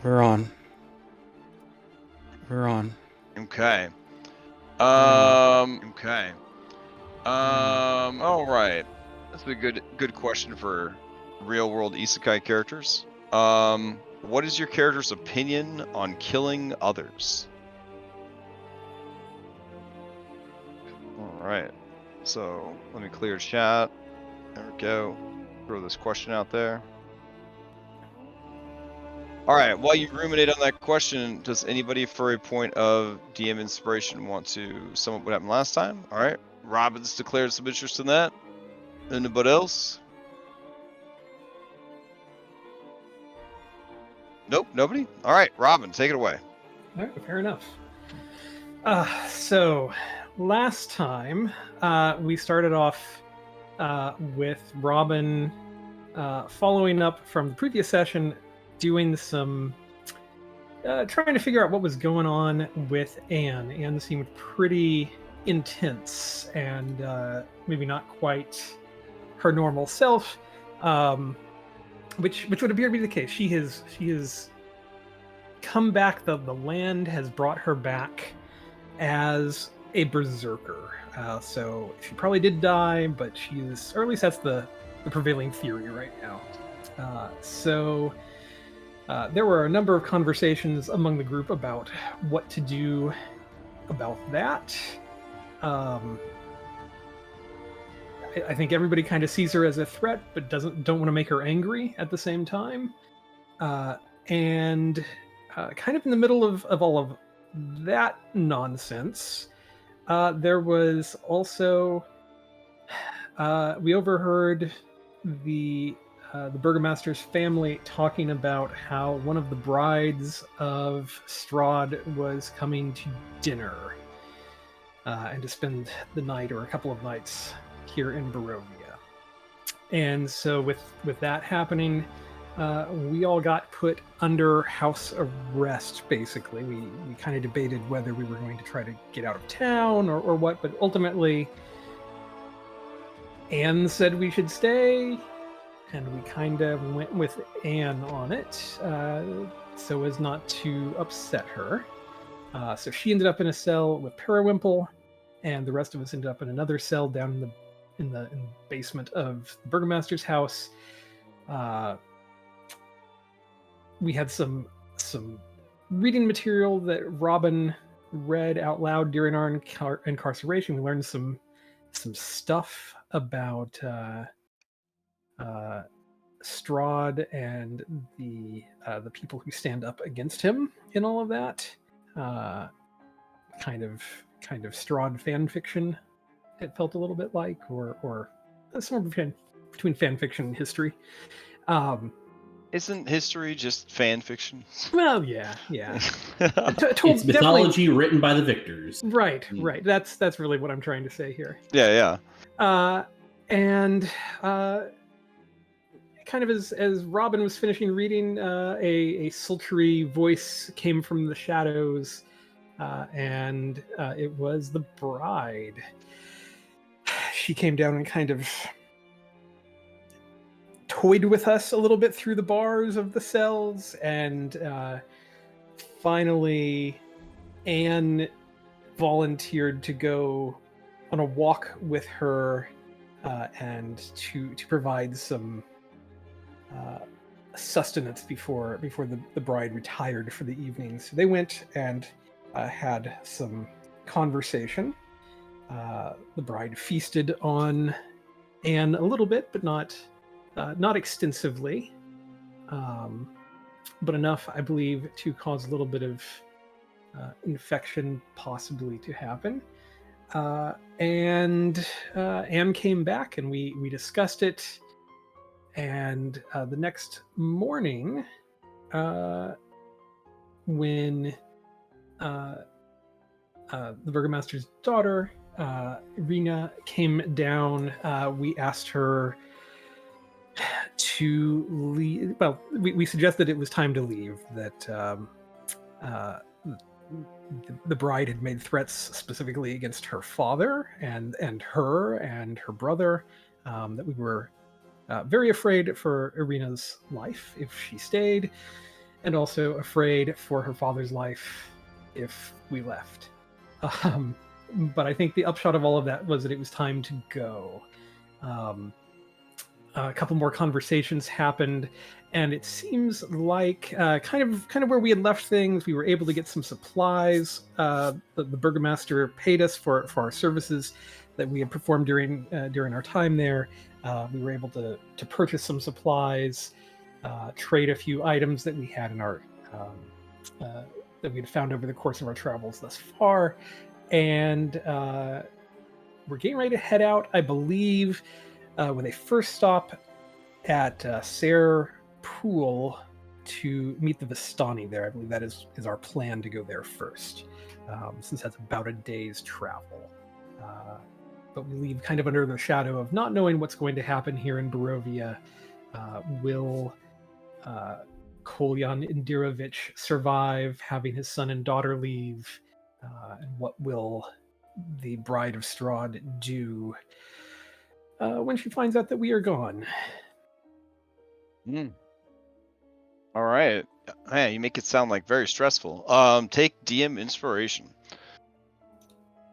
We're on. Okay. Okay. All right. That's a good question for real world isekai characters. What is your character's opinion on killing others? All right. So let me clear chat. There we go. Throw this question out there. All right. While you ruminate on that question, does anybody, for a point of DM inspiration, want to sum up what happened last time? All right. Robin's declared some interest in that. Anybody else? Nope, nobody? All right, Robin, take it away. All right, fair enough. So last time we started off with Robin following up from the previous session, doing some trying to figure out what was going on with Anne. Anne seemed pretty intense and maybe not quite her normal self, which would appear to be the case. She has come back. The land has brought her back as a berserker. So she probably did die, but she's, or at least that's the prevailing theory right now. So there were a number of conversations among the group about what to do about that. I think everybody kind of sees her as a threat, but don't want to make her angry at the same time. And kind of in the middle of all of that nonsense, there was also we overheard the burgomaster's family talking about how one of the brides of Strahd was coming to dinner and to spend the night or a couple of nights here in Barovia. And so with that happening, we all got put under house arrest, basically. We kind of debated whether we were going to try to get out of town or what, but ultimately Anne said we should stay, and we kind of went with Anne on it so as not to upset her. So she ended up in a cell with Periwimple, and the rest of us ended up in another cell down in the basement of the burgomaster's house. We had some reading material that Robin read out loud during our incarceration. We learned some stuff about Strahd and the people who stand up against him in all of that. Kind of Strahd fan fiction. It felt a little bit like, or somewhere between fan fiction and history. Isn't history just fan fiction? Well, yeah. It's mythology written by the victors. Right. That's really what I'm trying to say here. Yeah. And kind of as Robin was finishing reading, a sultry voice came from the shadows, and it was the bride. She came down and kind of toyed with us a little bit through the bars of the cells, and finally Anne volunteered to go on a walk with her and to provide some sustenance before the bride retired for the evening. So they went and had some conversation. The bride feasted on Anne a little bit, but not extensively, but enough, I believe, to cause a little bit of infection possibly to happen. And Anne came back, and we discussed it. And the next morning, when the burgomaster's daughter, Irina, came down, we asked her to leave. Well, we suggested it was time to leave, that the bride had made threats specifically against her father and her brother, that we were very afraid for Irina's life if she stayed, and also afraid for her father's life if we left. But I think the upshot of all of that was that it was time to go. A couple more conversations happened, and it seems like kind of where we had left things. We were able to get some supplies. The burgomaster paid us for our services that we had performed during our time there. We were able to purchase some supplies, trade a few items that we had in our that we had found over the course of our travels thus far, and we're getting ready to head out. I believe with a first stop at Tser Pools to meet the Vistani there. I believe that is our plan, to go there first, since that's about a day's travel. But we leave kind of under the shadow of not knowing what's going to happen here in Barovia. Will Kolyan Indirovich survive having his son and daughter leave? And what will the Bride of Strahd do when she finds out that we are gone? All right. Man, you make it sound like very stressful. Take DM inspiration.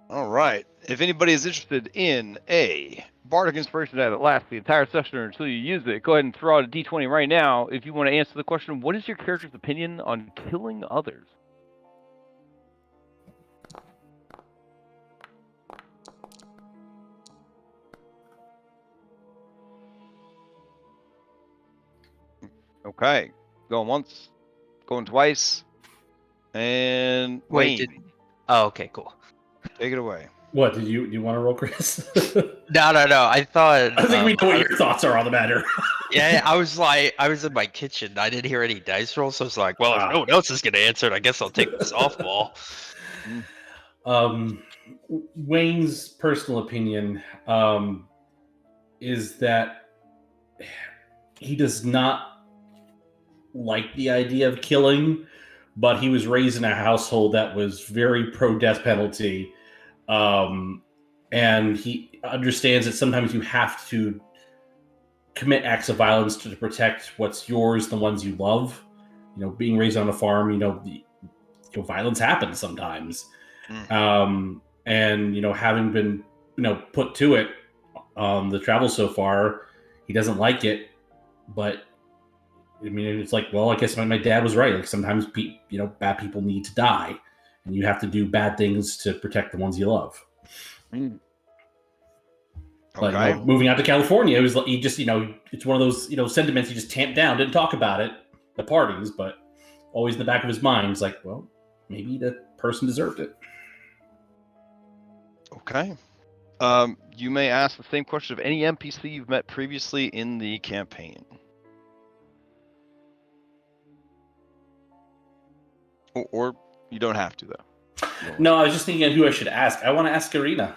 All right. If anybody is interested in a bardic inspiration that lasts the entire session or until you use it, go ahead and throw out a d20 right now. If you want to answer the question, what is your character's opinion on killing others? Okay. Going once, going twice, and Wait, Wayne. Oh, okay, cool. Take it away. What did you want to roll, Chris? No. I thought. I think we know what your thoughts are on the matter. Yeah, I was in my kitchen. I didn't hear any dice rolls, so I was like, well, if no one else is going to answer it, I guess I'll take the softball. Wayne's personal opinion is that he does not like the idea of killing, but he was raised in a household that was very pro-death penalty. And he understands that sometimes you have to commit acts of violence to protect what's yours, the ones you love. Being raised on a farm, violence happens sometimes. And, having been, put to it on the travel so far, he doesn't like it. But, I mean, it's like, well, I guess my dad was right. Like, sometimes, bad people need to die. And you have to do bad things to protect the ones you love. But Okay. moving out to California, it was he just it's one of those sentiments he just tamped down, didn't talk about it at the parties, but always in the back of his mind, he's like, well, maybe the person deserved it. Okay. You may ask the same question of any NPC you've met previously in the campaign. Or you don't have to, though. No, I was just thinking of who I should ask. I want to ask Irina.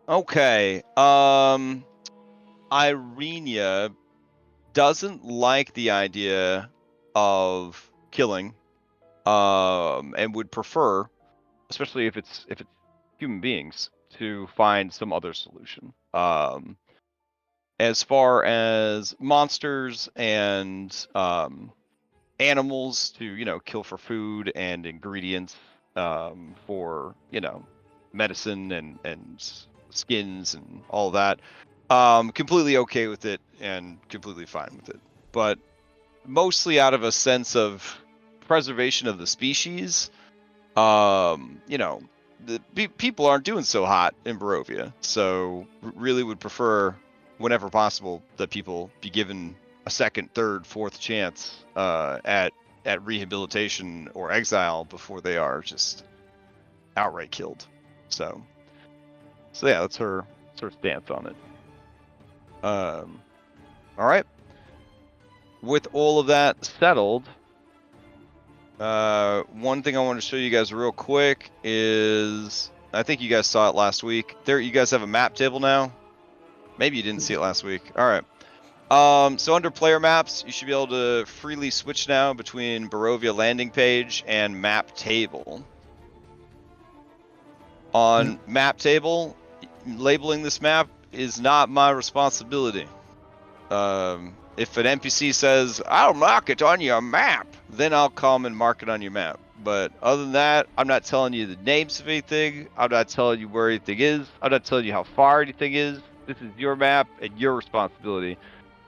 Okay. Irina doesn't like the idea of killing, and would prefer, especially if it's human beings, to find some other solution. As far as monsters and animals to kill for food and ingredients, for medicine and skins and all that, completely okay with it and completely fine with it, but mostly out of a sense of preservation of the species. The people aren't doing so hot in Barovia, so really would prefer, whenever possible, that people be given a second, third, fourth chance at rehabilitation or exile before they are just outright killed. So yeah, that's her sort of stance on it. All right. With all of that settled, one thing I want to show you guys real quick is, I think you guys saw it last week. There, you guys have a map table now. Maybe you didn't see it last week. All right. So under player maps, you should be able to freely switch now between Barovia landing page and map table. On map table, labeling this map is not my responsibility. if an NPC says, I'll mark it on your map, then I'll come and mark it on your map. But other than that, I'm not telling you the names of anything. I'm not telling you where anything is. I'm not telling you how far anything is. This is your map and your responsibility.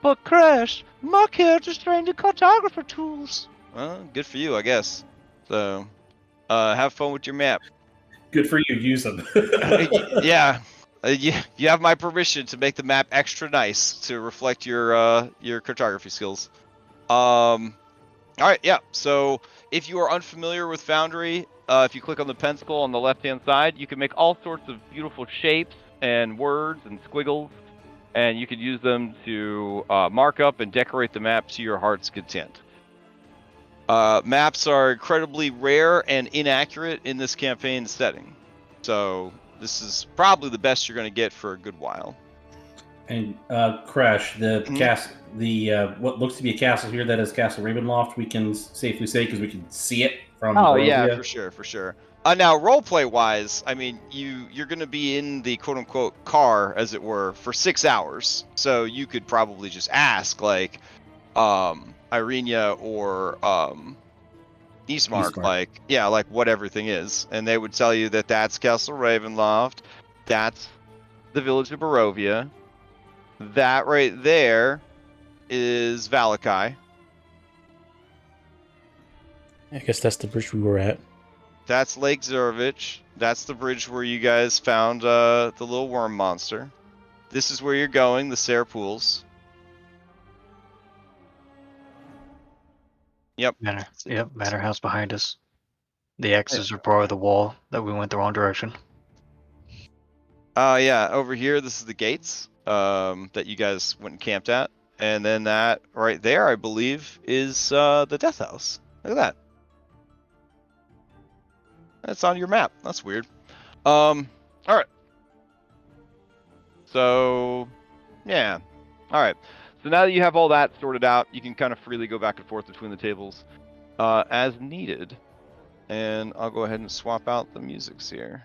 But Crash, my character's trained in cartographer tools. Well, good for you, I guess. So, have fun with your map. Good for you. Use them. Yeah. You have my permission to make the map extra nice to reflect your cartography skills. All right, yeah. So if you are unfamiliar with Foundry, if you click on the pencil on the left-hand side, you can make all sorts of beautiful shapes and words and squiggles, and you could use them to mark up and decorate the map to your heart's content. Maps are incredibly rare and inaccurate in this campaign setting, so this is probably the best you're going to get for a good while. And Crash, the what looks to be a castle here that is Castle Ravenloft, we can safely say because we can see it from. Oh Barovia. yeah, for sure. Now, roleplay wise, I mean, you're going to be in the quote unquote car, as it were, for 6 hours, so you could probably just ask like Irenia or Eastmark, like what everything is, and they would tell you that that's Castle Ravenloft, that's the Village of Barovia, that right there is Valakai. I guess that's the bridge we were at. That's Lake Zurvich. That's the bridge where you guys found the little worm monster. This is where you're going, the Tser Pools. Yep. Manor house behind us. The X's are probably the wall that we went the wrong direction. Yeah, over here, this is the gates that you guys went and camped at. And then that right there, I believe, is the Death House. Look at that. That's on your map. That's weird. All right. So, yeah. All right. So now that you have all that sorted out, you can kind of freely go back and forth between the tables as needed. And I'll go ahead and swap out the musics here.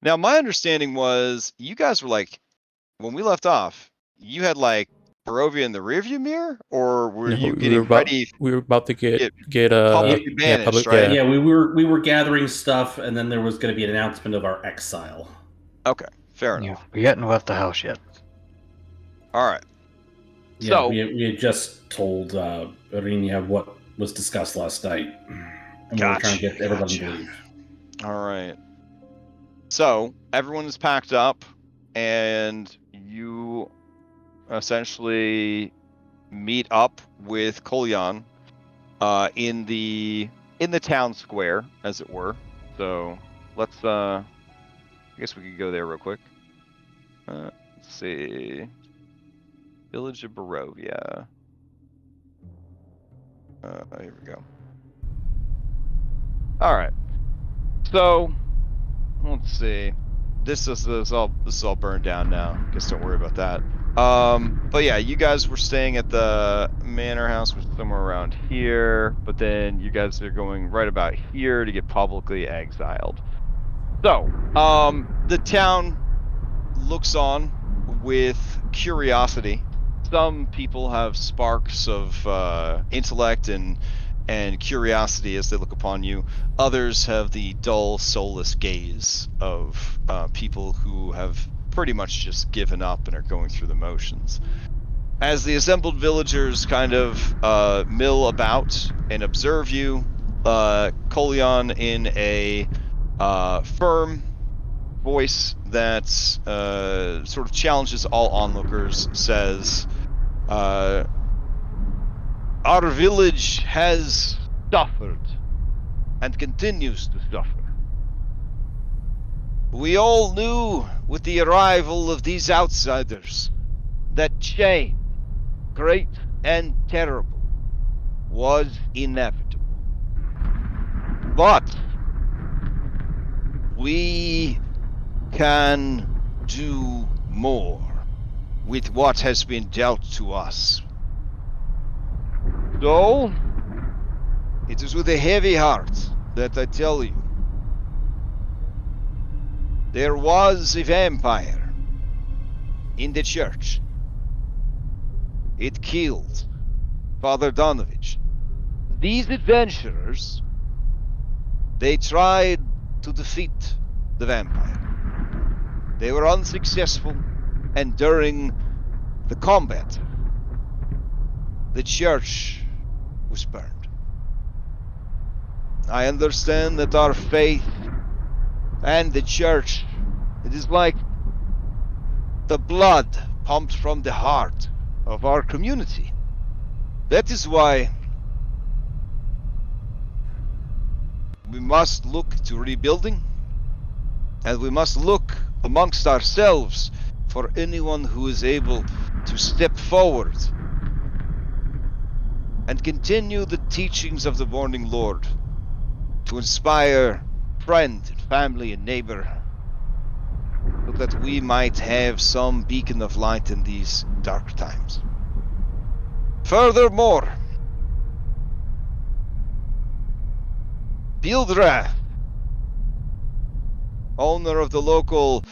Now, my understanding was you guys were like, when we left off, you had like Barovia in the rearview mirror, or were you getting ready? We were about to get publicly banished, right? Yeah, we were gathering stuff, and then there was going to be an announcement of our exile. Okay, fair enough. We hadn't left the house yet. All right. Yeah, so we had just told Irenia what was discussed last night, and we were trying to get everybody to leave. All right. So everyone is packed up, and you essentially meet up with Kolyan in the town square, as it were. So let's I guess we could go there real quick. Let's see. Village of Barovia. Here we go. All right. So let's see. This is all burned down now. Guess don't worry about that. But yeah, you guys were staying at the manor house, which is somewhere around here. But then you guys are going right about here to get publicly exiled. So, the town looks on with curiosity. Some people have sparks of intellect and curiosity as they look upon you. Others have the dull, soulless gaze of people who have pretty much just given up and are going through the motions. As the assembled villagers kind of mill about and observe you, Kolyan in a firm voice that sort of challenges all onlookers says, our village has suffered and continues to suffer. We all knew with the arrival of these outsiders that change, great and terrible, was inevitable. But we can do more with what has been dealt to us. So, it is with a heavy heart that I tell you, there was a vampire in the church. It killed Father Donovich. These adventurers, they tried to defeat the vampire. They were unsuccessful, and during the combat, the church was burned. I understand that our faith and the church, it is like the blood pumped from the heart of our community. That is why we must look to rebuilding, and we must look amongst ourselves for anyone who is able to step forward and continue the teachings of the Morning Lord, to inspire friend and family and neighbor, so that we might have some beacon of light in these dark times. Furthermore, Bildrath, owner of the local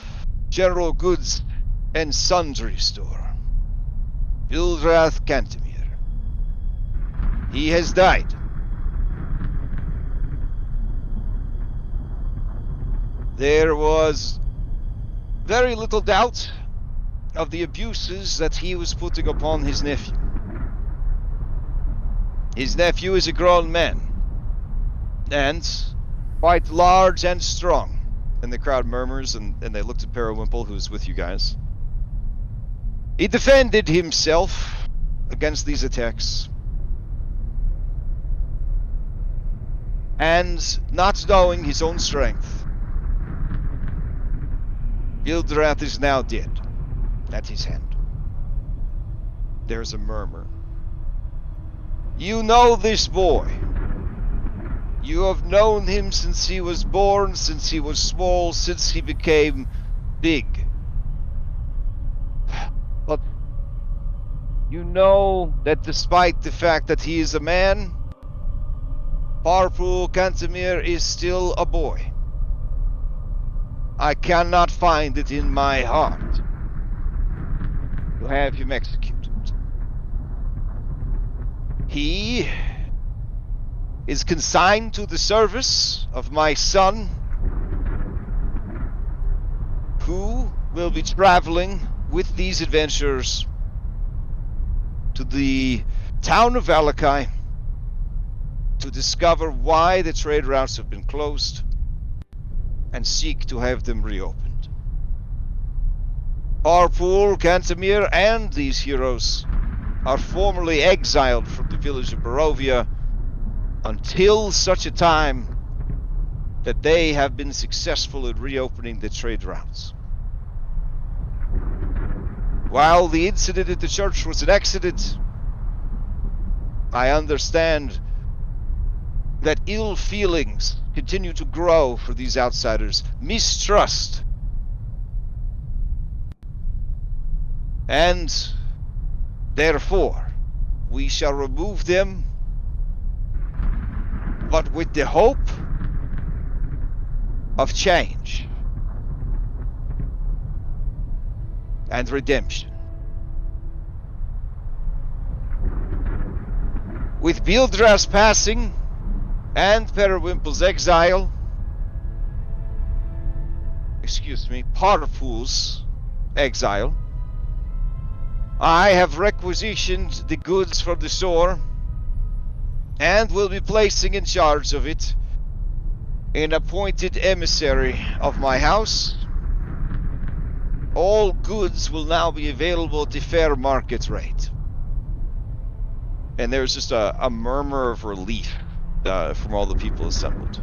general goods and sundry store, Bildrath Cantemir, he has died. There was very little doubt of the abuses that he was putting upon his nephew. His nephew is a grown man, and quite large and strong. And the crowd murmurs, and they looked at Periwinkle, who's with you guys. He defended himself against these attacks. And not knowing his own strength, Bildrath is now dead at his hand. There's a murmur. You know this boy. You have known him since he was born, since he was small, since he became big. But you know that despite the fact that he is a man, Tser Cantemir is still a boy. I cannot find it in my heart to have him executed. He is consigned to the service of my son, who will be traveling with these adventurers to the town of Valakai to discover why the trade routes have been closed and seek to have them reopened. Tser Cantemir, and these heroes are formerly exiled from the village of Barovia until such a time that they have been successful in reopening the trade routes. While the incident at the church was an accident, I understand that ill feelings continue to grow for these outsiders, mistrust. And therefore, we shall remove them, but with the hope of change and redemption. With Bildrath's passing and Periwimple's exile, Tser Pools' exile, I have requisitioned the goods from the store and will be placing in charge of it an appointed emissary of my house. All goods will now be available at the fair market rate. And there's just a murmur of relief from all the people assembled.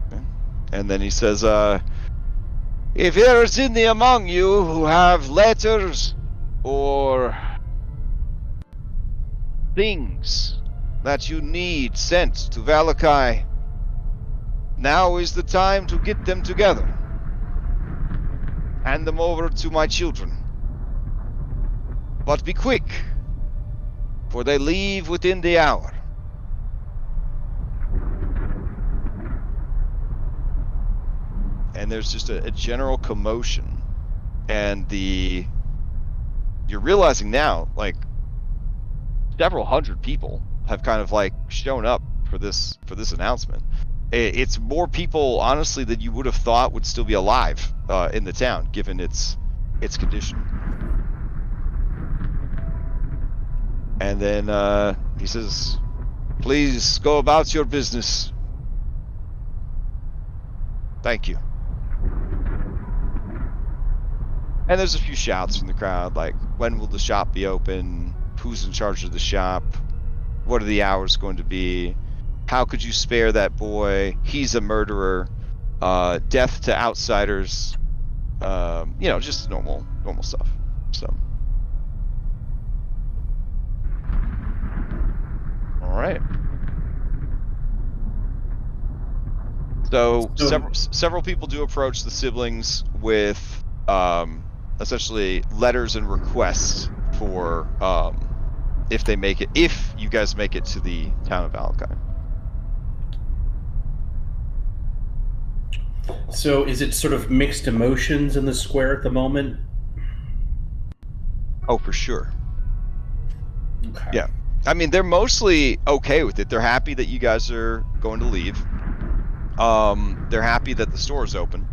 Okay. And then he says, if there is any among you who have letters or things that you need sent to Valakai, now is the time to get them together. Hand them over to my children. But be quick, for they leave within the hour. and there's just a general commotion, and you're realizing now, like, several hundred people have kind of like shown up for this announcement. It's more people, honestly, than you would have thought would still be alive in the town, given its condition. And then he says, "Please go about your business. Thank you." And there's a few shouts from the crowd, like, "When will the shop be open? Who's in charge of the shop? What are the hours going to be? How could you spare that boy? He's a murderer. Death to outsiders." Just normal stuff. So, all right. So several people do approach the siblings with essentially letters and requests for if you guys make it to the town of Valentine. So is it sort of mixed emotions in the square at the moment? Oh, for sure. Okay. Yeah. I mean, they're mostly okay with it. They're happy that you guys are going to leave. They're happy that the store is open,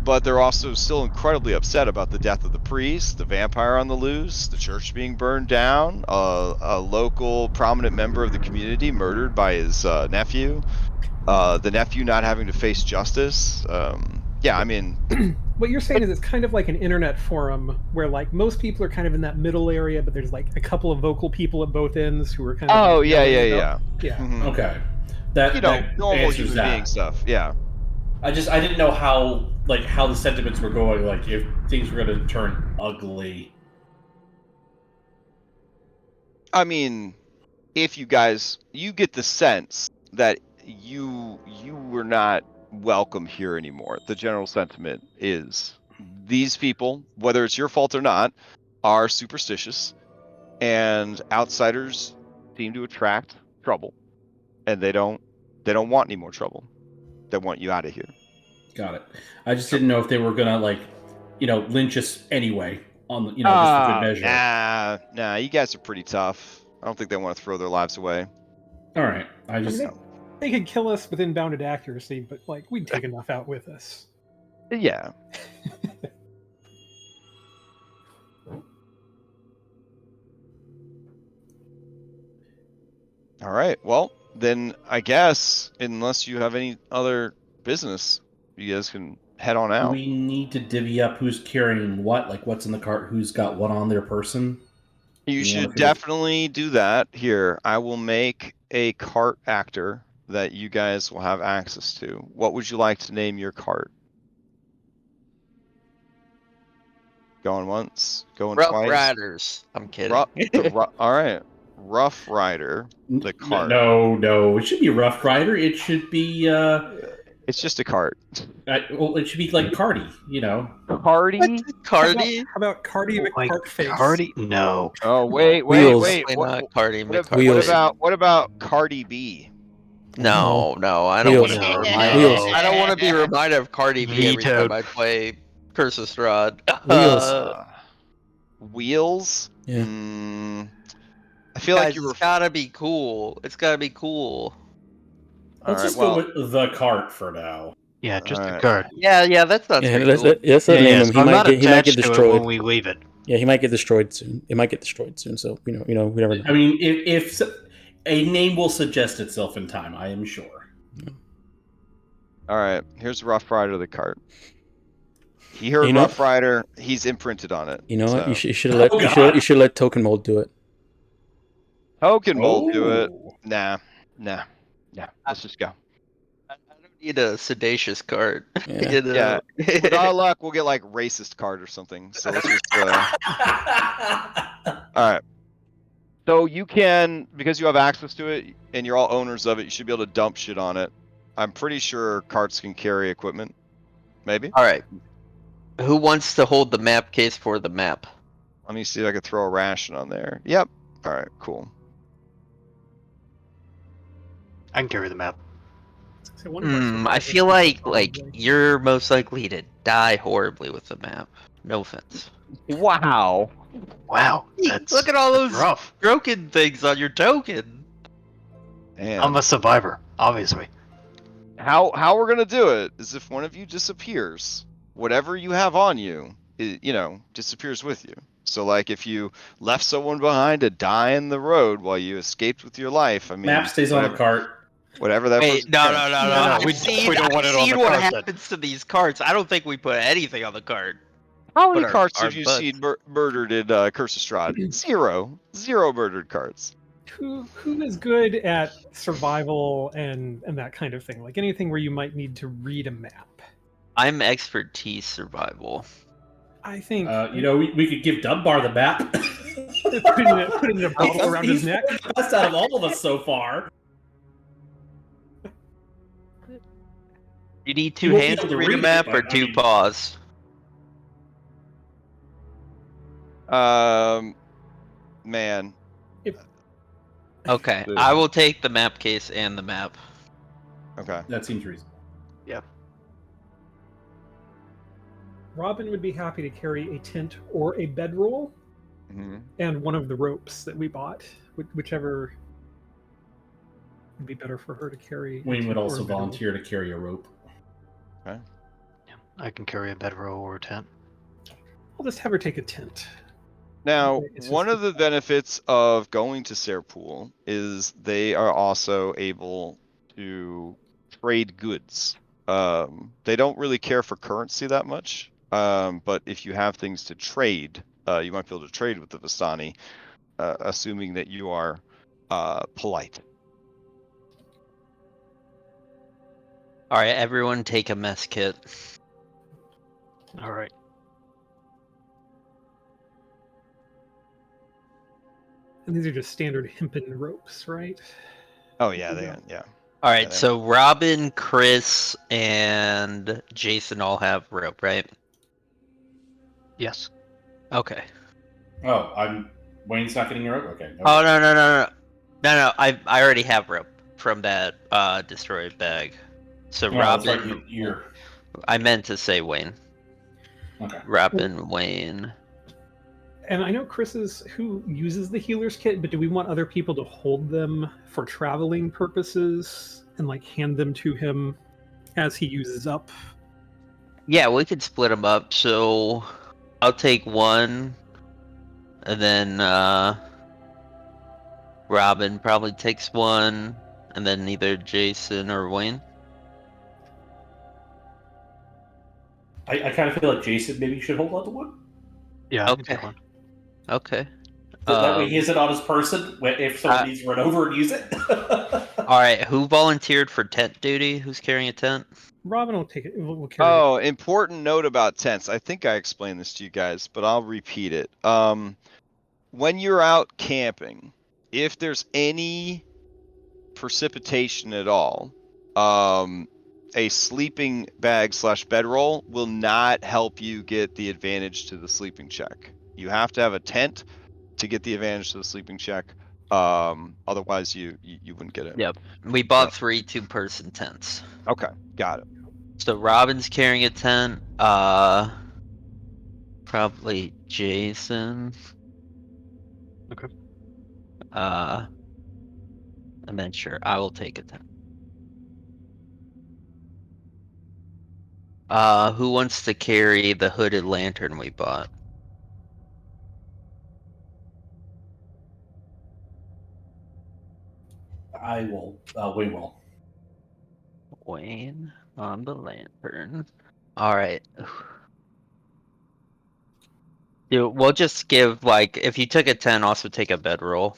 but they're also still incredibly upset about the death of the priest, the vampire on the loose, the church being burned down, a local prominent member of the community murdered by his nephew, the nephew not having to face justice. I mean, What you're saying is it's kind of like an internet forum where like most people are kind of in that middle area, but there's like a couple of vocal people at both ends who are kind of like yeah. Yeah. Okay. That normal answers human that. being stuff. Yeah. I didn't know how the sentiments were going, like if things were going to turn ugly. I mean, if you get the sense that you were not welcome here anymore. The general sentiment is these people, whether it's your fault or not, are superstitious, and outsiders seem to attract trouble, and they don't want any more trouble. They want you out of here. Got it. I just didn't know if they were going to lynch us anyway on just for good measure. Nah, you guys are pretty tough. I don't think they want to throw their lives away. All right. They could kill us within bounded accuracy, but like we'd take enough out with us. Yeah. All right. Well, then I guess unless you have any other business, you guys can head on out. We need to divvy up who's carrying what, like what's in the cart, who's got what on their person. You should definitely do that. Here, I will make a cart actor that you guys will have access to. What would you like to name your cart? Going once, going Rough twice. Riders. I'm kidding. All right. Rough Rider, the cart. No. It should be Rough Rider. It should be. It's just a cart. It should be like Cardi, Cardi? Cardi? How about Cardi McCartface? Cardi? No. Oh wait. Not Cardi. What about Cardi B? No. I don't want to. Wheels. I don't want to be reminded of Cardi B every time I play Curse of Strahd. Wheels. Yeah. I feel like you were. It's gotta be cool. It's gotta be cool. Let's just go with the cart for now. Yeah, just the cart. Yeah, that's not. Yeah, let's not name him. He might get destroyed when we leave it. Yeah, he might get destroyed soon. It might get destroyed soon. So we never know. I mean, if a name will suggest itself in time, I am sure. All right, here's Rough Rider the cart. He heard Rough Rider. He's imprinted on it. You know what? You should have let Token Mold do it. Token Mold do it. Nah. Let's just go. I don't need a sedacious card. Yeah. With our luck, we'll get like racist card or something. So let's just. All right. So you can, because you have access to it and you're all owners of it, you should be able to dump shit on it. I'm pretty sure carts can carry equipment. Maybe. All right. Who wants to hold the map case for the map? Let me see if I can throw a ration on there. Yep. All right. Cool. I can carry the map. So one of our I survivors feel would like probably- you're most likely to die horribly with the map. No offense. Wow. Wow, Look at all that's those rough. broken things on your token. I'm And a survivor, obviously. how we're gonna do it is if one of you disappears, whatever you have on you, disappears with you. So like if you left someone behind to die in the road while you escaped with your life, I mean, Map stays on the cart. whatever that Wait, person no, carries. no, no, No, no. no, I've we seen, definitely don't want I've it on seen the what cart then. happens to these carts. I don't think we put anything on the cart. How many Put our- carts our have you butts. seen murdered in Curse of Strahd? Zero murdered carts. Who is good at survival and that kind of thing? Like anything where you might need to read a map. I'm expertise survival. I think We could give Dunbar the map. put it in a bottle around his neck. The best out of all of us so far. You need You two won't be hands able to to read a read it, map but, or I two mean- paws? Man. Okay, Dude. I will take the map case and the map. Okay. That seems reasonable. Robin would be happy to carry a tent or a bedroll hmm and one of the ropes that we bought, whichever would be better for her to carry. Wayne would or a also bedroll. volunteer to carry a rope. I can carry a bedroll or a tent. I'll just have her take a tent. Now, It's one just of the benefits of going to Tser Pool is they are also able to trade goods. They don't really care for currency that much, but if you have things to trade, you might be able to trade with the Vistani, assuming that you are polite. All right, everyone take a mess kit. All right. And these are just standard hempen ropes, right? Oh yeah, yeah. All right, Yeah, so Robin, Chris, and Jason all have rope, right? Yes. Okay. Oh, Wayne's not getting a rope? Okay. No. Oh no! I already have rope from that destroyed bag. So Oh, that's Robin, right, you're I meant to say Wayne. okay. Robin, Wayne. And I know Chris is who uses the healer's kit, but do we want other people to hold them for traveling purposes and like hand them to him as he uses up? Yeah, we could split them up. So I'll take one, and then Robin probably takes one, and then either Jason or Wayne. I kind of feel like Jason maybe should hold on to one. Yeah, I can Okay. take one. Okay. That way he has it on his person if someone needs to run over and use it. All right, who volunteered for tent duty? Who's carrying a tent? Robin will take it. We'll carry it. Oh, important note about tents. I think I explained this to you guys, but I'll repeat it. When you're out camping, if there's any precipitation at all, a sleeping bag / bedroll will not help you get the advantage to the sleeping check. You have to have a tent to get the advantage to the sleeping check. Otherwise you wouldn't get it. Yep. We bought 3 2-person tents. Okay, got it. So Robin's carrying a tent. Probably Jason. Okay. And then sure, I will take a tent. Who wants to carry the hooded lantern we bought? I will. Wayne will. Wayne on the lantern. All right. Dude, we'll just give like if you took a 10, also take a bedroll.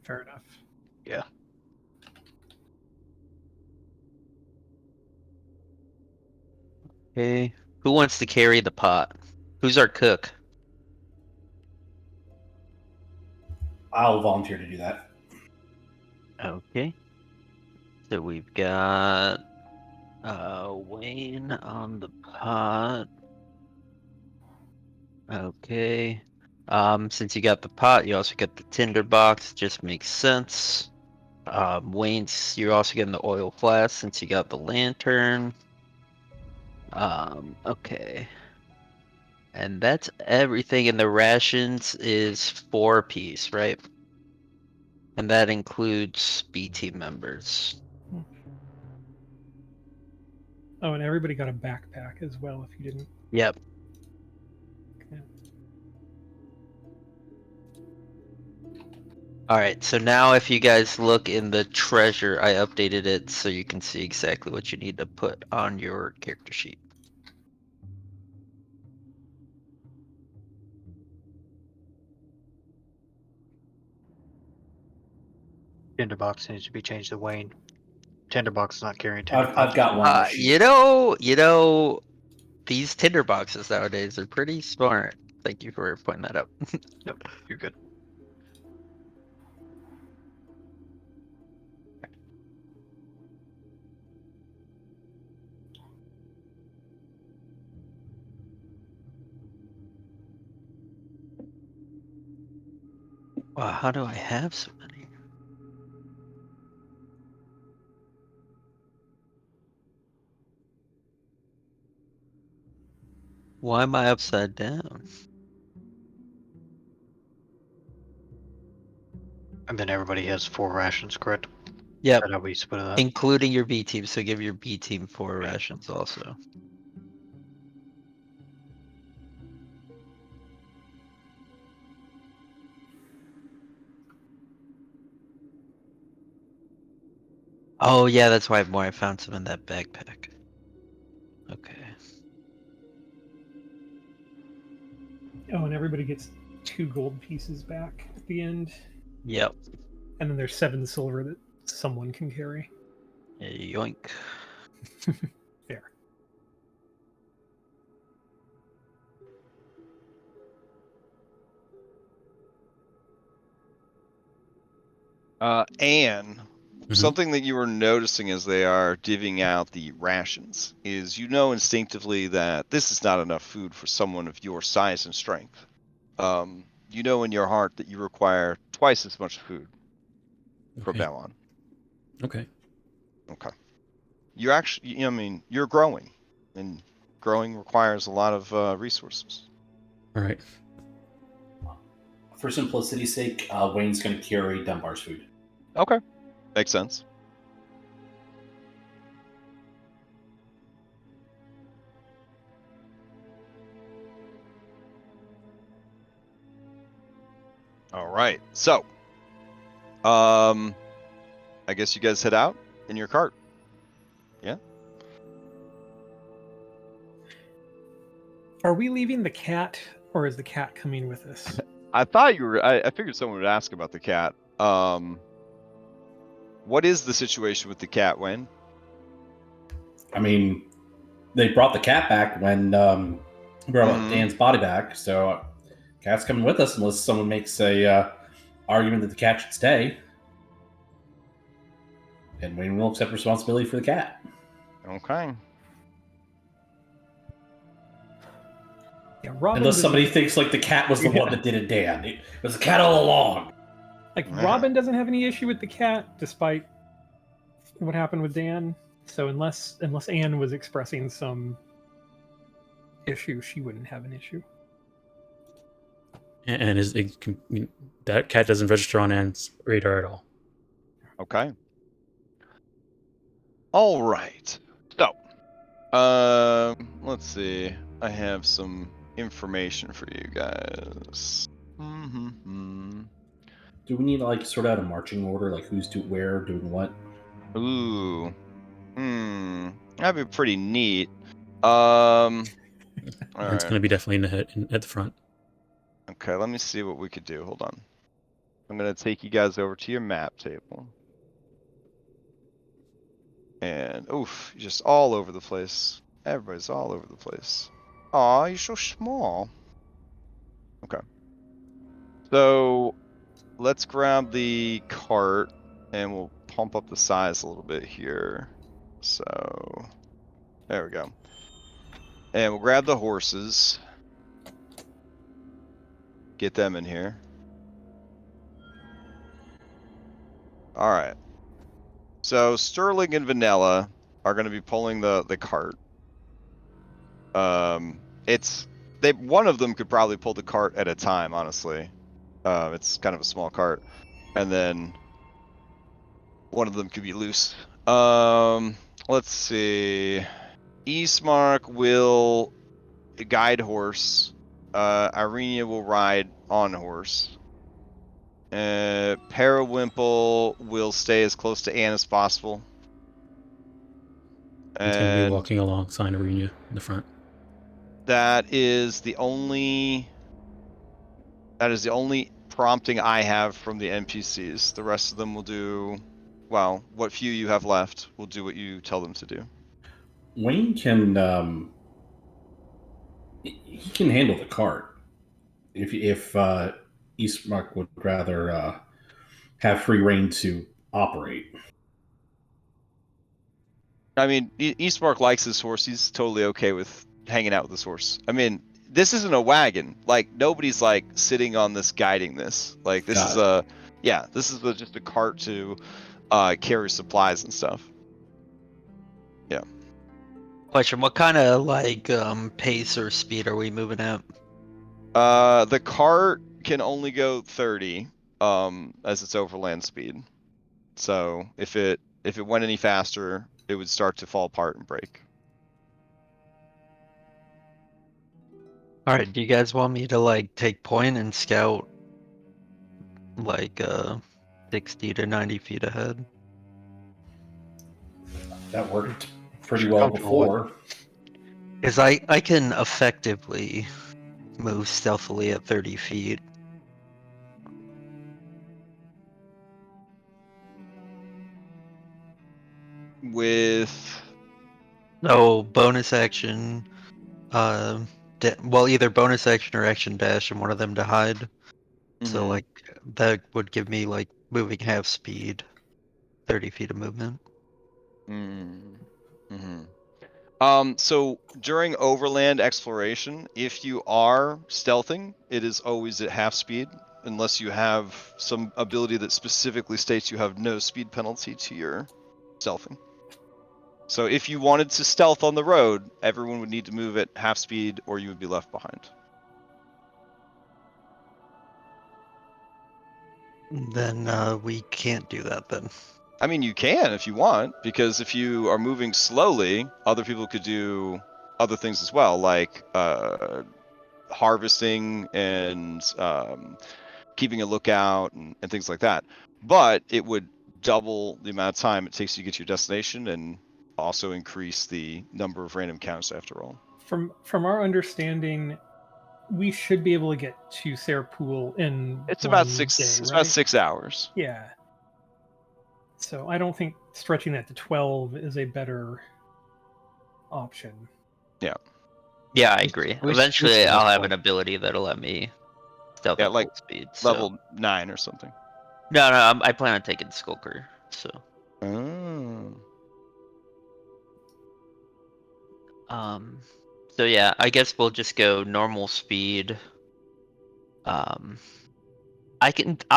Fair enough. Yeah. Okay. Who wants to carry the pot? Who's our cook? I'll volunteer to do that. Okay. So we've got Wayne on the pot. Okay. Since you got the pot, you also get the tinder box. Just makes sense. Wayne's, you're also getting the oil flask since you got the lantern. Okay. And that's everything in the rations is 4 piece, right? And that includes B team members. Oh, and everybody got a backpack as well if you didn't. Yep. Okay. Alright, so now if you guys look in the treasure, I updated it so you can see exactly what you need to put on your character sheet. Tinderbox needs to be changed to Wayne. Tinderbox is not carrying I've tinderbox. got one on the sheet. You know, these tinder boxes nowadays are pretty smart. Thank you for pointing that out. Yep, you're good. Wow, how do I have so many? Why am I upside down? And then everybody has 4 rations, correct? Yep, Is that how we split it up? including your B team, so give your B team 4 rations also. Oh yeah, that's why I found some in that backpack. Okay. Oh, and everybody gets 2 gold pieces back at the end. Yep. And then there's 7 silver that someone can carry. Yoink. There. And something that you were noticing as they are divvying out the rations is you know instinctively that this is not enough food for someone of your size and strength. You know in your heart that you require twice as much food from Okay. now on. Okay. Okay. You're actually, you know, I mean, you're growing, and growing requires a lot of resources. All right. For simplicity's sake, Wayne's going to carry Dunbar's food. Okay. Makes sense. All right. So, I guess you guys head out in your cart. Yeah. Are we leaving the cat, or is the cat coming with us? I thought you were. I figured someone would ask about the cat. What is the situation with the cat, Wayne? I mean, they brought the cat back when we brought Dan's body back, so cat's coming with us unless someone makes a argument that the cat should stay. And Wayne will accept responsibility for the cat. Okay. Yeah, Robin. Unless somebody thinks like the cat was the one that did it, Dan. It was the cat all along. Like Robin doesn't have any issue with the cat, despite what happened with Dan. So unless Anne was expressing some issue, she wouldn't have an issue. And that cat doesn't register on Anne's radar at all. Okay. All right. So, let's see. I have some information for you guys. Do we need to like sort out a marching order, like who's where, doing what? Ooh. That'd be pretty neat. It's Alright. going to be definitely at the front. Okay, let me see what we could do. Hold on. I'm gonna take you guys over to your map table. And oof, just all over the place. Everybody's all over the place. Aw, you're so small. Okay. So let's grab the cart and we'll pump up the size a little bit here. So there we go. And we'll grab the horses. Get them in here. Alright. So Sterling and Vanilla are going to be pulling the cart. One of them could probably pull the cart at a time, honestly. It's kind of a small cart, and then one of them could be loose. Let's see. Eastmark will guide horse. Irenia will ride on horse. Periwimple will stay as close to Anne as possible. It's going to be And walking alongside Arena in the front. that is the only prompting I have from the NPCs. The rest of them will do, well, what few you have left will do what you tell them to do. Wayne can he can handle the cart. If Eastmark would rather have free reign to operate. I mean, Eastmark likes his horse. He's totally okay with hanging out with his horse. I mean, this isn't a wagon. Like, nobody's like sitting on this guiding this. Like, this is just a cart to carry supplies and stuff. Yeah. Question: what kind of like pace or speed are we moving at? The cart can only go 30 as its overland speed. So if it went any faster, it would start to fall apart and break. All right, do you guys want me to like take point and scout like 60 to 90 feet ahead? That worked pretty well before. Because I can effectively move stealthily at 30 feet. With Oh, bonus action. Well, either bonus action or action dash, and one of them to hide. So like that would give me like moving half speed, 30 feet of movement. So during overland exploration, if you are stealthing, it is always at half speed, unless you have some ability that specifically states you have no speed penalty to your stealthing. So if you wanted to stealth on the road, everyone would need to move at half speed, or you would be left behind. Then we can't do that then. I mean, you can if you want, because if you are moving slowly, other people could do other things as well, like harvesting and keeping a lookout and things like that. But it would double the amount of time it takes you to get to your destination, and also increase the number of random counts after all. From our understanding, we should be able to get to Tser Pool in It's about one 6. day, It's right? about 6 hours. Yeah. So I don't think stretching that to 12 is a better option. Yeah. Yeah, I agree. We Eventually, still I'll have have one. an ability that'll let me stealth Yeah, at like full speed. So. Level 9 or something. No, I plan on taking Skulker. So. So yeah, I guess we'll just go normal speed. I'll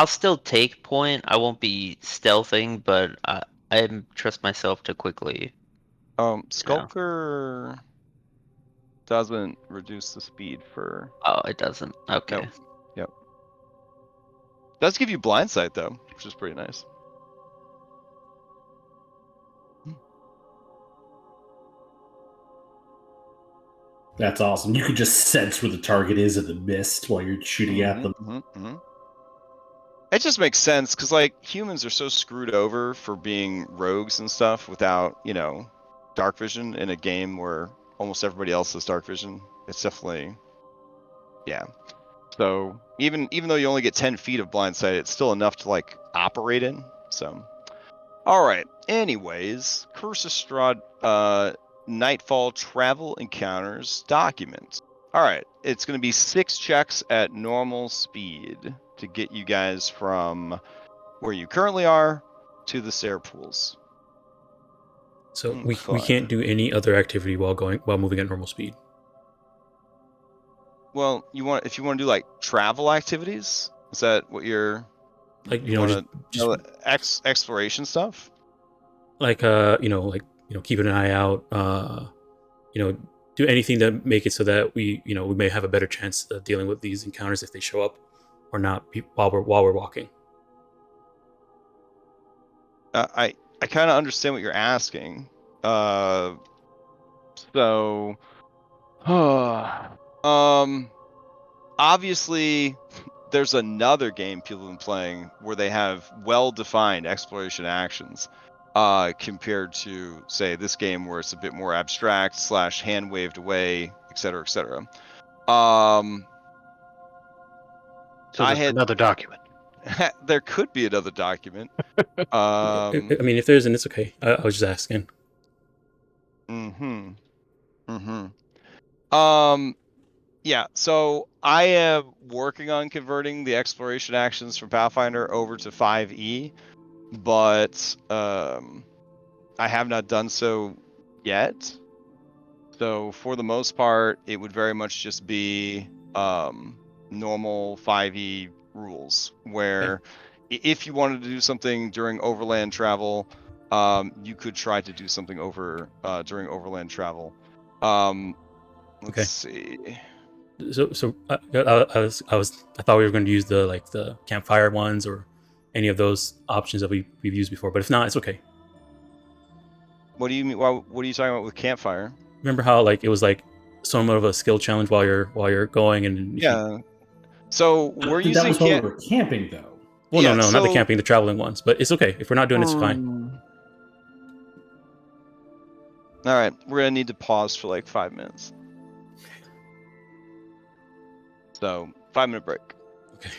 still take point. I won't be stealthing, but I trust myself to quickly. Skulker doesn't reduce the speed for. Oh, it doesn't. Okay. Nope. Yep. Does give you blind sight though, which is pretty nice. That's awesome. You can just sense where the target is in the mist while you're shooting at them. It just makes sense because like humans are so screwed over for being rogues and stuff without, dark vision in a game where almost everybody else has dark vision. It's definitely, yeah. So even though you only get 10 feet of blind sight, it's still enough to like operate in. So, all right. Anyways, Curse of Strahd, Nightfall travel encounters documents. All right, it's going to be 6 checks at normal speed to get you guys from where you currently are to the Tser Pools. So we can't do any other activity while moving at normal speed. Well, if you want to do like travel activities, is that what you're like just exploration stuff? keeping an eye out, do anything to make it so that we may have a better chance of dealing with these encounters if they show up or not while we're walking. I kind of understand what you're asking. Obviously, there's another game people have been playing where they have well-defined exploration actions, compared to, say, this game where it's a bit more abstract / hand waved away, etc., etc. So there's another document. There could be another document. I mean, if there isn't, it's okay. I was just asking. Yeah, so I am working on converting the exploration actions from Pathfinder over to 5e, but I have not done so yet. So for the most part, it would very much just be normal 5e rules, where if you wanted to do something during overland travel, you could try to do something during overland travel. Let's see. So I thought we were going to use the campfire ones or any of those options that we've used before, but if not, it's okay. What do you mean? What are you talking about with campfire? Remember how it was somewhat of a skill challenge while you're going, and so we're using that was while we were camping, though. Well, no, not the camping, the traveling ones. But it's okay if we're not doing it. It's fine. All right, we're gonna need to pause for like 5 minutes. So 5-minute break. Okay.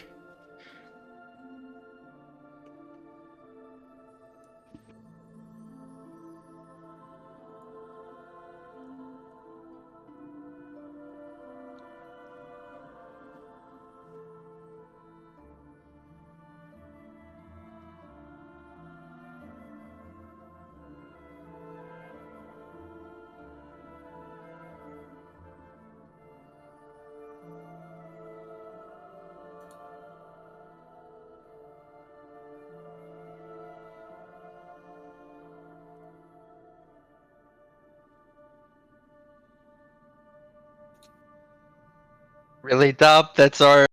Really, Dop? That's our.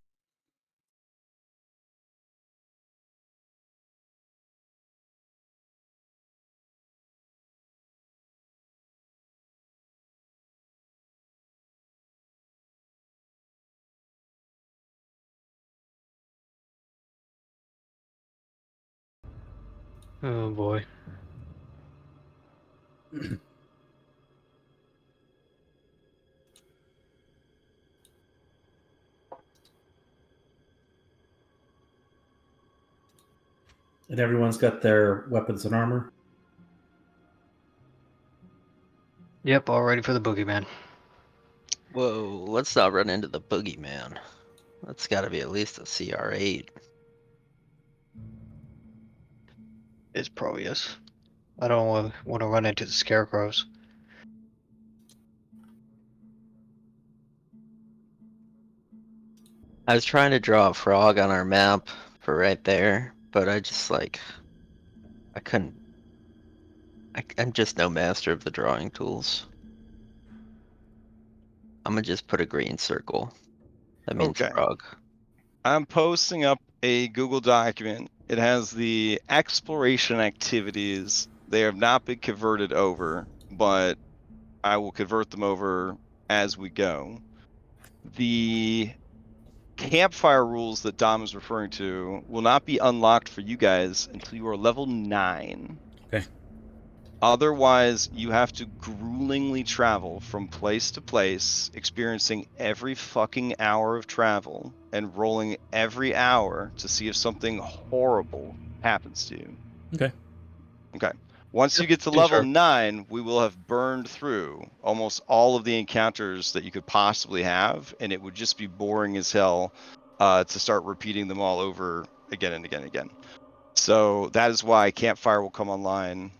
Oh boy. And everyone's got their weapons and armor? Yep, all ready for the boogeyman. Whoa, let's not run into the boogeyman. That's got to be at least a CR8. It probably is. I don't want to run into the scarecrows. I was trying to draw a frog on our map for right there, but I just I couldn't. I'm just no master of the drawing tools. I'm gonna just put a green circle. That means frog. I'm posting up a Google document. It has the exploration activities. They have not been converted over, but I will convert them over as we go. The campfire rules that Dom is referring to will not be unlocked for you guys until you are level 9. Okay. Otherwise, you have to gruelingly travel from place to place, experiencing every fucking hour of travel and rolling every hour to see if something horrible happens to you. Okay. Okay. Once you get to level 9, we will have burned through almost all of the encounters that you could possibly have, and it would just be boring as hell to start repeating them all over again and again and again. So that is why Campfire will come online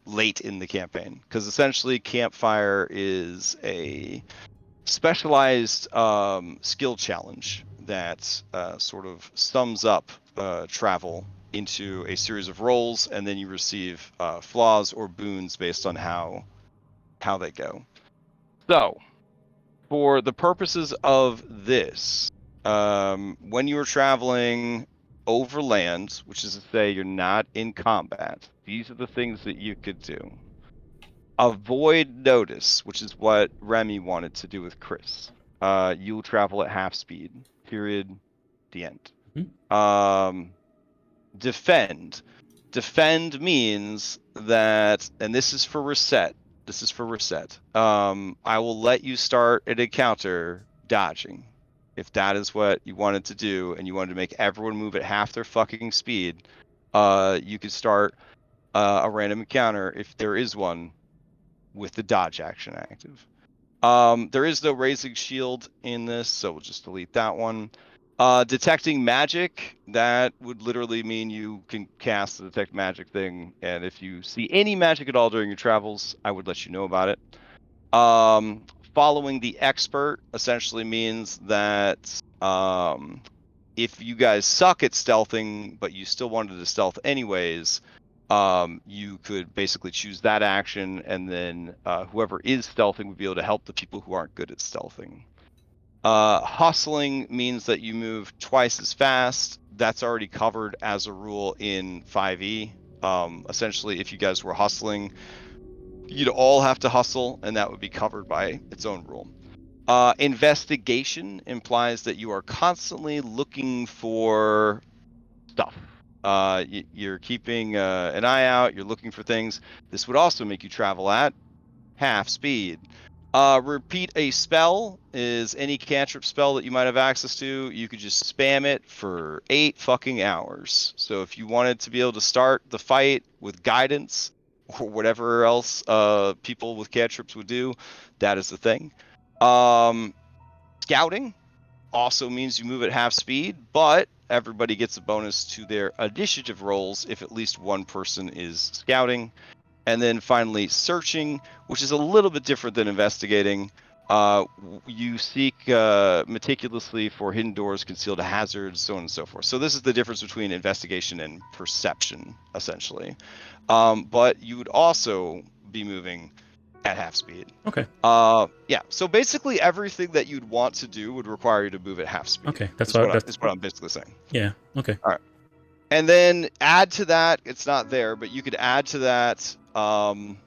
late in the campaign, because essentially Campfire is a specialized skill challenge that sort of sums up travel into a series of rolls, and then you receive flaws or boons based on how they go. So, for the purposes of this, when you are traveling overland, which is to say you're not in combat, these are the things that you could do. Avoid notice, which is what Remy wanted to do with Chris. You'll travel at half speed. Period. The end. Defend. Defend means that, and this is for reset. I will let you start an encounter dodging. If that is what you wanted to do, and you wanted to make everyone move at half their fucking speed, you could start a random encounter, if there is one, with the dodge action active. There is no raising shield in this, so we'll just delete that one. Detecting magic, that would literally mean you can cast the detect magic thing, and if you see any magic at all during your travels, I would let you know about it. Following the expert essentially means that if you guys suck at stealthing, but you still wanted to stealth anyways, you could basically choose that action, and then whoever is stealthing would be able to help the people who aren't good at stealthing. Hustling means that you move twice as fast. That's already covered as a rule in 5e. Essentially, if you guys were hustling, you'd all have to hustle, and that would be covered by its own rule. Investigation implies that you are constantly looking for stuff. You're keeping an eye out, you're looking for things. This would also make you travel at half speed. Repeat a spell is any cantrip spell that you might have access to. You could just spam it for 8 fucking hours. So if you wanted to be able to start the fight with guidance or whatever else people with cantrips would do, that is the thing. Scouting also means you move at half speed, but everybody gets a bonus to their initiative rolls if at least one person is scouting. And then finally, searching, which is a little bit different than investigating. You seek meticulously for hidden doors, concealed hazards, so on and so forth. So this is the difference between investigation and perception, essentially. But you would also be moving at half speed. Okay. Yeah. So basically, everything that you'd want to do would require you to move at half speed. Okay, that's what what I'm basically saying. Yeah. Okay. All right. And then add to that, it's not there, but you could add to that, come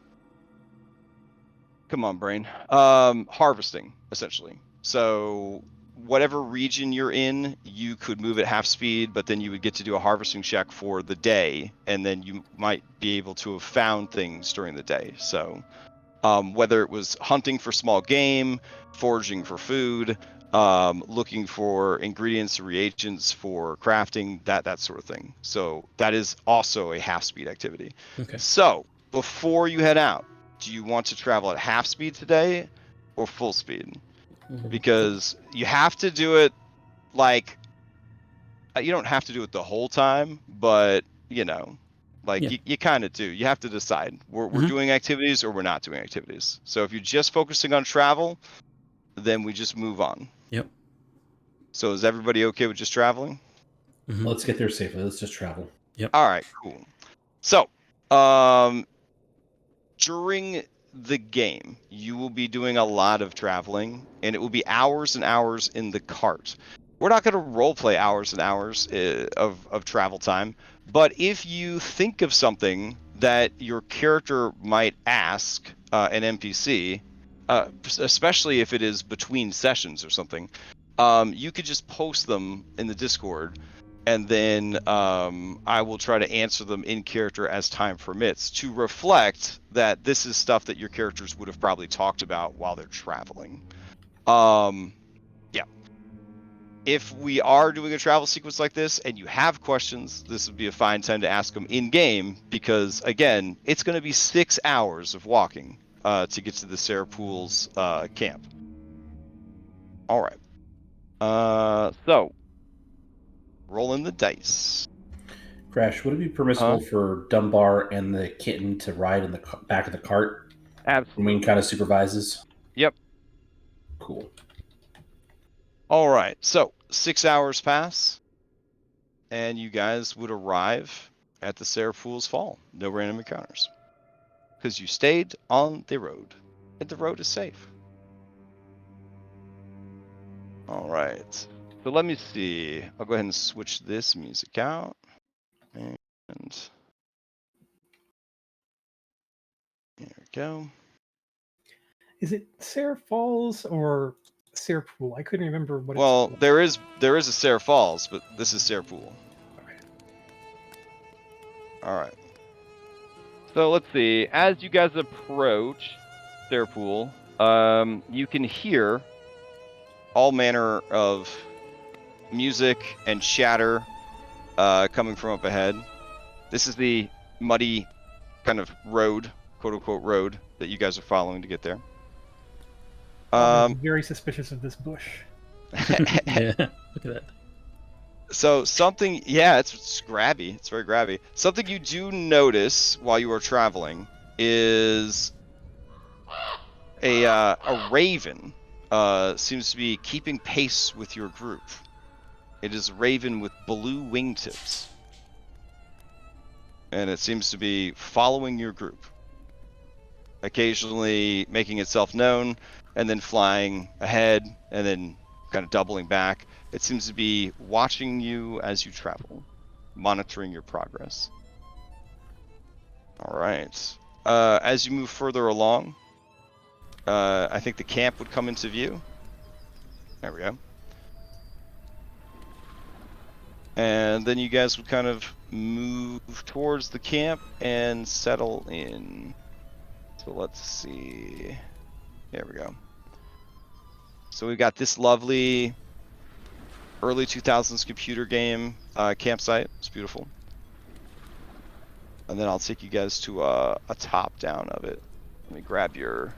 on, brain, harvesting, essentially. So whatever region you're in, you could move at half speed, but then you would get to do a harvesting check for the day, and then you might be able to have found things during the day. So whether it was hunting for small game, foraging for food, looking for ingredients or reagents for crafting, that sort of thing. So that is also a half speed activity. Okay. So before you head out, do you want to travel at half speed today or full speed? Because you have to do it like, you don't have to do it the whole time, but you know, like Yeah. you kind of do. You have to decide we're doing activities or we're not doing activities. So if you're just focusing on travel, then we just move on. Yep. So is everybody okay with just traveling? Let's get there safely. Let's just travel. Yep. All right, cool. So, during the game, you will be doing a lot of traveling, and it will be hours and hours in the cart. We're not going to roleplay hours and hours of travel time, but if you think of something that your character might ask an NPC, especially if it is between sessions or something, you could just post them in the Discord, and then I will try to answer them in character as time permits to reflect that this is stuff that your characters would have probably talked about while they're traveling. Yeah. If we are doing a travel sequence like this and you have questions, this would be a fine time to ask them in-game because, again, it's going to be 6 hours of walking to get to the Tser Pools camp. All right. So, rolling the dice. Crash, would it be permissible for Dunbar and the kitten to ride in the back of the cart? Absolutely. Wayne kind of supervises? Yep. Cool. All right. So 6 hours pass. and you guys would arrive at the Tser Pools Fall. No random encounters. Because you stayed on the road, and the road is safe. All right. So let me see. I'll go ahead and switch this music out. And there we go. Is it Tser Falls or Tser Pool? I couldn't remember what Well, it's called. there is a Tser Falls, but this is Tser Pool. Okay. All right. So let's see. As you guys approach Tser Pool, you can hear all manner of music and chatter coming from up ahead. This is the muddy kind of road, quote unquote road, that you guys are following to get there. I'm very suspicious of this bush. Yeah, look at that. So something, yeah, it's grabby. It's very grabby. Something you do notice while you are traveling is a raven seems to be keeping pace with your group. It is a raven with blue wingtips. And it seems to be following your group. Occasionally making itself known, and then flying ahead, and then kind of doubling back. It seems to be watching you as you travel, monitoring your progress. All right. As you move further along, I think the camp would come into view. There we go. And then you guys would kind of move towards the camp and settle in. So let's see. There we go. So we've got this lovely early 2000s computer game campsite. It's beautiful. And then I'll take you guys to a top down of it. Let me grab your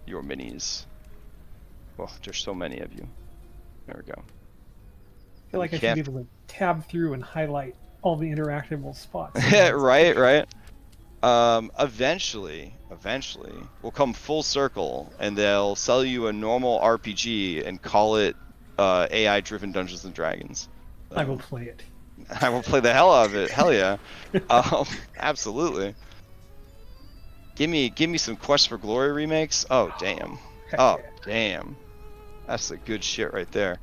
minis. Oh, there's so many of you. There we go. I feel like I should be able to tab through and highlight all the interactable spots. Right. Eventually, we'll come full circle, and they'll sell you a normal RPG and call it AI-driven Dungeons and Dragons. I will play it. I will play the hell out of it. Hell yeah. Absolutely. Give me some Quest for Glory remakes. Oh damn. Oh damn. That's the good shit right there.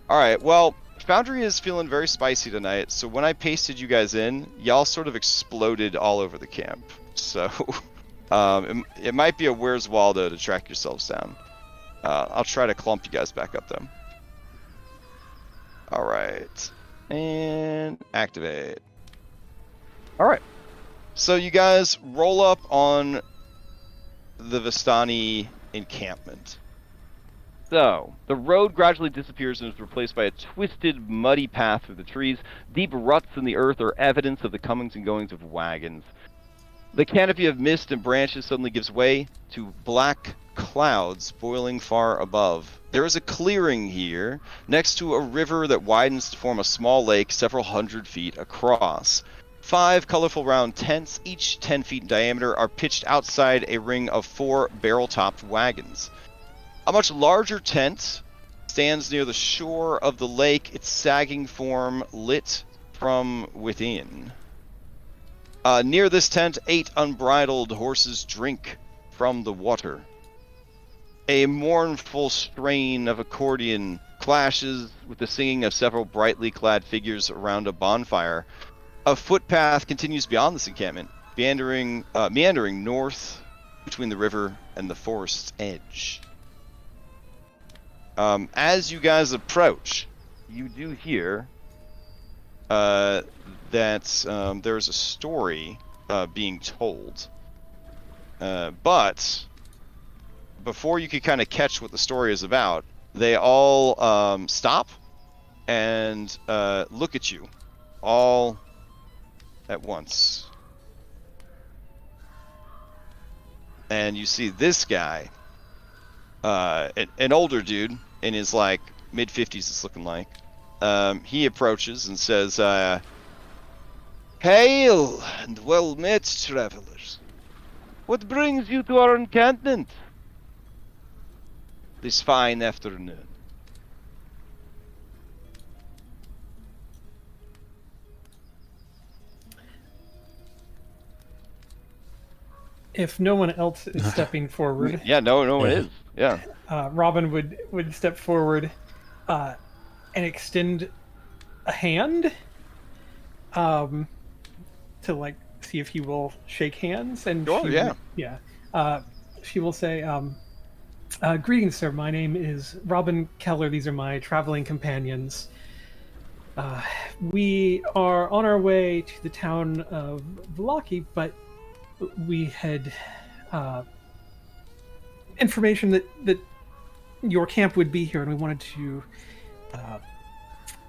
All right. Well, Foundry is feeling very spicy tonight, so when I pasted you guys in, y'all sort of exploded all over the camp. So it might be a Where's Waldo to track yourselves down. I'll try to clump you guys back up though. All right. And activate. All right. So you guys roll up on the Vistani encampment. So, the road gradually disappears and is replaced by a twisted, muddy path through the trees. Deep ruts in the earth are evidence of the comings and goings of wagons. The canopy of mist and branches suddenly gives way to black clouds boiling far above. There is a clearing here, next to a river that widens to form a small lake several hundred feet across. 5 colorful round tents, each 10 feet in diameter, are pitched outside a ring of 4 barrel-topped wagons. A much larger tent stands near the shore of the lake, its sagging form lit from within. Near this tent, 8 unbridled horses drink from the water. A mournful strain of accordion clashes with the singing of several brightly clad figures around a bonfire. A footpath continues beyond this encampment, meandering north between the river and the forest's edge. As you guys approach, you do hear that there's a story being told. But before you could kind of catch what the story is about, they all stop and look at you all at once. And you see this guy, an older dude in his like mid-50s, it's looking like. He approaches and says, "Hail and well met, travelers. What brings you to our encampment this fine afternoon?" If no one else is stepping forward, Yeah, no one is. Yeah. Robin would step forward and extend a hand to like see if he will shake hands, and Sure, yeah. she will say, "Greetings, sir. My name is Robin Keller. These are my traveling companions. We are on our way to the town of Village, but we had information that your camp would be here, and we wanted to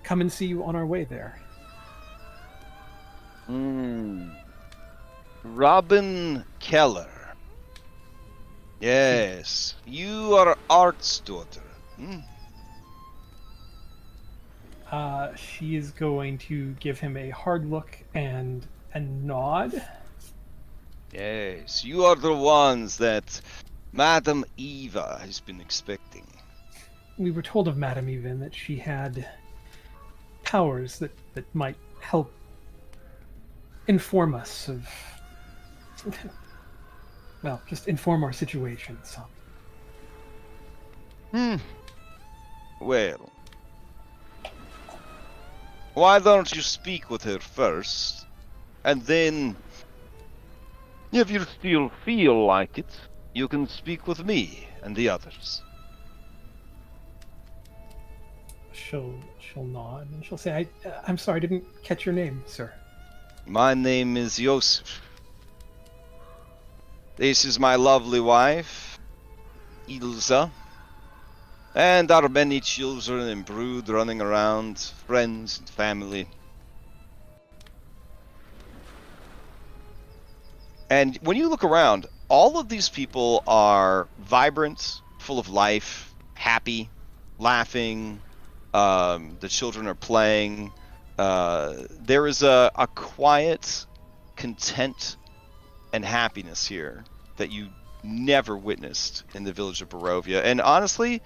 come and see you on our way there." Robin Keller. Yes, you are Art's daughter. She is going to give him a hard look and a nod. Yes, you are the ones that Madame Eva has been expecting. We were told of Madame Even that she had powers that might help inform us of, well, just inform our situation some. Well, why don't you speak with her first, and then, if you still feel like it, you can speak with me and the others. She'll nod and she'll say, I'm sorry, I didn't catch your name, sir." My name is Joseph. This is my lovely wife, Ilza, and our many children and brood running around, friends and family. And when you look around, all of these people are vibrant, full of life, happy, laughing. The children are playing. There is a quiet content and happiness here that you never witnessed in the village of Barovia. And honestly,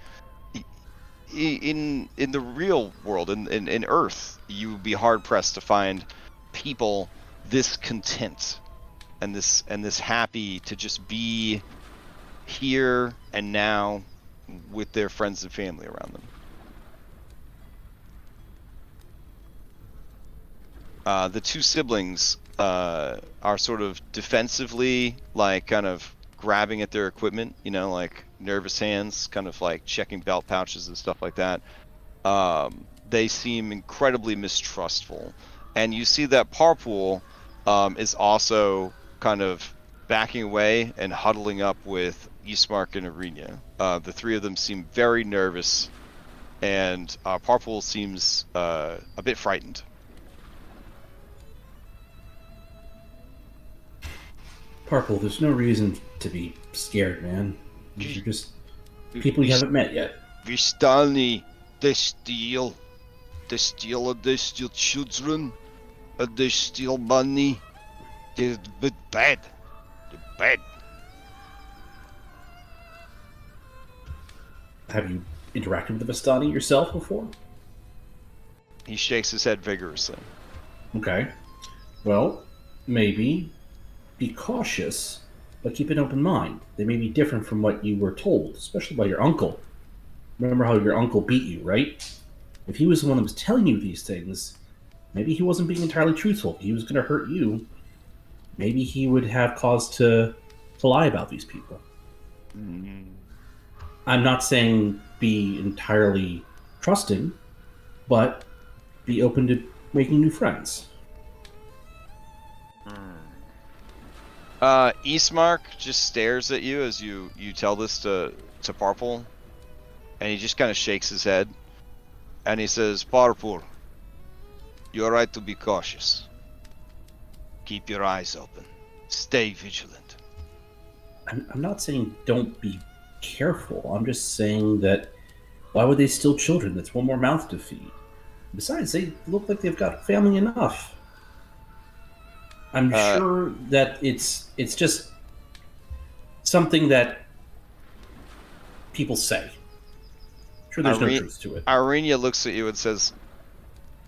in the real world, in Earth, you would be hard pressed to find people this content and this happy to just be here and now with their friends and family around them. The two siblings are sort of defensively, like, kind of grabbing at their equipment, you know, like nervous hands, kind of like checking belt pouches and stuff like that. They seem incredibly mistrustful. And you see that Parpool is also kind of backing away and huddling up with Ismark and Arena. The three of them seem very nervous, and Parpool seems a bit frightened. Purple, there's no reason to be scared, man. These are just people you haven't met yet. Vistani, they steal and they steal children, and they steal money. They're bad. They're bad. Have you interacted with the Vistani yourself before? He shakes his head vigorously. Okay. Well, maybe be cautious, but keep an open mind. They may be different from what you were told, especially by your uncle. Remember how your uncle beat you, right? If he was the one that was telling you these things, maybe he wasn't being entirely truthful. He was going to hurt you. Maybe he would have cause to lie about these people. Mm-hmm. I'm not saying be entirely trusting, but be open to making new friends. Ismark just stares at you as you tell this to Parpool, and he just kind of shakes his head, and he says, "Parpool, you're right to be cautious. Keep your eyes open. Stay vigilant." I'm not saying don't be careful. I'm just saying that why would they steal children? That's one more mouth to feed. Besides, they look like they've got family enough. I'm sure that it's just something that people say. I'm sure there's no truth to it. Irenia looks at you and says,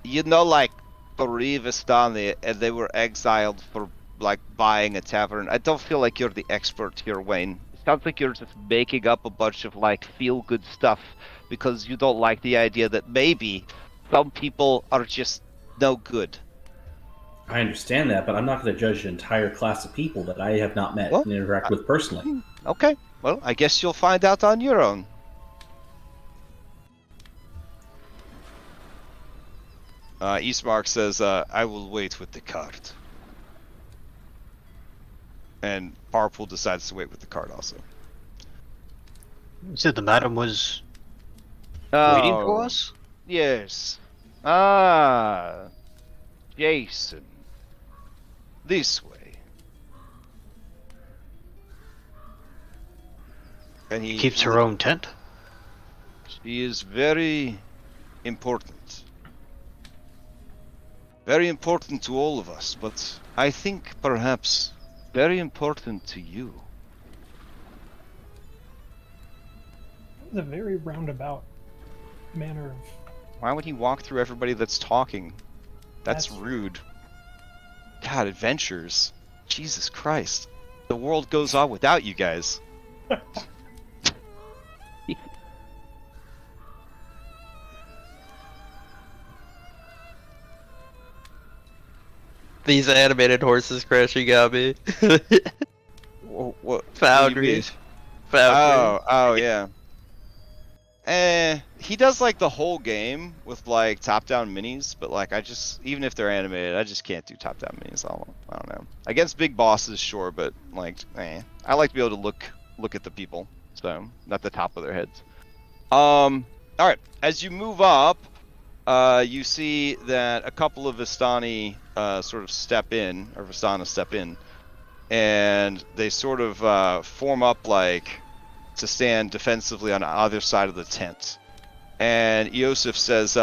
"You know, like Vistani, and they were exiled for like buying a tavern. I don't feel like you're the expert here, Wayne. It sounds like you're just making up a bunch of like feel-good stuff because you don't like the idea that maybe some people are just no good. I understand that, but I'm not going to judge an entire class of people that I have not met Well, and interact with personally. Okay, well, I guess you'll find out on your own. Eastmark says, I will wait with the cart. And Parpool decides to wait with the cart also. You said the madam was waiting for Oh, us? yes. Ah, Jason. This way. And he Keeps her own tent? She is very important. Very important to all of us, but I think perhaps very important to you. That was a very roundabout manner of. Why would he walk through everybody that's talking? That's That's- rude. God, adventures. Jesus Christ. The world goes on without you guys. These animated horses crashing on me. What? Foundry. Oh, yeah. He does like the whole game with like top-down minis, but like even if they're animated, I just can't do top-down minis. I don't know. Against big bosses, sure, but like, I like to be able to look at the people, so not the top of their heads. All right. As you move up, you see that a couple of Vistani sort of Vistana step in, and they sort of form up like to stand defensively on either side of the tent. And Iosif says,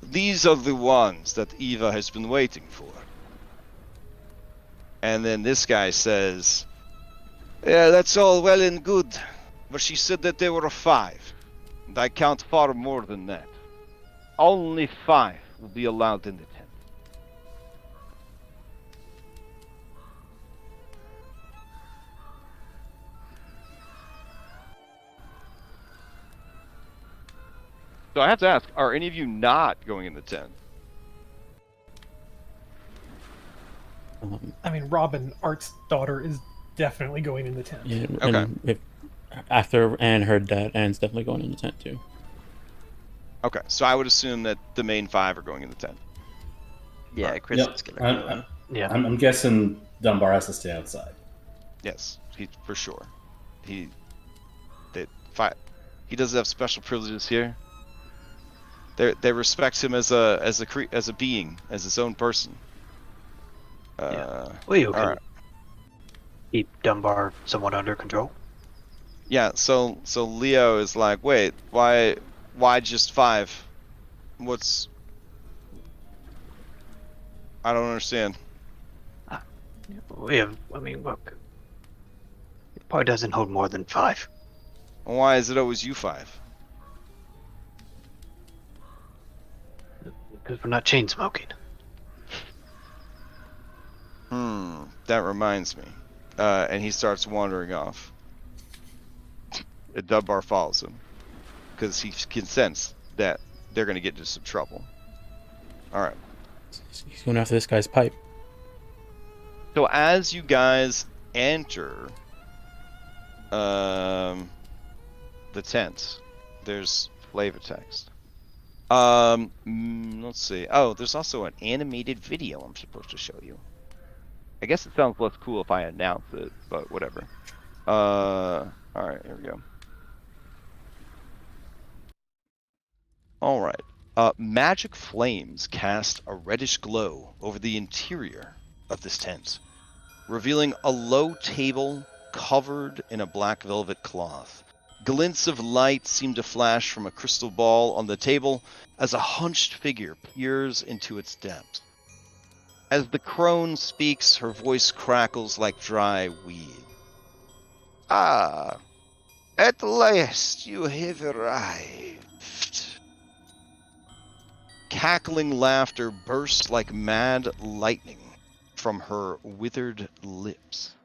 these are the ones that Eva has been waiting for. And then this guy says, yeah, that's all well and good, but she said that there were 5, and I count far more than that. Only 5 will be allowed in the tent. So I have to ask, are any of you not going in the tent? I mean, Robin, Art's daughter, is definitely going in the tent. Yeah, Okay. and after Anne heard that, Anne's definitely going in the tent too. Okay, so I would assume that the main 5 are going in the tent. Yeah, Chris is gonna go. Yeah. I'm guessing Dunbar has to stay outside. Yes, for sure. He doesn't have special privileges here. They respect him as a being, as his own person. Leo can all right. keep Dunbar somewhat under control. Yeah, so Leo is like, wait, why just 5? I don't understand. We have, I mean, look. It probably doesn't hold more than 5. Why is it always you 5? Because we're not chain smoking. That reminds me. And he starts wandering off. And Dunbar follows him. Because he can sense that they're going to get into some trouble. Alright. He's going after this guy's pipe. So as you guys enter the tent, there's flavor text. Let's see. Oh, there's also an animated video I'm supposed to show you. I guess it sounds less cool if I announce it, but whatever. Alright, here we go. Alright. Magic flames cast a reddish glow over the interior of this tent, revealing a low table covered in a black velvet cloth. Glints of light seem to flash from a crystal ball on the table as a hunched figure peers into its depths. As the crone speaks, her voice crackles like dry weed. Ah, at last you have arrived. Cackling laughter bursts like mad lightning from her withered lips,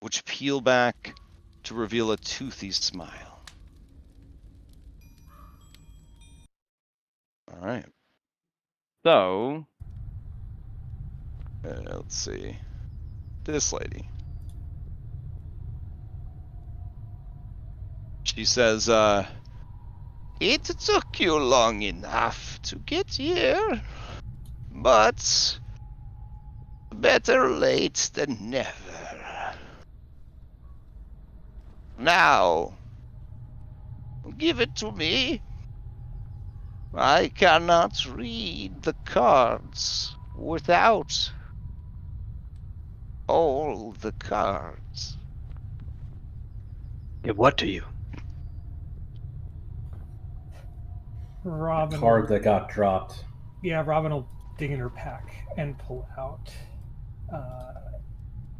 which peel back to reveal a toothy smile. All right. So, let's see. This lady. She says, it took you long enough to get here, but better late than never. Now, give it to me. I cannot read the cards without all the cards. Give what to you? Robin. Card that got dropped. Yeah, Robin will dig in her pack and pull out.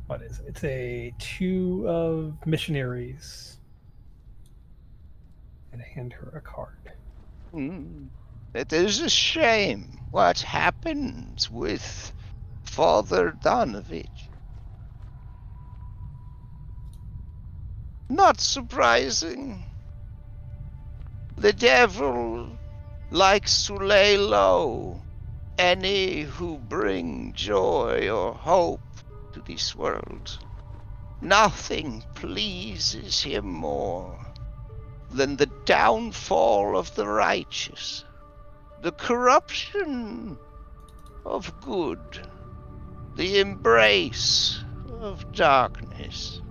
What is it? It's a 2 of missionaries. And hand her a card. It is a shame what happened with Father Donovich. Not surprising. The devil likes to lay low any who bring joy or hope to this world. Nothing pleases him more than the downfall of the righteous, the corruption of good, the embrace of darkness.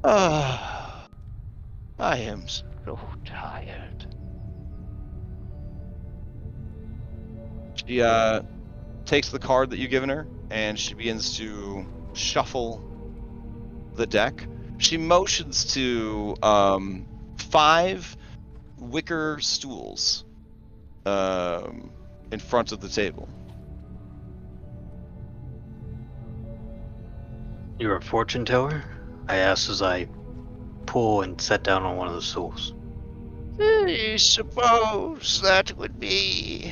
Ah, I am so tired. She takes the card that you've given her and she begins to shuffle the deck. She motions to 5 wicker stools in front of the table. You're a fortune teller? I asked as I pull and sat down on one of the stools. I suppose that would be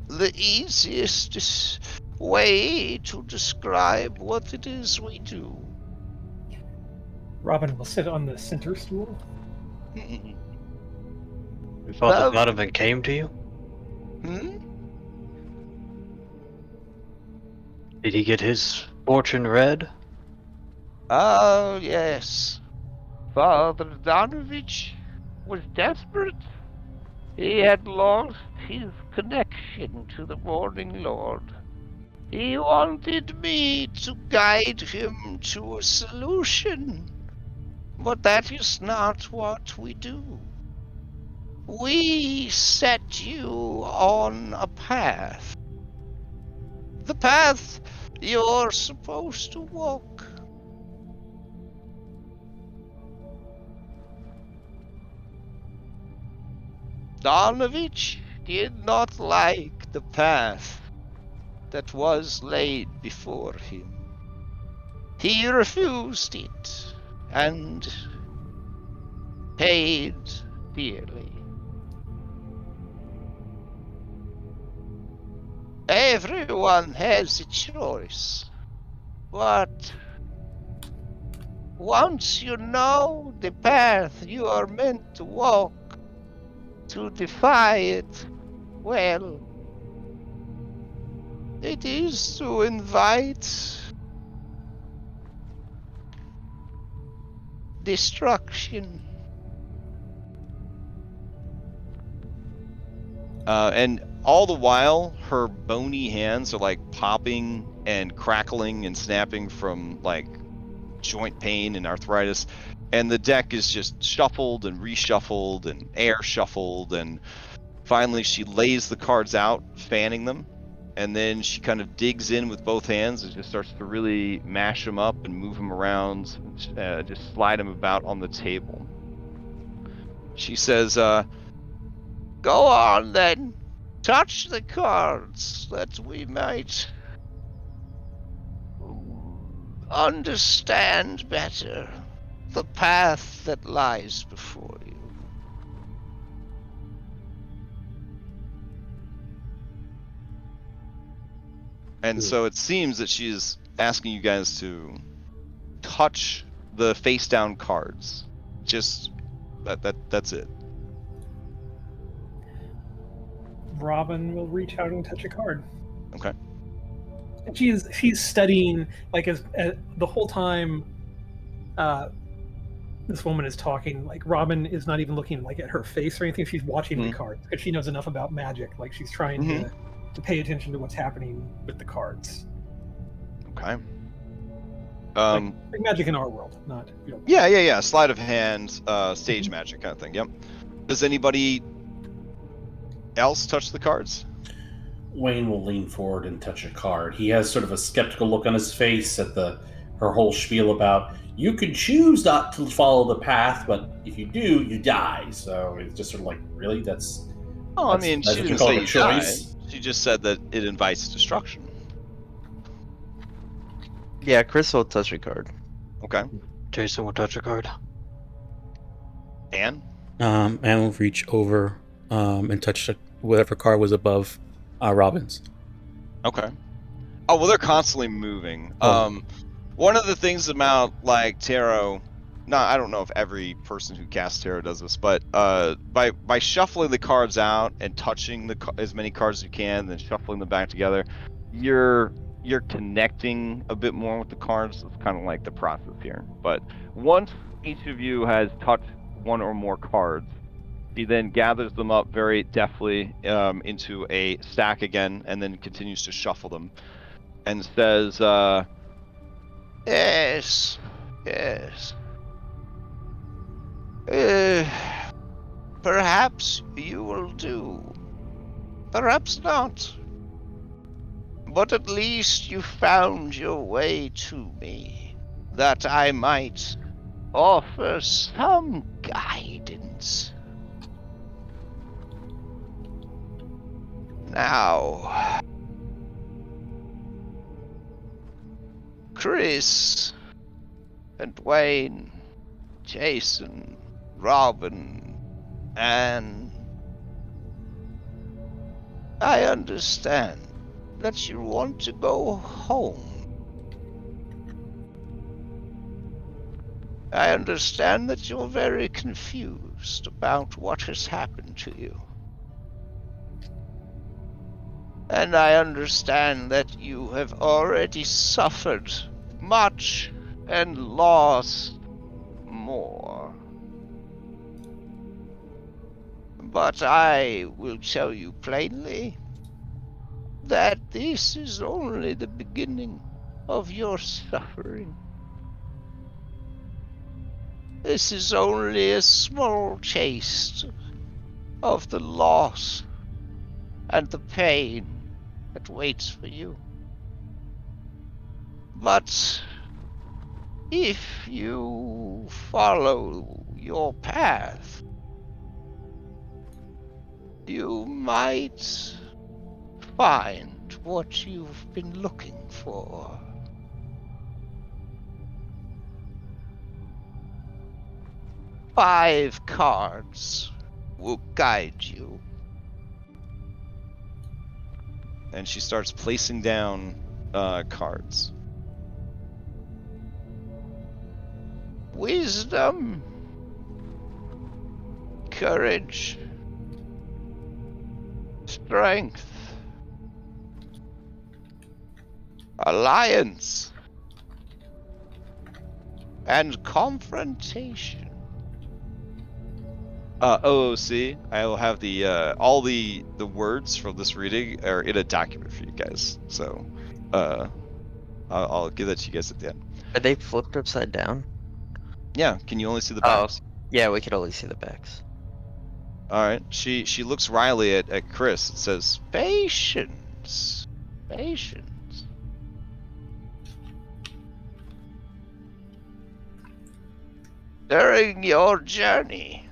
the easiest way to describe what it is we do. Robin will sit on the center stool. You thought the Donovan came to you? Did he get his fortune read? Oh, yes. Father Donovich was desperate. He had lost his connection to the Morning Lord. He wanted me to guide him to a solution, but that is not what we do. We set you on a path. The path you're supposed to walk. Donovich did not like the path that was laid before him. He refused it and paid dearly. Everyone has a choice, but once you know the path you are meant to walk, to defy it, well, it is to invite destruction. And all the while, her bony hands are like popping and crackling and snapping from like joint pain and arthritis. And the deck is just shuffled and reshuffled and air shuffled. And finally, she lays the cards out, fanning them. And then she kind of digs in with both hands and just starts to really mash them up and move them around, just slide them about on the table. She says, go on then, touch the cards that we might understand better the path that lies before you. And so it seems that she's asking you guys to touch the face down cards. Just that's it. Robin will reach out and touch a card. Okay. And she's studying, like, as the whole time this woman is talking, like, Robin is not even looking, like, at her face or anything. She's watching the cards because she knows enough about magic. Like, she's trying to pay attention to what's happening with the cards. Okay. Like magic in our world, not, you know. Yeah. Sleight of hand, stage magic kind of thing. Yep. Does anybody else touch the cards? Wayne will lean forward and touch a card. He has sort of a skeptical look on his face at her whole spiel about, you can choose not to follow the path, but if you do, you die. So it's just sort of like, really? That's... Oh, I mean, she what you didn't call say a you choice. die. She just said that it invites destruction. Yeah, Chris will touch a card. Okay. Jason will touch a card. Anne? And will reach over and touch whatever card was above Robin's. Okay. Oh, well, they're constantly moving. Oh. One of the things about, like, tarot, I don't know if every person who casts tarot does this, but by shuffling the cards out and touching as many cards as you can, then shuffling them back together, you're connecting a bit more with the cards. It's kind of like the process here. But once each of you has touched one or more cards, he then gathers them up very deftly into a stack again, and then continues to shuffle them, and says, yes. Perhaps you will do. Perhaps not. But at least you found your way to me, that I might offer some guidance. Now, Chris and Wayne, Jason, Robin, and I understand that you want to go home. I understand that you're very confused about what has happened to you. And I understand that you have already suffered much and lost more. But I will tell you plainly that this is only the beginning of your suffering. This is only a small taste of the loss and the pain that waits for you. But if you follow your path, you might find what you've been looking for. Five cards will guide you. And she starts placing down cards. Wisdom, courage, strength, alliance, and confrontation. OOC, I will have the all the words from this reading are in a document for you guys. So I'll give that to you guys at the end. Are they flipped upside down? Yeah, can you only see the backs? Yeah, we could only see the backs. Alright, she looks wryly at Chris and says, patience. Patience. During your journey,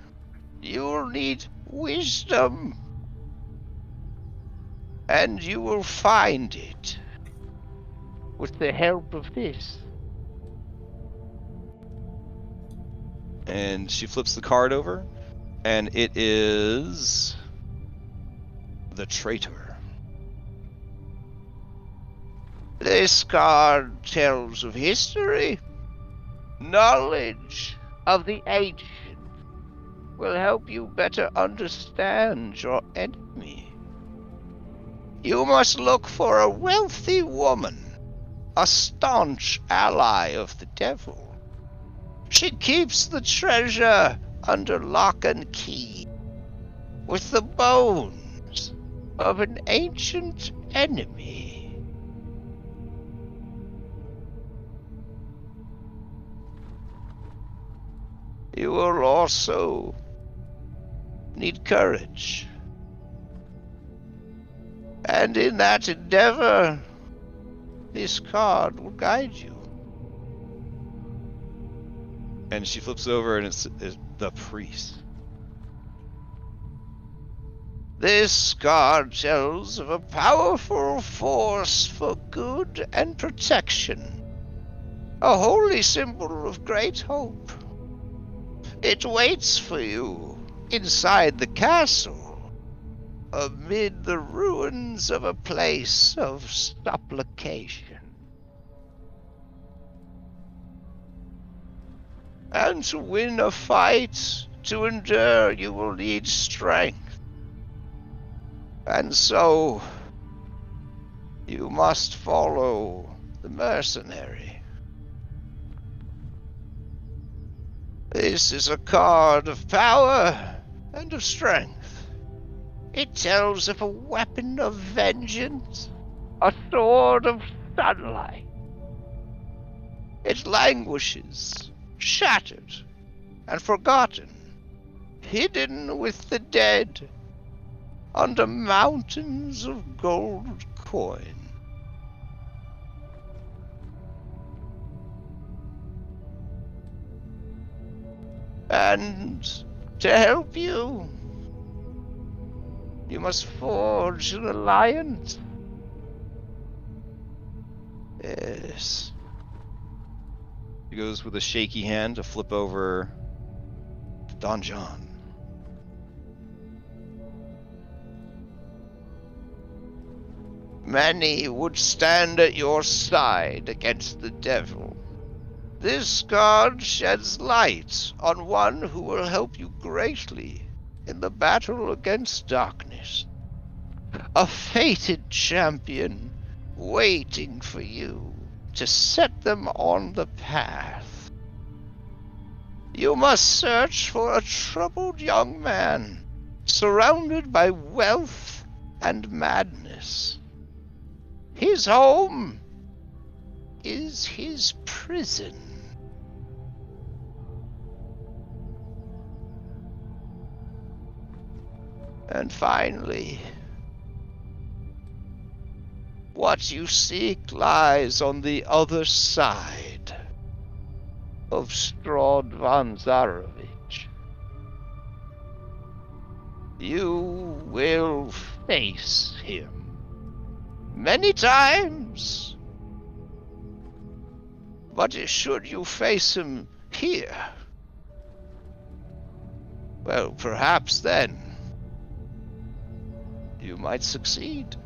you'll need wisdom. And you will find it with the help of this. And she flips the card over, and it is the traitor. This card tells of history. Knowledge of the ancient will help you better understand your enemy. You must look for a wealthy woman, a staunch ally of the devil. She keeps the treasure under lock and key with the bones of an ancient enemy. You will also need courage. And in that endeavor, this card will guide you. And she flips over and it's the priest. This card tells of a powerful force for good and protection. A holy symbol of great hope. It waits for you inside the castle, amid the ruins of a place of supplication. And to win a fight, to endure, you will need strength. And so, you must follow the mercenary. This is a card of power and of strength. It tells of a weapon of vengeance, a sword of sunlight. It languishes, shattered, and forgotten, hidden with the dead, under mountains of gold coin. And to help you, you must forge an alliance. Yes. He goes with a shaky hand to flip over Don John. Many would stand at your side against the devil. This card sheds light on one who will help you greatly in the battle against darkness. A fated champion waiting for you to set them on the path. You must search for a troubled young man, surrounded by wealth and madness. His home is his prison. And finally, what you seek lies on the other side of Strahd von Zarovich. You will face him many times, but should you face him here, well, perhaps then you might succeed.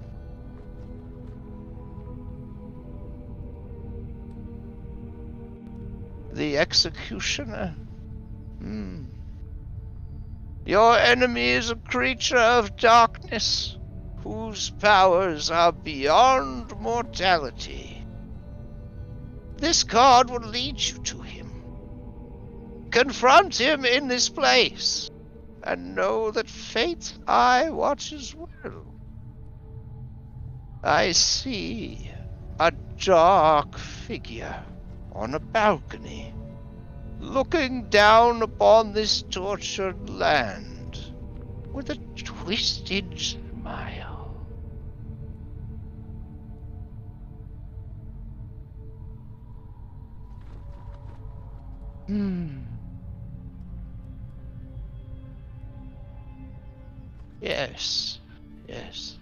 The executioner? Your enemy is a creature of darkness, whose powers are beyond mortality. This card will lead you to him. Confront him in this place, and know that fate's eye watches well. I see a dark figure on a balcony, looking down upon this tortured land with a twisted smile. Yes, yes.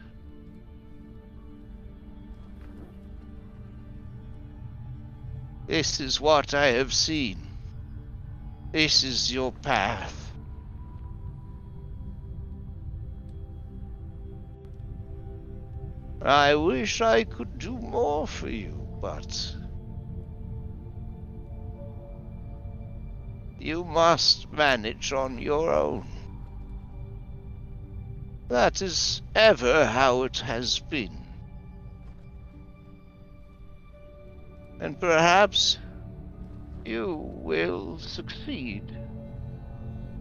This is what I have seen. This is your path. I wish I could do more for you, but you must manage on your own. That is ever how it has been. And perhaps you will succeed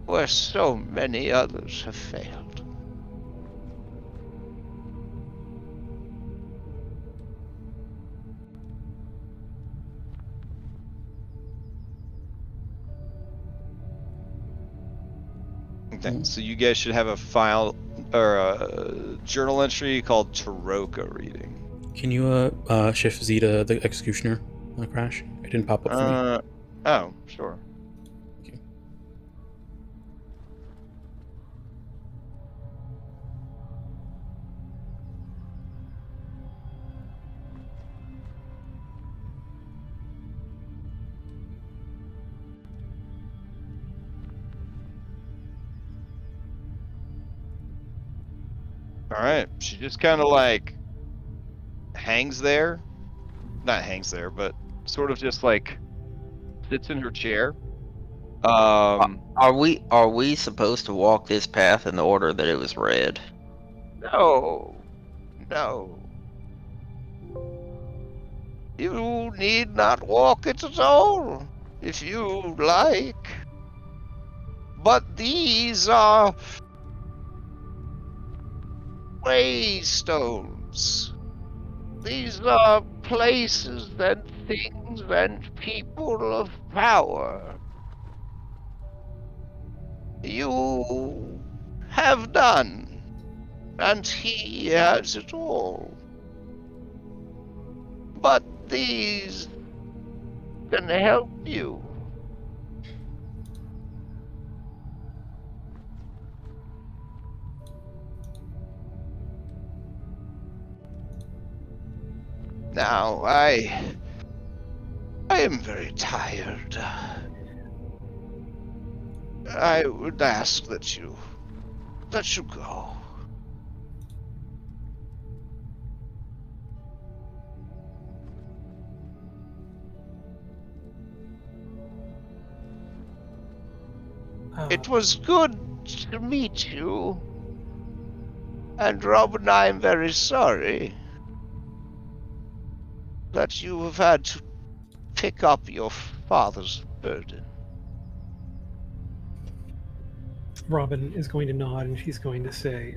where so many others have failed. Okay, so you guys should have a file or a journal entry called Taroka reading. Can you shift Z to the executioner crash? It didn't pop up for me. Oh, sure. Thank you. All right, she just kind of like hangs there. Not hangs there, but sort of just like sits in her chair. Are we supposed to walk this path in the order that it was read? No. You need not walk it at all, if you like. But these are waystones. These are places and things and people of power. You have none, and he has it all. But these can help you. Now, I am very tired. I would ask that you go. It was good to meet you. And Robin, I am very sorry that you have had to pick up your father's burden. Robin is going to nod and she's going to say,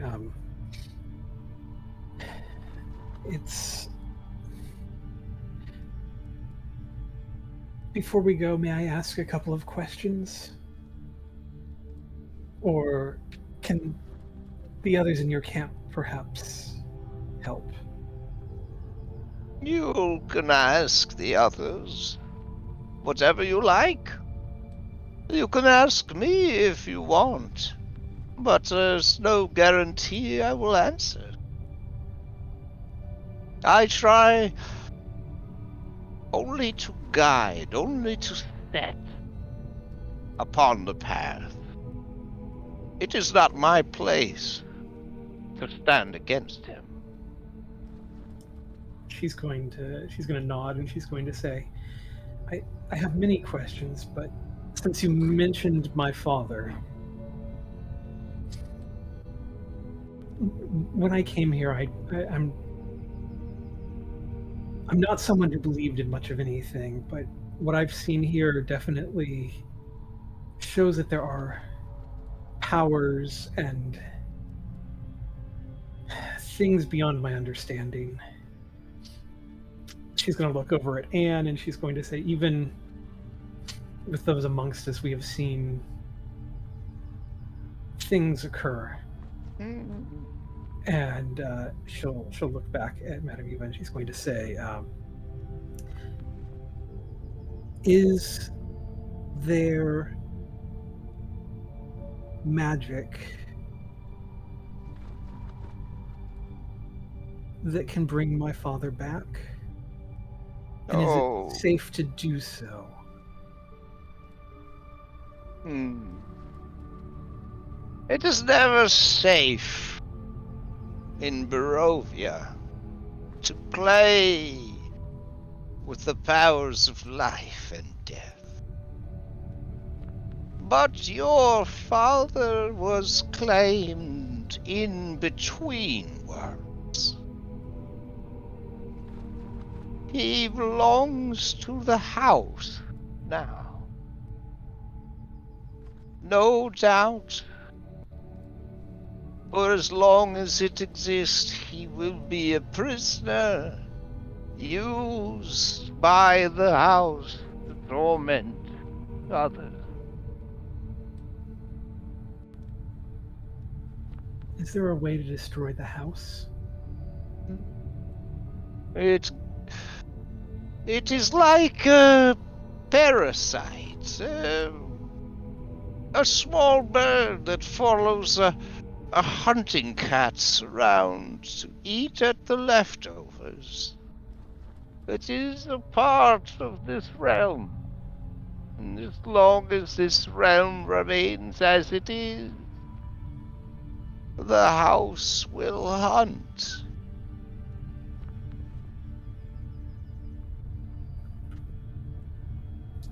it's... Before we go, may I ask a couple of questions? Or can the others in your camp perhaps help? You can ask the others whatever you like. You can ask me if you want, but there's no guarantee I will answer. I try only to guide, only to set upon the path. It is not my place to stand against him. She's going to nod and she's going to say, I have many questions, but since you mentioned my father, when I came here, I'm not someone who believed in much of anything, but what I've seen here definitely shows that there are powers and things beyond my understanding. She's going to look over at Anne and she's going to say, even with those amongst us, we have seen things occur. And she'll look back at Madame Eva and she's going to say, is there magic that can bring my father back? And is it safe to do so? It is never safe in Barovia. to play with the powers of life and death. But your father was claimed in between worlds. He belongs to the house now. No doubt, for as long as it exists, he will be a prisoner, used by the house to torment others. Is there a way to destroy the house? It is like a parasite, a small bird that follows a hunting cat around to eat at the leftovers. It is a part of this realm. And as long as this realm remains as it is, the house will hunt.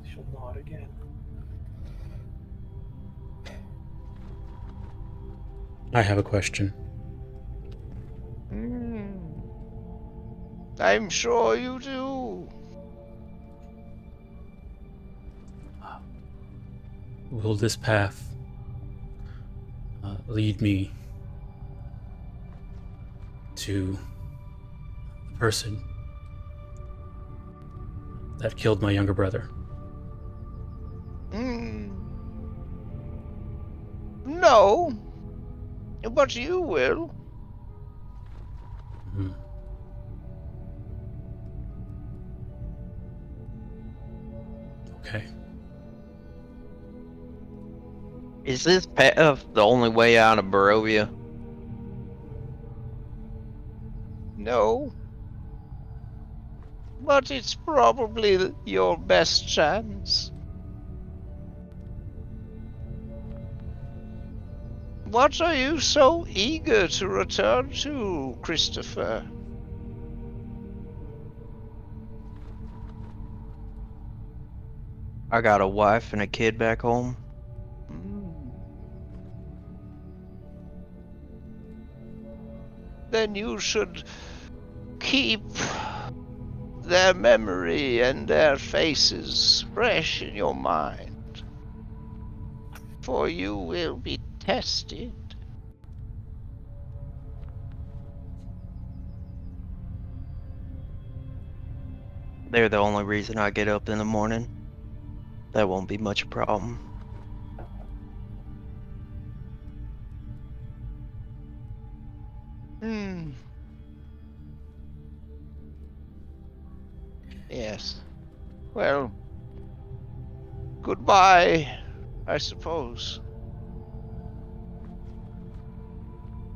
She'll nod again. I have a question. I'm sure you do. Will this path lead me to the person that killed my younger brother? No, but you will. Hmm. Okay. Is this path the only way out of Barovia? No. But it's probably your best chance. What are you so eager to return to, Christopher? I got a wife and a kid back home. Then you should keep their memory and their faces fresh in your mind, for you will be tested. They're the only reason I get up in the morning. That won't be much a problem. Yes. Well, goodbye, I suppose.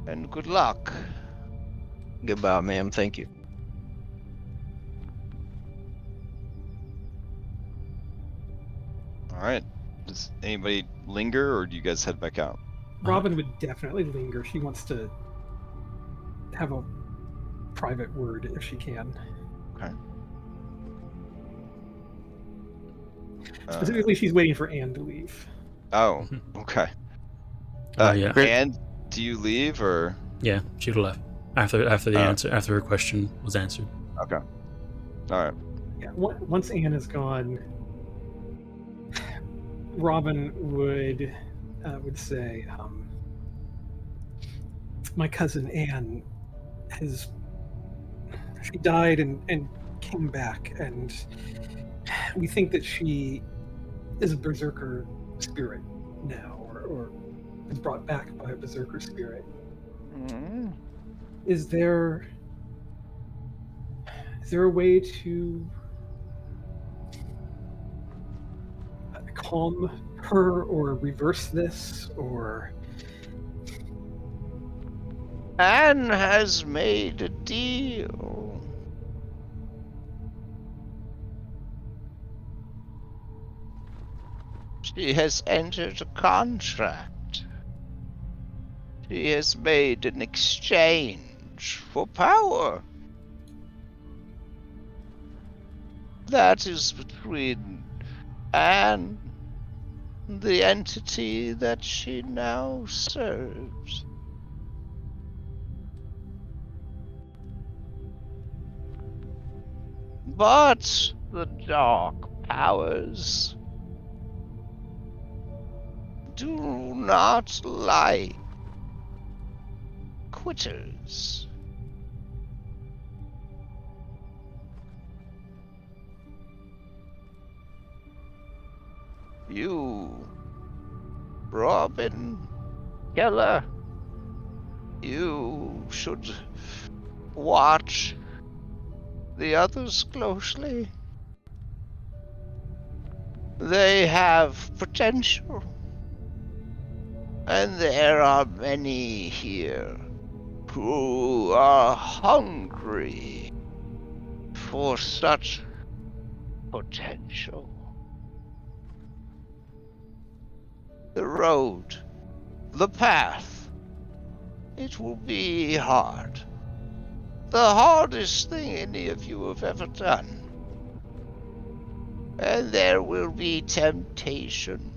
And good luck. Goodbye, ma'am. Thank you. All right. Does anybody linger, or do you guys head back out? Robin would definitely linger. She wants to have a private word if she can. Okay. Specifically, she's waiting for Anne to leave. Oh, okay. Yeah. And do you leave, or? Yeah, she would have left after the answer, after her question was answered. Okay. All right. Yeah, once Anne is gone, Robin would say, "My cousin Anne she died and came back, and we think that she is a berserker spirit now, or is brought back by a berserker spirit. Is there a way to calm her or reverse this, or?" Anne has made a deal. She has entered a contract. She has made an exchange for power. that is between Anne and the entity that she now serves. But the dark powers do not like quitters. You, Robin, Keller, you should watch the others closely. They have potential. And there are many here who are hungry for such potential. The road, the path, it will be hard. The hardest thing any of you have ever done. And there will be temptation.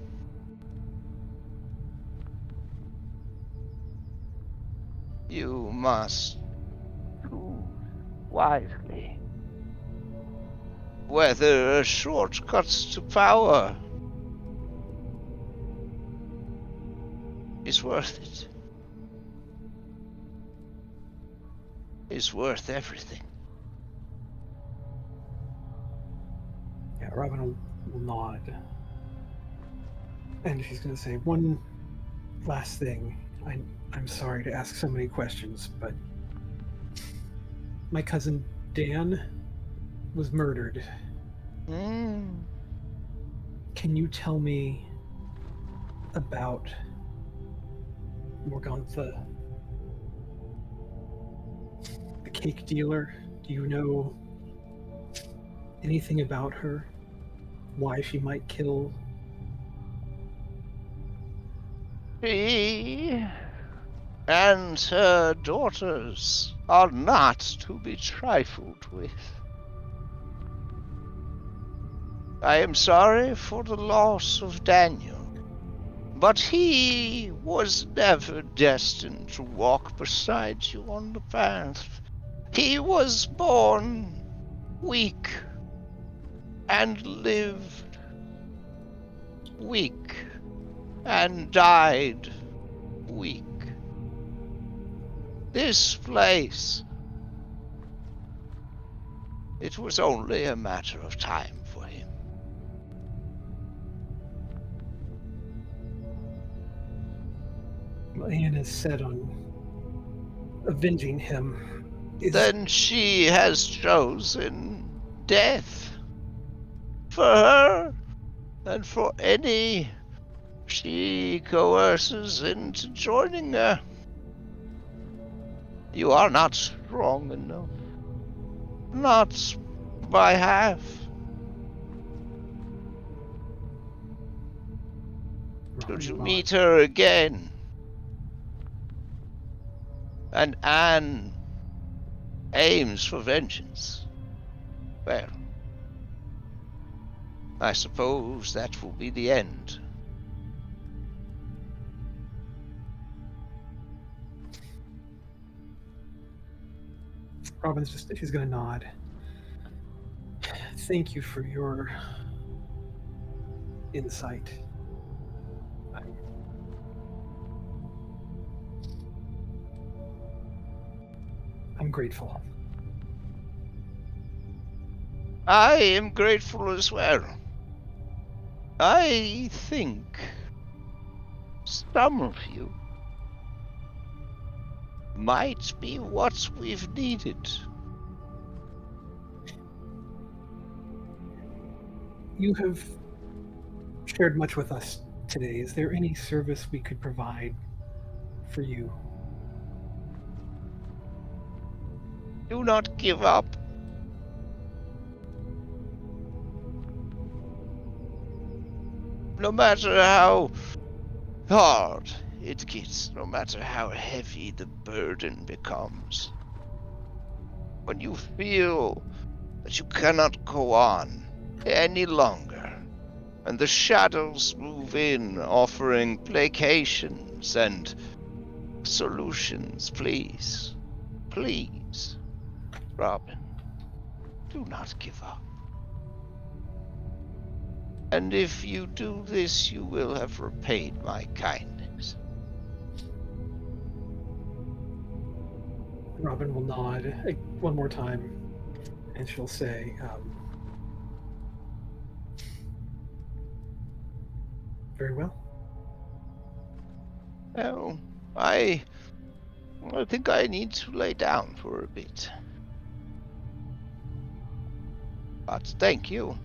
You must choose wisely. Whether shortcuts to power is worth it. Is worth everything. Yeah, Robin will nod. And she's going to say one last thing. I'm sorry to ask so many questions, but my cousin Dan was murdered. Can you tell me about Morgantha, the cake dealer? Do you know anything about her? Why she might kill? She and her daughters are not to be trifled with. I am sorry for the loss of Daniel, but he was never destined to walk beside you on the path. He was born weak and lived weak and died weak. This place, it was only a matter of time for him. Well, Anne is set on avenging him. Then she has chosen death for her and for any she coerces into joining her. You are not strong enough. Not by half. Should you meet her again, and Anne aims for vengeance, well, I suppose that will be the end. Robin's she's going to nod. Thank you for your insight. I'm grateful. I am grateful as well. I think some of you might be what we've needed. You have shared much with us today. Is there any service we could provide for you? Do not give up. No matter how hard it gets, no matter how heavy the burden becomes, when you feel that you cannot go on, any longer. And the shadows move in, offering placations and solutions. Please, please, Robin, do not give up. And if you do this, you will have repaid my kindness. Robin will nod one more time, and she'll say, "Very well." Well, I think I need to lay down for a bit. But thank you.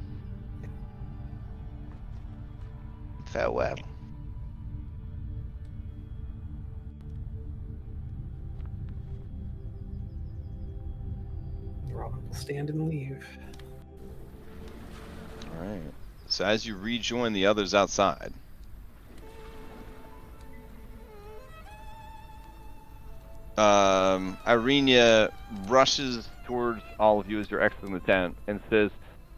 Farewell. Robin will stand and leave. All right. So as you rejoin the others outside, Irenia rushes towards all of you as you're exiting the tent and says,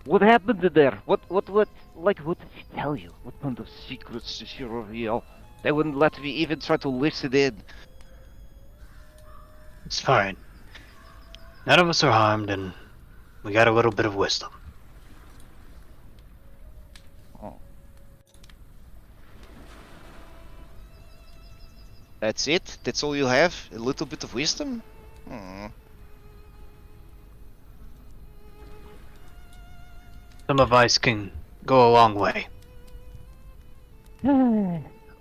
What happened there? What did she tell you? What kind of secrets did she reveal? They wouldn't let me even try to listen in. It's fine. None of us are harmed, and we got a little bit of wisdom. Oh. That's it? That's all you have? A little bit of wisdom? Some advice can go a long way.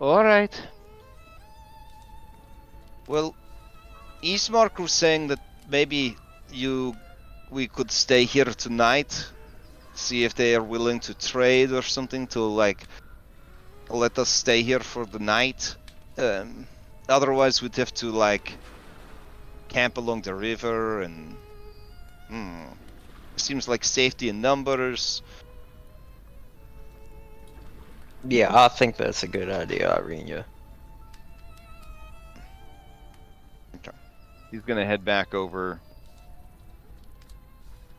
Alright. Well, Ismark was saying that maybe we could stay here tonight, see if they are willing to trade or something to, like, let us stay here for the night. Otherwise we'd have to, like, camp along the river and... Seems like safety in numbers. Yeah, I think that's a good idea, Irenia. okay. He's gonna head back over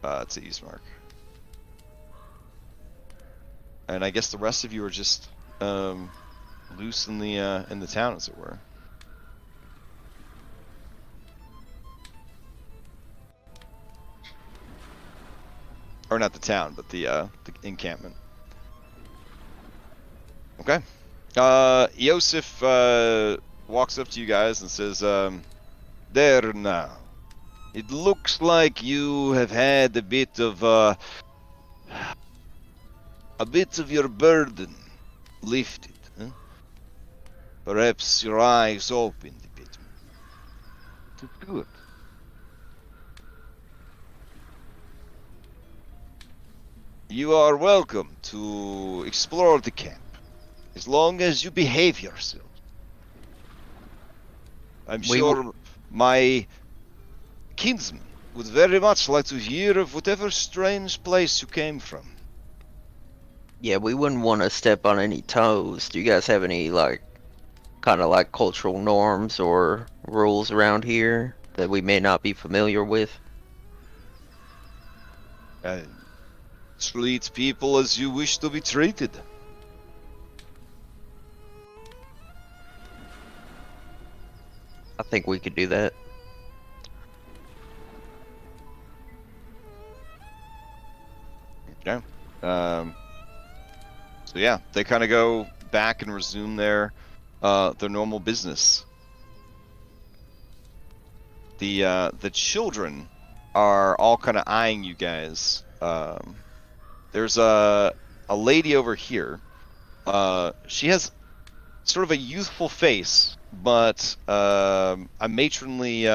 to Eastmark. And I guess the rest of you are just loose in the town, as it were. Or not the town, but the encampment. Okay. Yosef walks up to you guys and says, there now. It looks like you have had a bit of your burden lifted. Huh? Perhaps your eyes opened a bit. That's good. You are welcome to explore the camp, as long as you behave yourself. I'm sure my kinsman would very much like to hear of whatever strange place you came from. Yeah, we wouldn't want to step on any toes. Do you guys have any, like, kind of like cultural norms or rules around here that we may not be familiar with? Treat people as you wish to be treated. I think we could do that. Okay. So yeah, they kind of go back and resume their normal business. The children are all kind of eyeing you guys. There's a lady over here. She has sort of a youthful face, but a matronly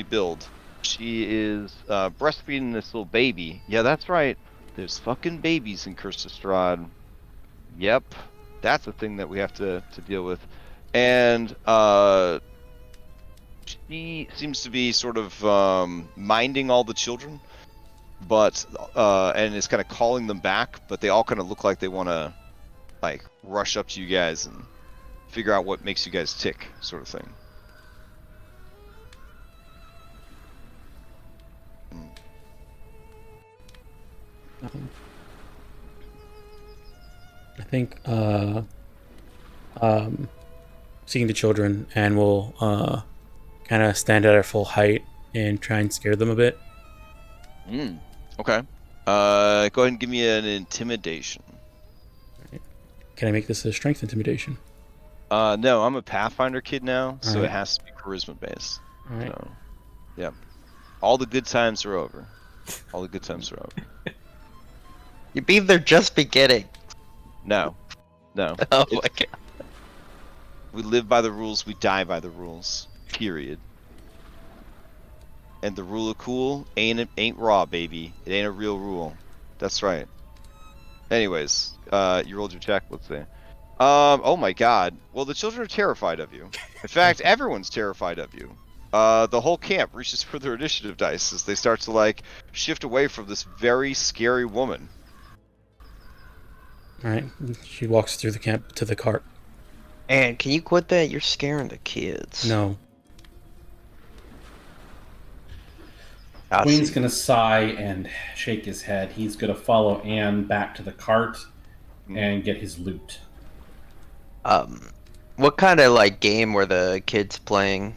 build. She is breastfeeding this little baby. Yeah, that's right. There's fucking babies in Curse of Strahd. Yep, that's a thing that we have to deal with. And she seems to be sort of minding all the children, but and is kind of calling them back. But they all kind of look like they want to, like, rush up to you guys and figure out what makes you guys tick, sort of thing. I think seeing the children, and we'll kind of stand at our full height and try and scare them a bit. Okay. Go ahead and give me an intimidation. Can I make this a strength intimidation? No, I'm a Pathfinder kid now, so Alright. it has to be charisma based. All right. So, yeah. All the good times are over. All the good times are over. You mean they're just beginning? No. No. Oh my god. We live by the rules, we die by the rules. Period. And the rule of cool ain't raw, baby. It ain't a real rule. That's right. Anyways, you rolled your check, let's see. Oh my god. Well, the children are terrified of you. In fact, everyone's terrified of you. The whole camp reaches for their initiative dice as they start to, like, shift away from this very scary woman. Alright. She walks through the camp to the cart. And can you quit that? You're scaring the kids. No. Queen's gonna sigh and shake his head. He's gonna follow Anne back to the cart and get his loot. What kind of like game were the kids playing?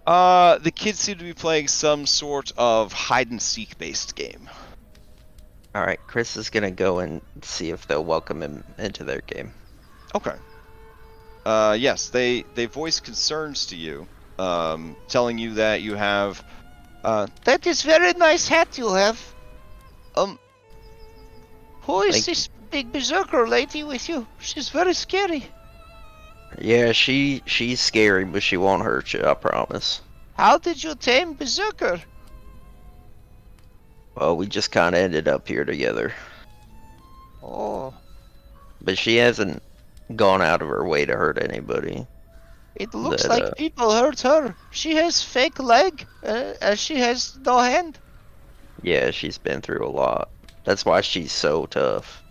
The kids seem to be playing some sort of hide and seek based game. All right, Chris is gonna go and see if they'll welcome him into their game. Okay. Yes, they voice concerns to you, telling you that you have. That is very nice hat you have. Who is Thank this big berserker lady with you? She's very scary. Yeah, she's scary, but she won't hurt you, I promise. How did you tame berserker? Well, we just kind of ended up here together. Oh, But she hasn't gone out of her way to hurt anybody. it looks That, like people hurt her. She has fake leg, and she has no hand. Yeah, she's been through a lot. That's why she's so tough.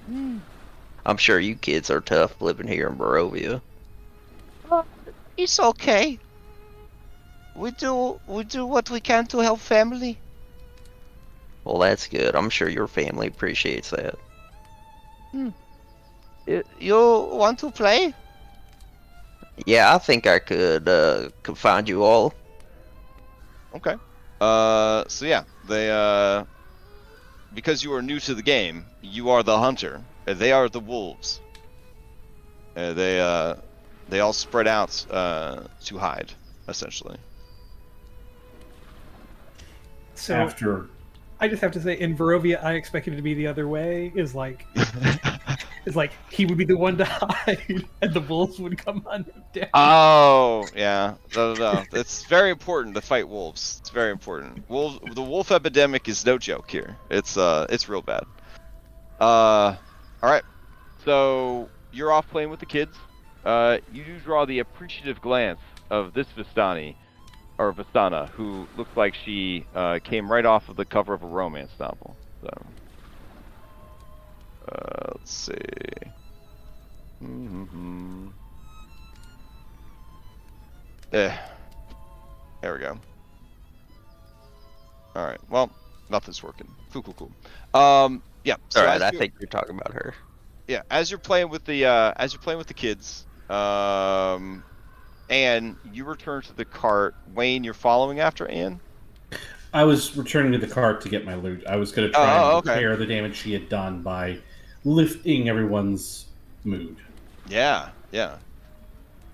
I'm sure you kids are tough living here in Barovia. It's okay. We do what we can to help family. Well, that's good. I'm sure your family appreciates that. You want to play? Yeah, I think I could find you all. Okay. So yeah, they because you are new to the game, you are the hunter. And they are the wolves. They all spread out to hide, essentially. So After I just have to say, in Barovia, I expected it to be the other way. Is like he would be the one to hide, and the wolves would come on him down. Oh, yeah. No. It's very important to fight wolves. It's very important. The wolf epidemic is no joke here. It's real bad. All right. So you're off playing with the kids. You do draw the appreciative glance of this Vistani, or Vistana, who looks like she came right off of the cover of a romance novel. So let's see. There we go. All right. Well, nothing's working. Cool. Yeah. So All right, I think you're talking about her. Yeah, as you're playing with the kids, Anne, you return to the cart. Wayne, you're following after Anne? I was returning to the cart to get my loot. I was going to try and okay. repair the damage she had done by lifting everyone's mood. Yeah.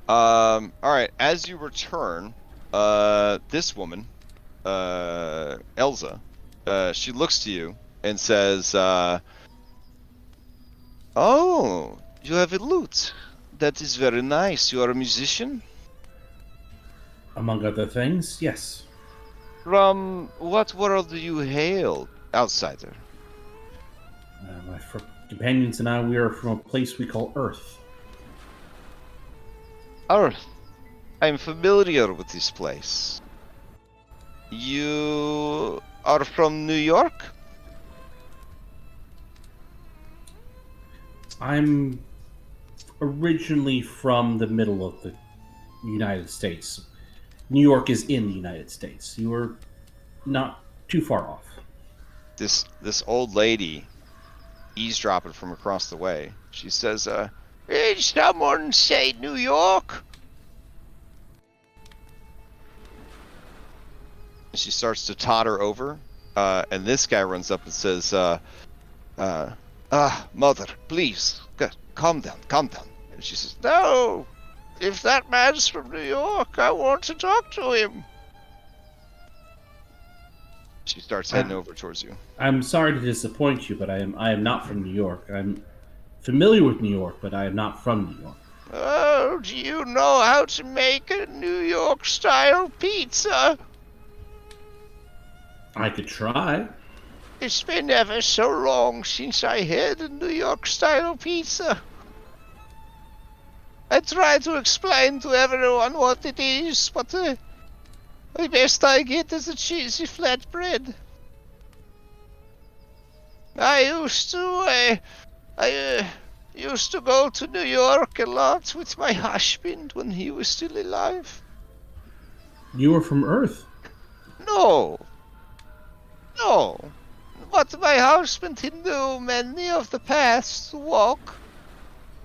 All right. As you return, this woman, Elsa, she looks to you and says, "Oh, you have a lute. That is very nice. You are a musician? Among other things, yes. From what world do you hail, outsider?" My companions and I, we are from a place we call Earth. Earth. I'm familiar with this place. You are from New York? I'm originally from the middle of the United States. New York is in the United States. You are not too far off. This old lady eavesdropping from across the way. She says, Did someone say New York? she starts to totter over, and this guy runs up and says, Mother, please, calm down. And she says, no, if that man's from New York, I want to talk to him. she starts heading over towards you. I'm sorry to disappoint you, but I am not from New York. I'm familiar with New York, but I am not from New York. Oh, do you know how to make a New York-style pizza? I could try. It's been ever so long since I had a New York-style pizza. I try to explain to everyone what it is, but the best I get is a cheesy flatbread. I used to go to New York a lot with my husband when he was still alive. You were from Earth. No. But my husband, he knew many of the paths to walk.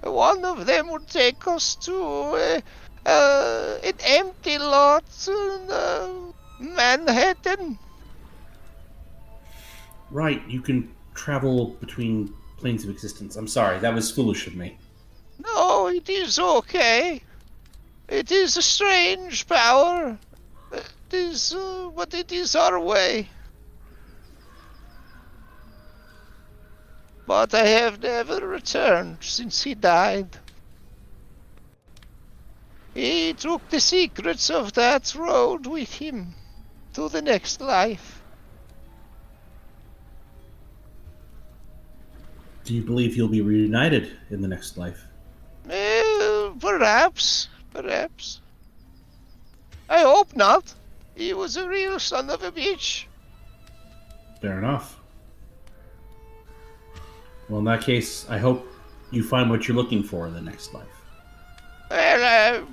One of them would take us to an empty lot in Manhattan. Right, you can travel between planes of existence. I'm sorry, that was foolish of me. No, it is okay. It is a strange power. But it is our way. But I have never returned since he died. He took the secrets of that road with him to the next life. Do you believe you'll be reunited in the next life? Perhaps. I hope not. He was a real son of a bitch. Fair enough. Well, in that case, I hope you find what you're looking for in the next life. Well,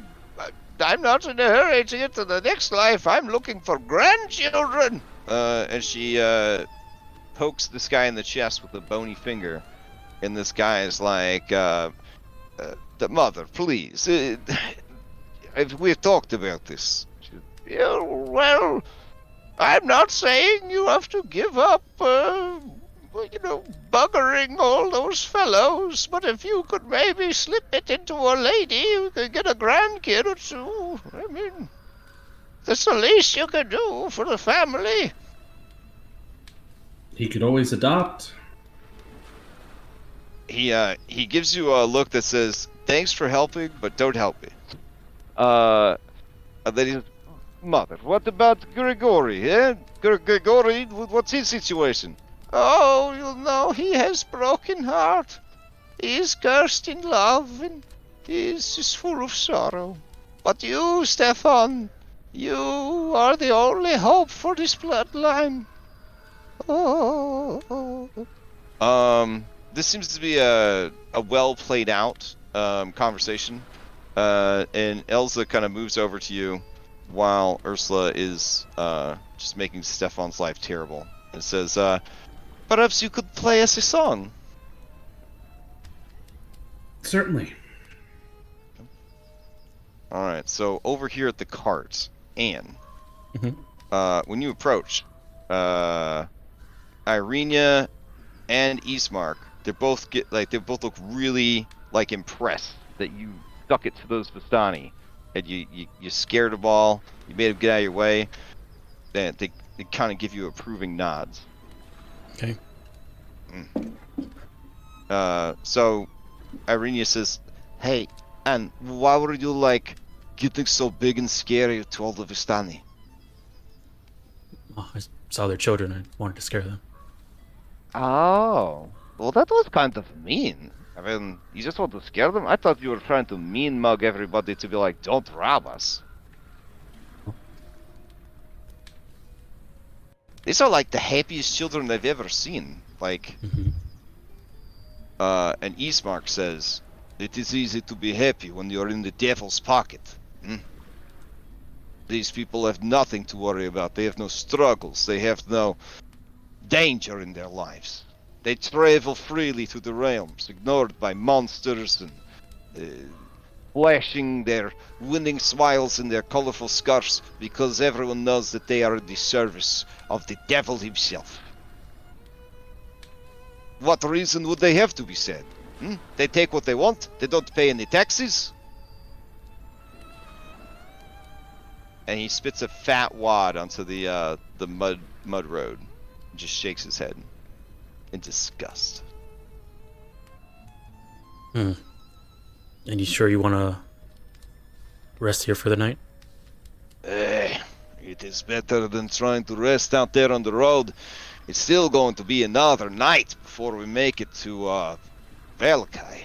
I'm not in a hurry to get to the next life. I'm looking for grandchildren. And she pokes this guy in the chest with a bony finger. And this guy is like, the mother, please. We've talked about this. Yeah, well, I'm not saying you have to give up, buggering all those fellows, but if you could maybe slip it into a lady, you could get a grandkid or two. I mean, that's the least you can do for the family. He could always adopt. He gives you a look that says, thanks for helping, but don't help me. And then he says, Mother, what about Grigory, eh? Grigory, what's his situation? Oh, you know, he has broken heart. He is cursed in love, and he is just full of sorrow. But you, Stefan, you are the only hope for this bloodline. Oh. This seems to be a well played out conversation. And Elsa kind of moves over to you while Ursula is just making Stefan's life terrible. And says, perhaps you could play us a song. Certainly. Alright, so over here at the cart, Anne, when you approach, Irenia and Ismark, they both look really like impressed that you stuck it to those Vistani, and you scared them all. You made them get out of your way. They kind of give you approving nods. Okay. So Irenia says, "Hey, Anne, why were you getting so big and scary to all the Vistani?" Oh, I saw their children and wanted to scare them. Oh, well, that was kind of mean. I mean, you just want to scare them? I thought you were trying to mean mug everybody to be like, don't rob us. These are like the happiest children I've ever seen. And Ismark says, it is easy to be happy when you're in the devil's pocket. These people have nothing to worry about. They have no struggles. They have no danger in their lives. They travel freely through the realms, ignored by monsters and flashing their winning smiles and their colorful scarves because everyone knows that they are in the service of the devil himself. What reason would they have to be sad? They take what they want. They don't pay any taxes. And he spits a fat wad onto the mud road. Just shakes his head in disgust. And you sure you want to rest here for the night? It is better than trying to rest out there on the road. It's still going to be another night before we make it to Valkai.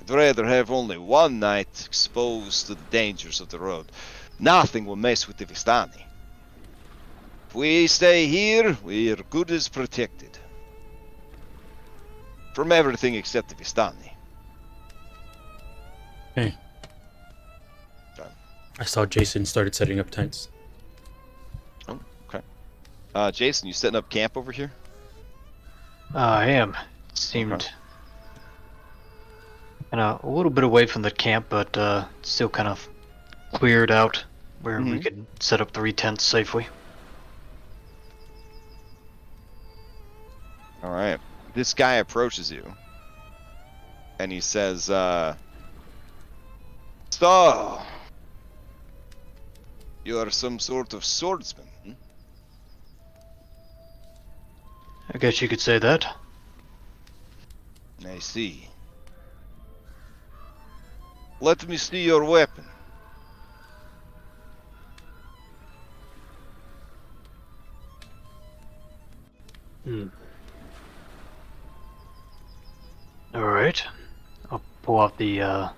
I'd rather have only one night exposed to the dangers of the road. Nothing will mess with the Vistani. If we stay here, we are good as protected. From everything except the Vistani. Hey. I saw Jason started setting up tents. Oh, okay. Jason, you setting up camp over here? I am. It seemed kind of a little bit away from the camp, but still kind of cleared out where we could set up 3 tents safely. All right. This guy approaches you, and he says, "So, you are some sort of swordsman, hmm? I guess you could say that. I see. Let me see your weapon." Alright. I'll pull out the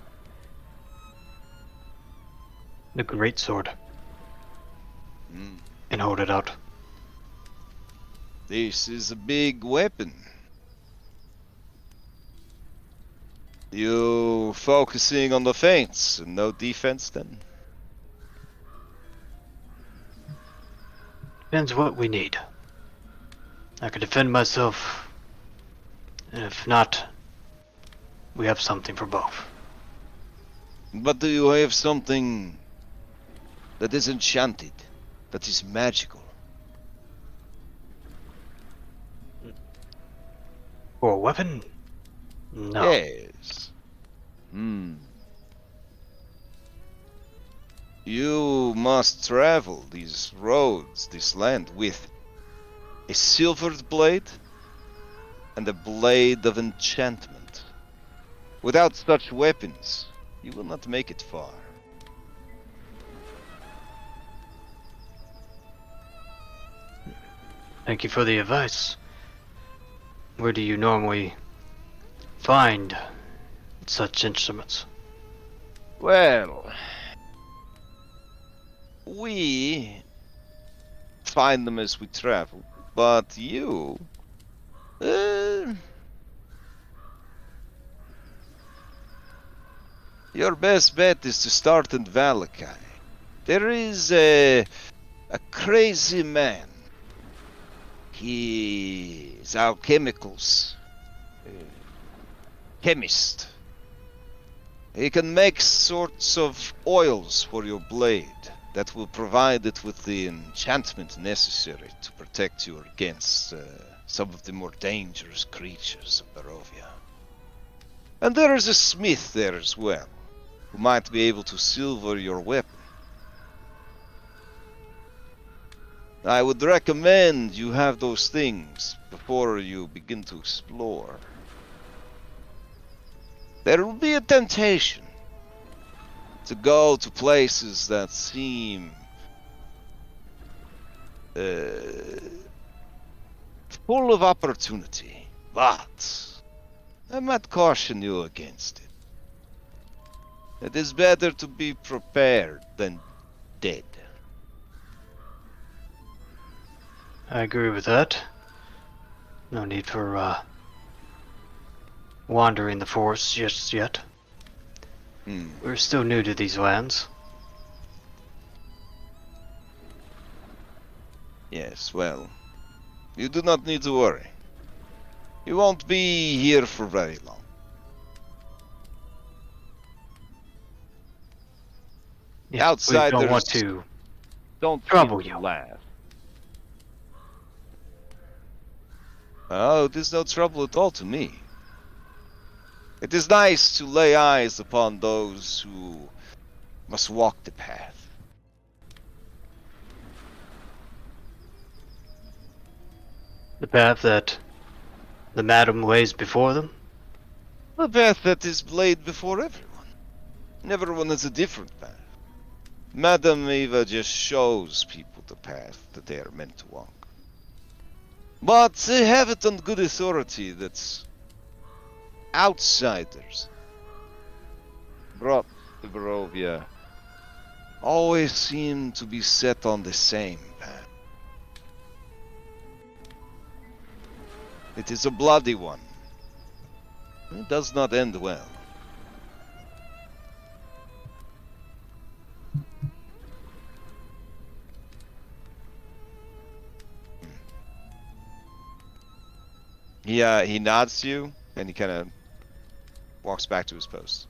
greatsword and hold it out. This is a big weapon. You focusing on the feints and no defense then? Depends what we need. I could defend myself, and if not, we have something for both. But do you have something that is enchanted, that is magical? For a weapon? No. Yes. You must travel these roads, this land, with a silvered blade and a blade of enchantment. Without such weapons, you will not make it far. Thank you for the advice. Where do you normally find such instruments? Well, we find them as we travel, but you... your best bet is to start in Valakai. There is a crazy man. He is alchemicals. Chemist. He can make sorts of oils for your blade that will provide it with the enchantment necessary to protect you against some of the more dangerous creatures of Barovia. And there is a smith there as well, who might be able to silver your weapon. I would recommend you have those things before you begin to explore. There will be a temptation to go to places that seem full of opportunity, but I might caution you against it. It is better to be prepared than dead. I agree with that. No need for wandering the forest just yet. We're still new to these lands. Yes, well, you do not need to worry. You won't be here for very long. Yes, Outsiders we don't want to Don't trouble seem to you. laugh. Oh, it is no trouble at all to me. It is nice to lay eyes upon those who must walk the path. The path that the madam lays before them? The path that is laid before everyone. Everyone has a different path. Madame Eva just shows people the path that they are meant to walk. But they have it on good authority that outsiders brought to Barovia always seem to be set on the same path. It is a bloody one. It does not end well. He nods to you, and he kind of walks back to his post.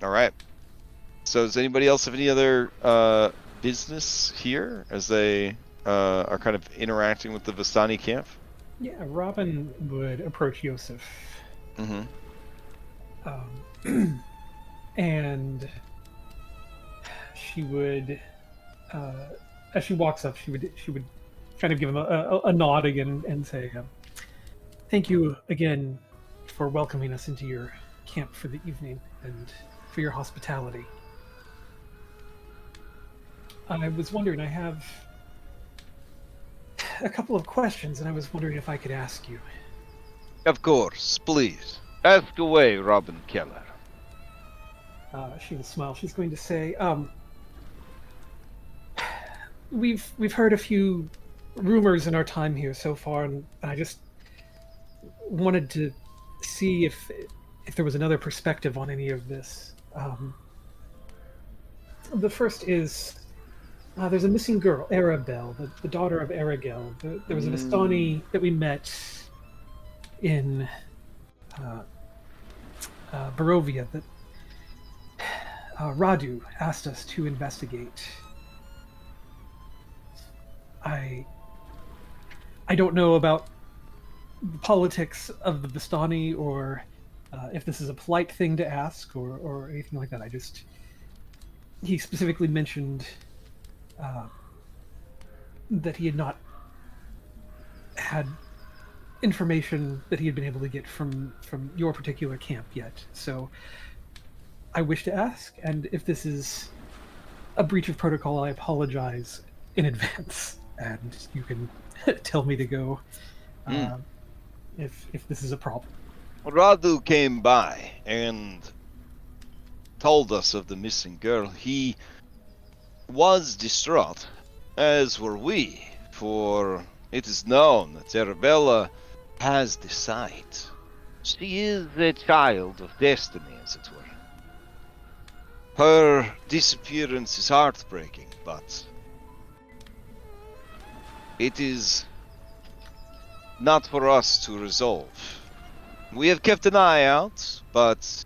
All right. So does anybody else have any other business here as they are kind of interacting with the Vistani camp? Yeah, Robin would approach Yosef. Mm-hmm. And she would, as she walks up, she would kind of give him a nod again and say, "Thank you again for welcoming us into your camp for the evening and for your hospitality. I was wondering, I have a couple of questions, and I was wondering if I could ask you." Of course, please. Ask away, Robin Keller. She will smile. She's going to say, we've heard a few rumors in our time here so far, and I just wanted to see if there was another perspective on any of this. The first is there's a missing girl, Arabelle, the daughter of Aragel. There was a Vistani that we met in Barovia that Radu asked us to investigate. I don't know about the politics of the Vistani or if this is a polite thing to ask or anything like that. He specifically mentioned that he had not had information that he had been able to get from your particular camp yet. So I wish to ask, and if this is a breach of protocol, I apologize in advance, and you can tell me to go if this is a problem. Radu came by and told us of the missing girl. He was distraught, as were we, for it is known that Arabella has the sight. She is a child of destiny, as it were. Her disappearance is heartbreaking, but it is not for us to resolve. We have kept an eye out, but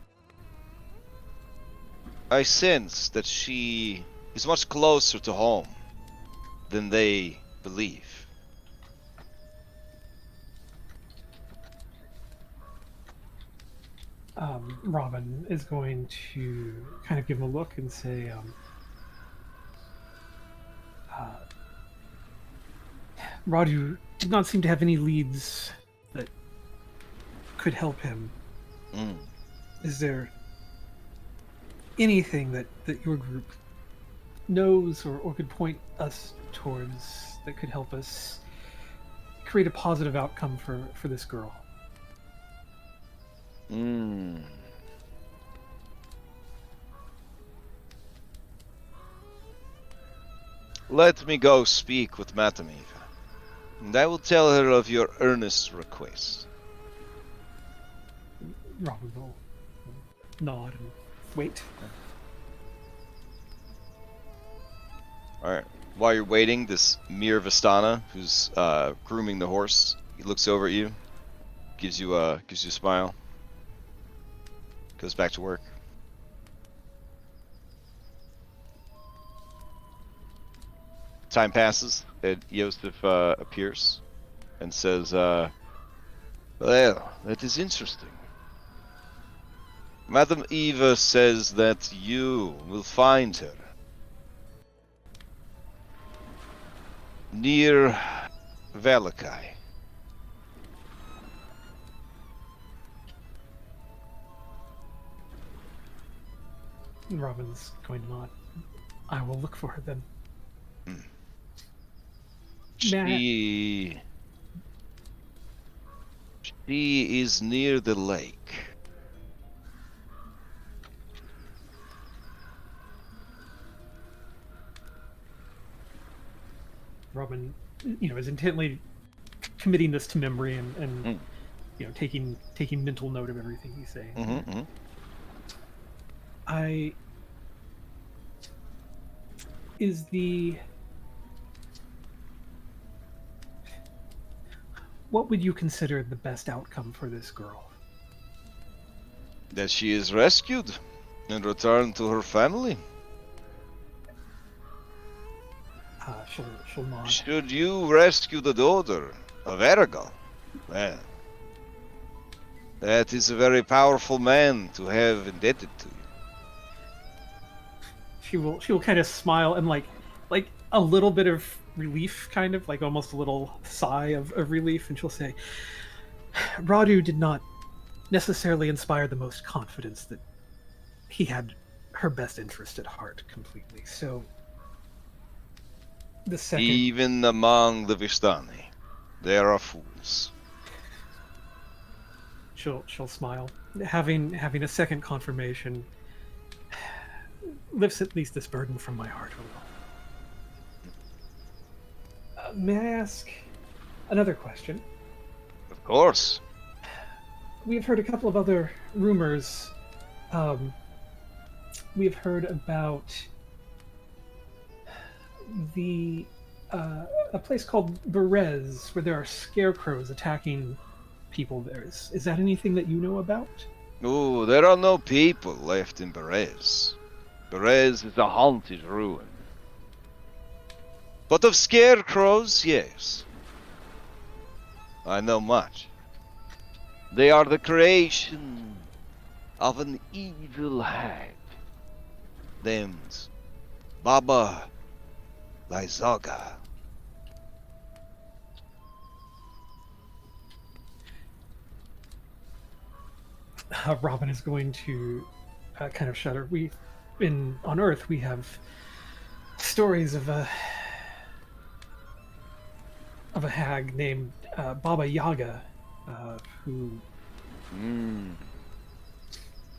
I sense that she is much closer to home than they believe. Robin is going to kind of give him a look and say, Radu did not seem to have any leads that could help him. Is there anything that your group knows or could point us towards that could help us create a positive outcome for this girl? Let me go speak with Madame Eva, and I will tell her of your earnest request. Robin will nod and wait. All right. While you're waiting, this Mir Vistana, who's grooming the horse, he looks over at you, gives you a smile, goes back to work. Time passes, and Yosef appears and says, "Well, that is interesting. Madam Eva says that you will find her near Valakai." Robin's going to nod. I will look for her then. She is near the lake. Robin, is intently committing this to memory and taking mental note of everything he's saying. What would you consider the best outcome for this girl? That she is rescued and returned to her family. She'll nod. Should you rescue the daughter of Ergal, well, that is a very powerful man to have indebted to you. She will kind of smile and like a little bit of relief, kind of like almost a little sigh of relief, and she'll say, Radu did not necessarily inspire the most confidence that he had her best interest at heart completely. So the second, even among the Vistani, there are fools. She'll smile, having a second confirmation lifts at least this burden from my heart a little. May I ask another question? Of course. We've heard a couple of other rumors. We've heard about a place called Berez, where there are scarecrows attacking people there. Is that anything that you know about? Oh, there are no people left in Berez. Berez is a haunted ruin. But of scarecrows, yes. I know much. They are the creation of an evil hag named Baba Lysaga. Robin is going to kind of shudder. On Earth, we have stories of a hag named Baba Yaga, who...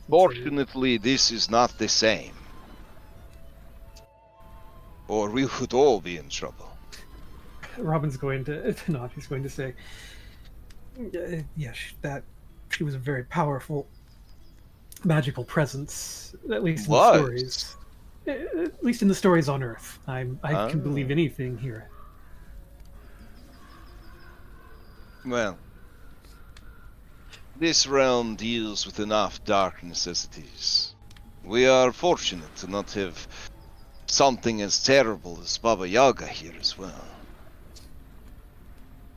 Fortunately, this is not the same. Or we would all be in trouble. Robin's going to nod. He's going to say, yes, that she was a very powerful magical presence, at least in the stories. At least in the stories on Earth. I can believe anything here. Well, this realm deals with enough dark necessities. We are fortunate to not have something as terrible as Baba Yaga here as well.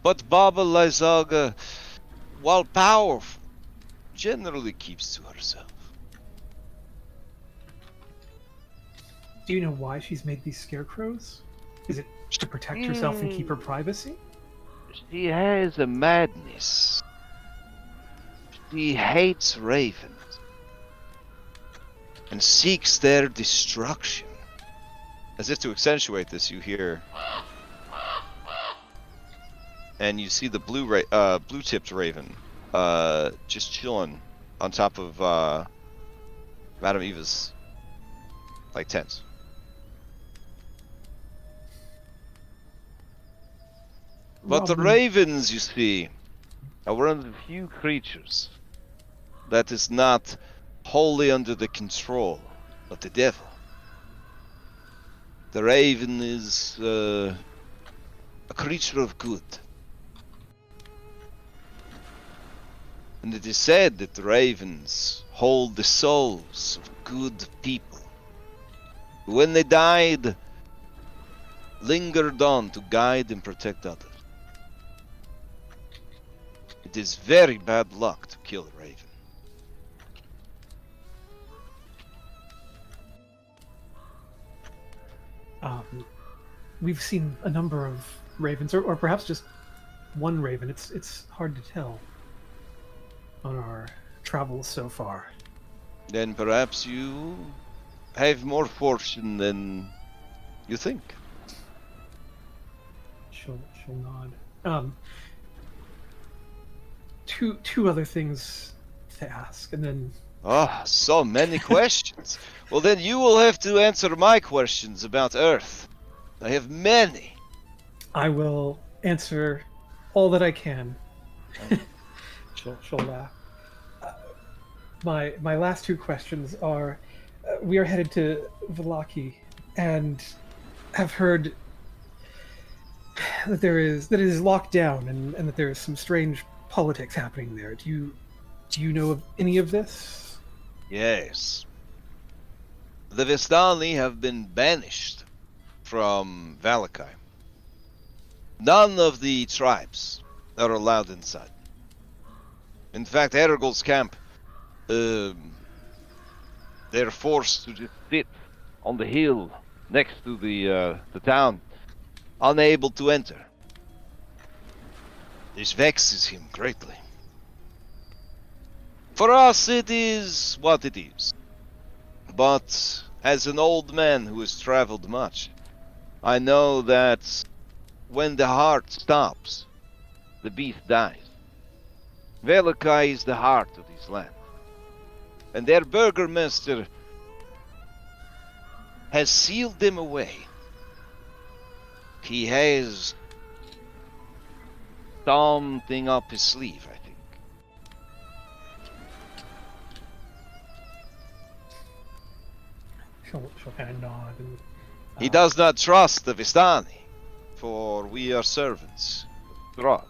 But Baba Lysaga, while powerful, generally keeps to herself. Do you know why she's made these scarecrows? Is it to protect herself and keep her privacy? She has a madness. She hates ravens and seeks their destruction. As if to accentuate this, you hear and you see the blue-tipped raven just chilling on top of Madame Eva's tent. But the ravens, you see, are one of the few creatures that is not wholly under the control of the devil. The raven is a creature of good. And it is said that the ravens hold the souls of good people, who when they died, lingered on to guide and protect others. It is very bad luck to kill a raven. We've seen a number of ravens, or perhaps just one raven. It's hard to tell on our travels so far. Then perhaps you have more fortune than you think. She'll nod. Two other things to ask, and then Ah, so many questions. Well, then you will have to answer my questions about Earth. I have many. I will answer all that I can. She'll laugh. My last two questions are: we are headed to Village, and have heard that it is locked down, and that there is some strange politics happening there. Do you know of any of this? Yes. The Vistani have been banished from Valakai. None of the tribes are allowed inside. In fact, Ergol's camp, they're forced to just sit on the hill next to the town, unable to enter. This vexes him greatly. For us, it is what it is. But as an old man who has traveled much, I know that when the heart stops, the beast dies. Velakai is the heart of this land. And their burgomaster has sealed them away. He has something up his sleeve, I think. She'll kind of nod. And, He does not trust the Vistani, for we are servants of Strahd.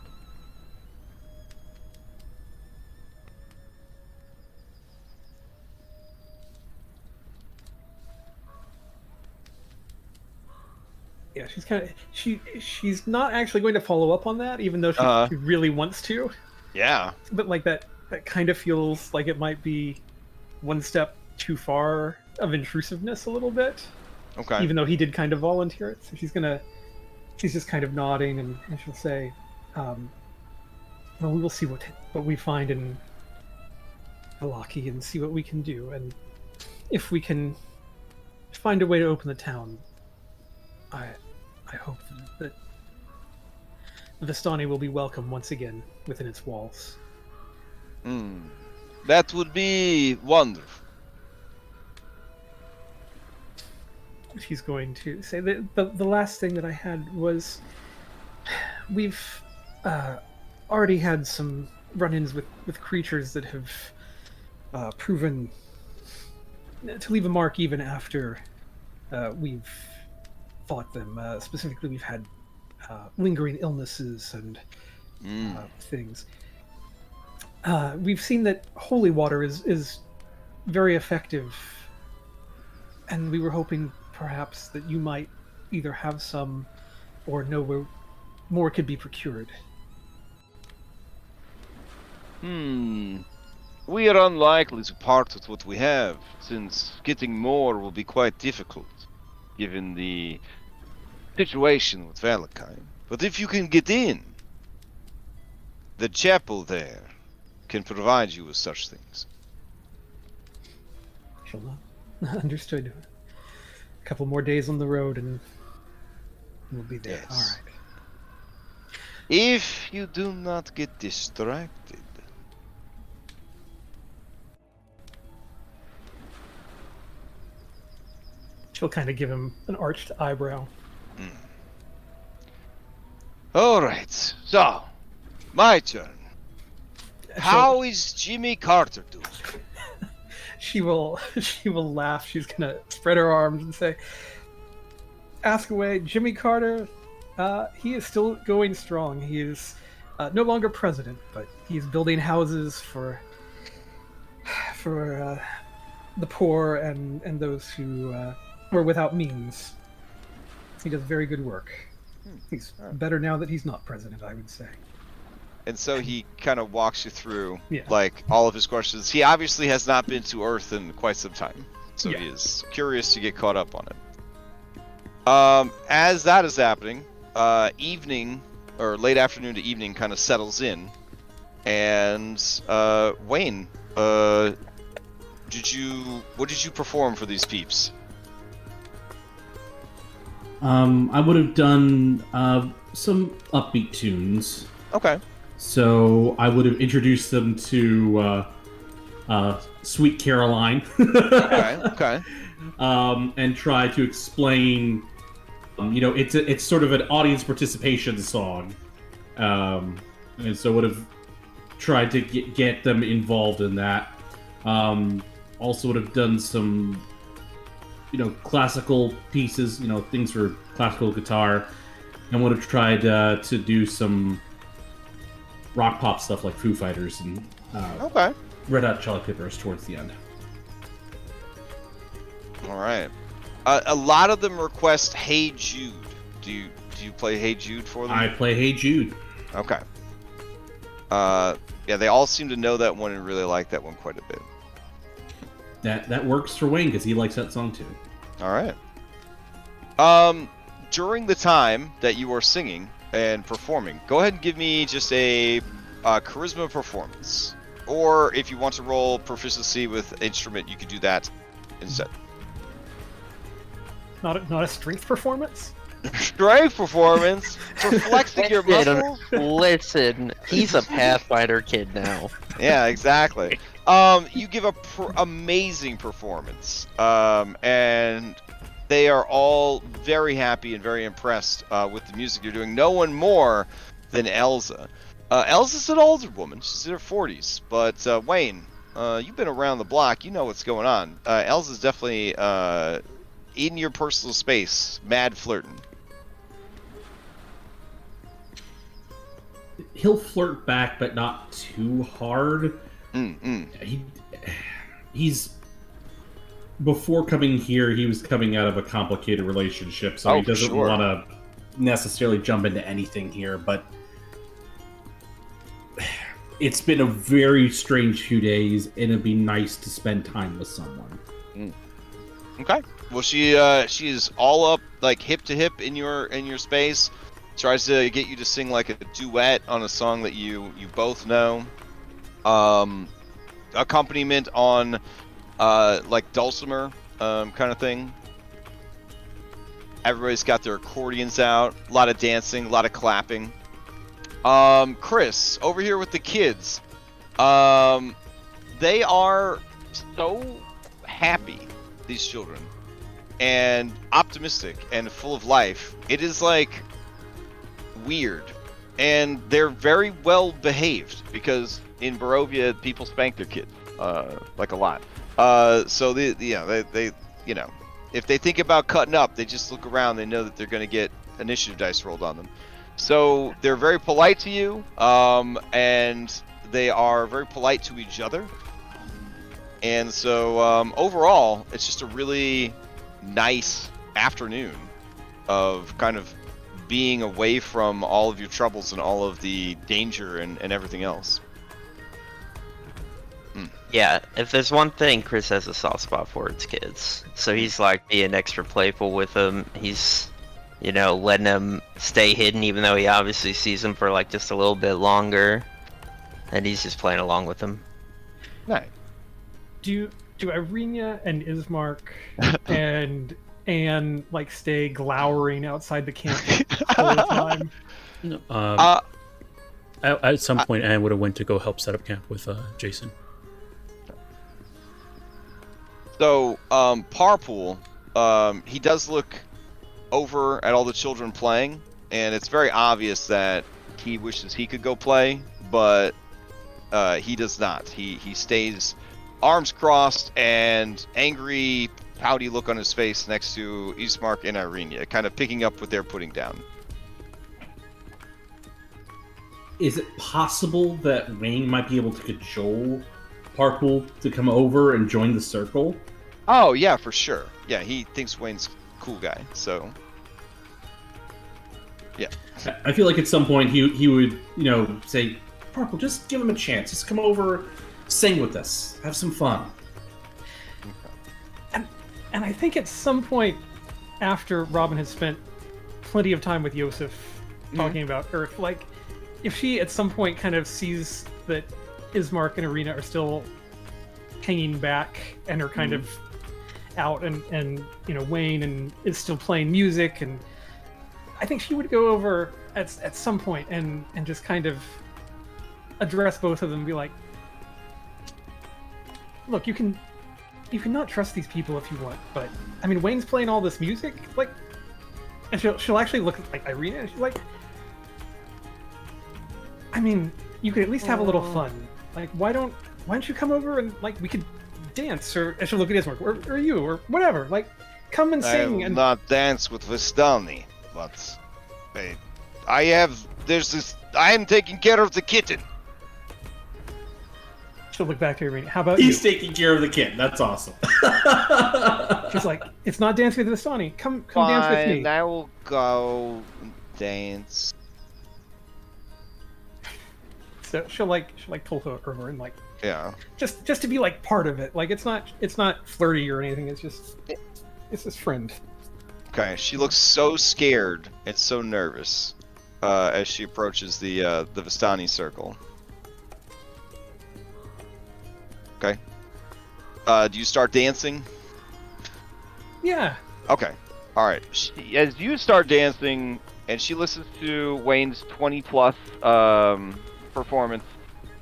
Yeah, she's not actually going to follow up on that, even though she really wants to. Yeah. But like that kind of feels like it might be one step too far of intrusiveness a little bit. Okay. Even though he did kind of volunteer it, so she's just kind of nodding, and she'll say, "Well, we will see what we find in Village and see what we can do, and if we can find a way to open the town, I hope that the Vistani will be welcome once again within its walls." That would be wonderful. She's going to say that the last thing that I had was, we've already had some run-ins with creatures that have proven to leave a mark even after we've fought them. Specifically, we've had lingering illnesses and things. We've seen that holy water is very effective, and we were hoping perhaps that you might either have some or know where more could be procured. We are unlikely to part with what we have, since getting more will be quite difficult, given the situation with Valakai. But if you can get in, the chapel there can provide you with such things. She'll not. Understood. A couple more days on the road and we'll be there. Yes. All right. If you do not get distracted. She'll kind of give him an arched eyebrow. Alright, so, my turn. How is Jimmy Carter doing? she will laugh. She's gonna spread her arms and say, "Ask away, Jimmy Carter. He is still going strong. He is no longer president, but he's building houses for the poor and those who were without means. He does very good work. He's better now that he's not president, I would say." And so he kind of walks you through, Yeah. like, all of his questions. He obviously has not been to Earth in quite some time, so Yeah. he is curious to get caught up on it. As that is happening, evening, or late afternoon to evening kind of settles in, and Wayne, what did you perform for these peeps? I would have done some upbeat tunes. Okay. So I would have introduced them to Sweet Caroline. Okay. And try to explain. It's sort of an audience participation song, and so would have tried to get them involved in that. Also would have done some, classical pieces, things for classical guitar, and would have tried to do some rock pop stuff like Foo Fighters and Okay. Red Hot Chili Peppers towards the end. All right. A lot of them request "Hey Jude." Do you play "Hey Jude" for them? I play Hey Jude. Okay. Yeah, they all seem to know that one and really like that one quite a bit. That works for Wayne because he likes that song too. All right. During the time that you are singing and performing, go ahead and give me just a charisma performance. Or if you want to roll proficiency with instrument, you could do that instead. Not a strength performance? Strength performance for flexing your muscles. Listen, he's a Pathfinder kid now. Yeah, exactly. You give a amazing performance, and they are all very happy and very impressed with the music you're doing. No one more than Elsa. Elsa's an older woman; she's in her 40s. But Wayne, you've been around the block. You know what's going on. Elsa's definitely in your personal space, mad flirting. He'll flirt back, but not too hard. He's before coming here, he was coming out of a complicated relationship, so he doesn't want to necessarily jump into anything here. But it's been a very strange few days, and it'd be nice to spend time with someone. Okay. Well, she is all up, like, hip to hip in your space. Tries to get you to sing like a duet on a song that you both know. Accompaniment on like dulcimer kind of thing. Everybody's got their accordions out. A lot of dancing, a lot of clapping. Chris, over here with the kids. They are so happy, these children, and optimistic and full of life. It is like weird, and they're very well behaved because in Barovia people spank their kids like a lot. So they if they think about cutting up, they just look around. They know that they're going to get initiative dice rolled on them. So they're very polite to you, and they are very polite to each other. And so overall, it's just a really nice afternoon of kind of being away from all of your troubles and all of the danger and everything else. Yeah, if there's one thing Chris has a soft spot for, it's kids. So he's like being extra playful with them. He's, letting them stay hidden even though he obviously sees them for like just a little bit longer. And he's just playing along with them. Nice. Do Irina and Ismark and Anne like stay glowering outside the camp all the time? At some point, Anne would have went to go help set up camp with Jason. So, Parpool, he does look over at all the children playing, and it's very obvious that he wishes he could go play, but he does not. He stays arms crossed and angry, pouty look on his face next to Ismark and Irenia, kind of picking up what they're putting down. Is it possible that Wayne might be able to cajole Parpool to come over and join the circle? Oh, yeah, for sure. Yeah, he thinks Wayne's a cool guy, so... Yeah. I feel like at some point he would, say, Parpool, just give him a chance. Just come over, sing with us, have some fun. And I think at some point after Robin has spent plenty of time with Yosef talking about Earth, like, if she at some point kind of sees that Ismark and Arena are still hanging back and are kind of out and Wayne and is still playing music, and I think she would go over at some point and just kind of address both of them and be like, look, you can not trust these people if you want, but I mean, Wayne's playing all this music, like, and she'll actually look at like Irina and she's like, I mean, you could at least have a little fun. Like, why don't you come over and like we could dance, or and she'll look at Ismark or you or whatever. Like, come and sing. I will and not dance with Vistani, but I am taking care of the kitten. She'll look back to Irina. How about He's you? taking care of the kid. That's awesome. She's like, it's not dancing with Vistani. Come Fine, dance with me. I will go dance. So she'll like pull her over and like, Yeah. just to be like part of it. Like, it's not flirty or anything. It's just friend. Okay, she looks so scared and so nervous as she approaches the Vistani circle. Okay. Do you start dancing? Yeah. Okay. All right. As you start dancing, and she listens to Wayne's 20+ performance,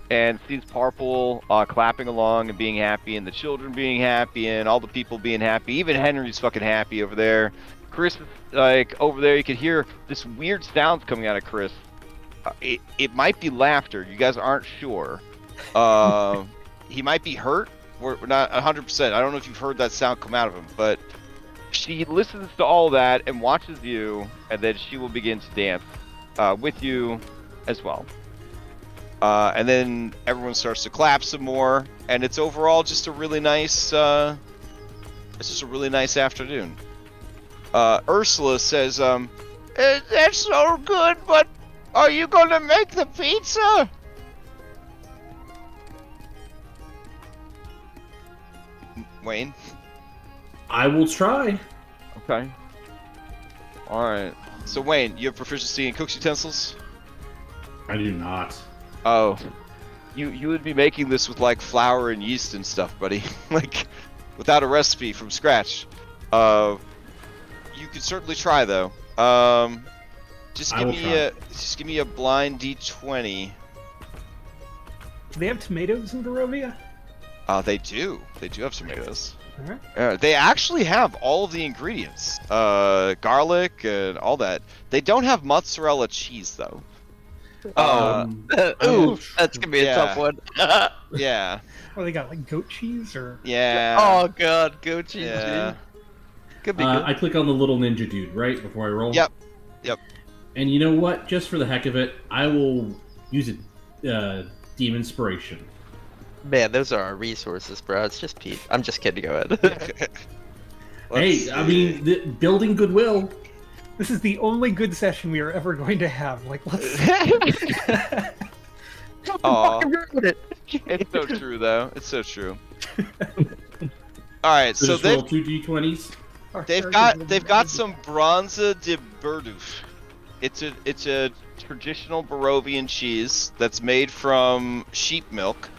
and sees Parpool clapping along and being happy, and the children being happy, and all the people being happy. Even Henry's fucking happy over there. Chris is like over there. You can hear this weird sounds coming out of Chris. It might be laughter. You guys aren't sure. He might be hurt. We're not 100%. I don't know if you've heard that sound come out of him, but she listens to all that and watches you, and then she will begin to dance with you as well. And then everyone starts to clap some more, and it's overall just a really nice. It's just a really nice afternoon. Ursula says, That's so good, but are you gonna make the pizza? Wayne. I will try. Okay. All right. So Wayne, you have proficiency in cook's utensils? I do not. Oh, you would be making this with like flour and yeast and stuff, buddy. Like, without a recipe from scratch. You could certainly try though. Just give me a blind D20. Do they have tomatoes in Barovia? They do. They do have tomatoes. All right. They actually have all of the ingredients. Garlic and all that. They don't have mozzarella cheese though. Ooh, that's gonna be a tough one. Yeah. Or they got like goat cheese or? Yeah. Oh god, goat cheese. Yeah. Could be good. I click on the little ninja dude, right, before I roll? Yep. And you know what? Just for the heck of it, I will use Demon Inspiration. Man, those are our resources, bro. It's just Pete. I'm just kidding. Go ahead. Hey, I mean, building goodwill. This is the only good session we are ever going to have. Like, let's. Aw. It's so true, though. It's so true. All right, so just roll 2 d20s. they've got some Bronza de Burduf. It's a traditional Barovian cheese that's made from sheep milk,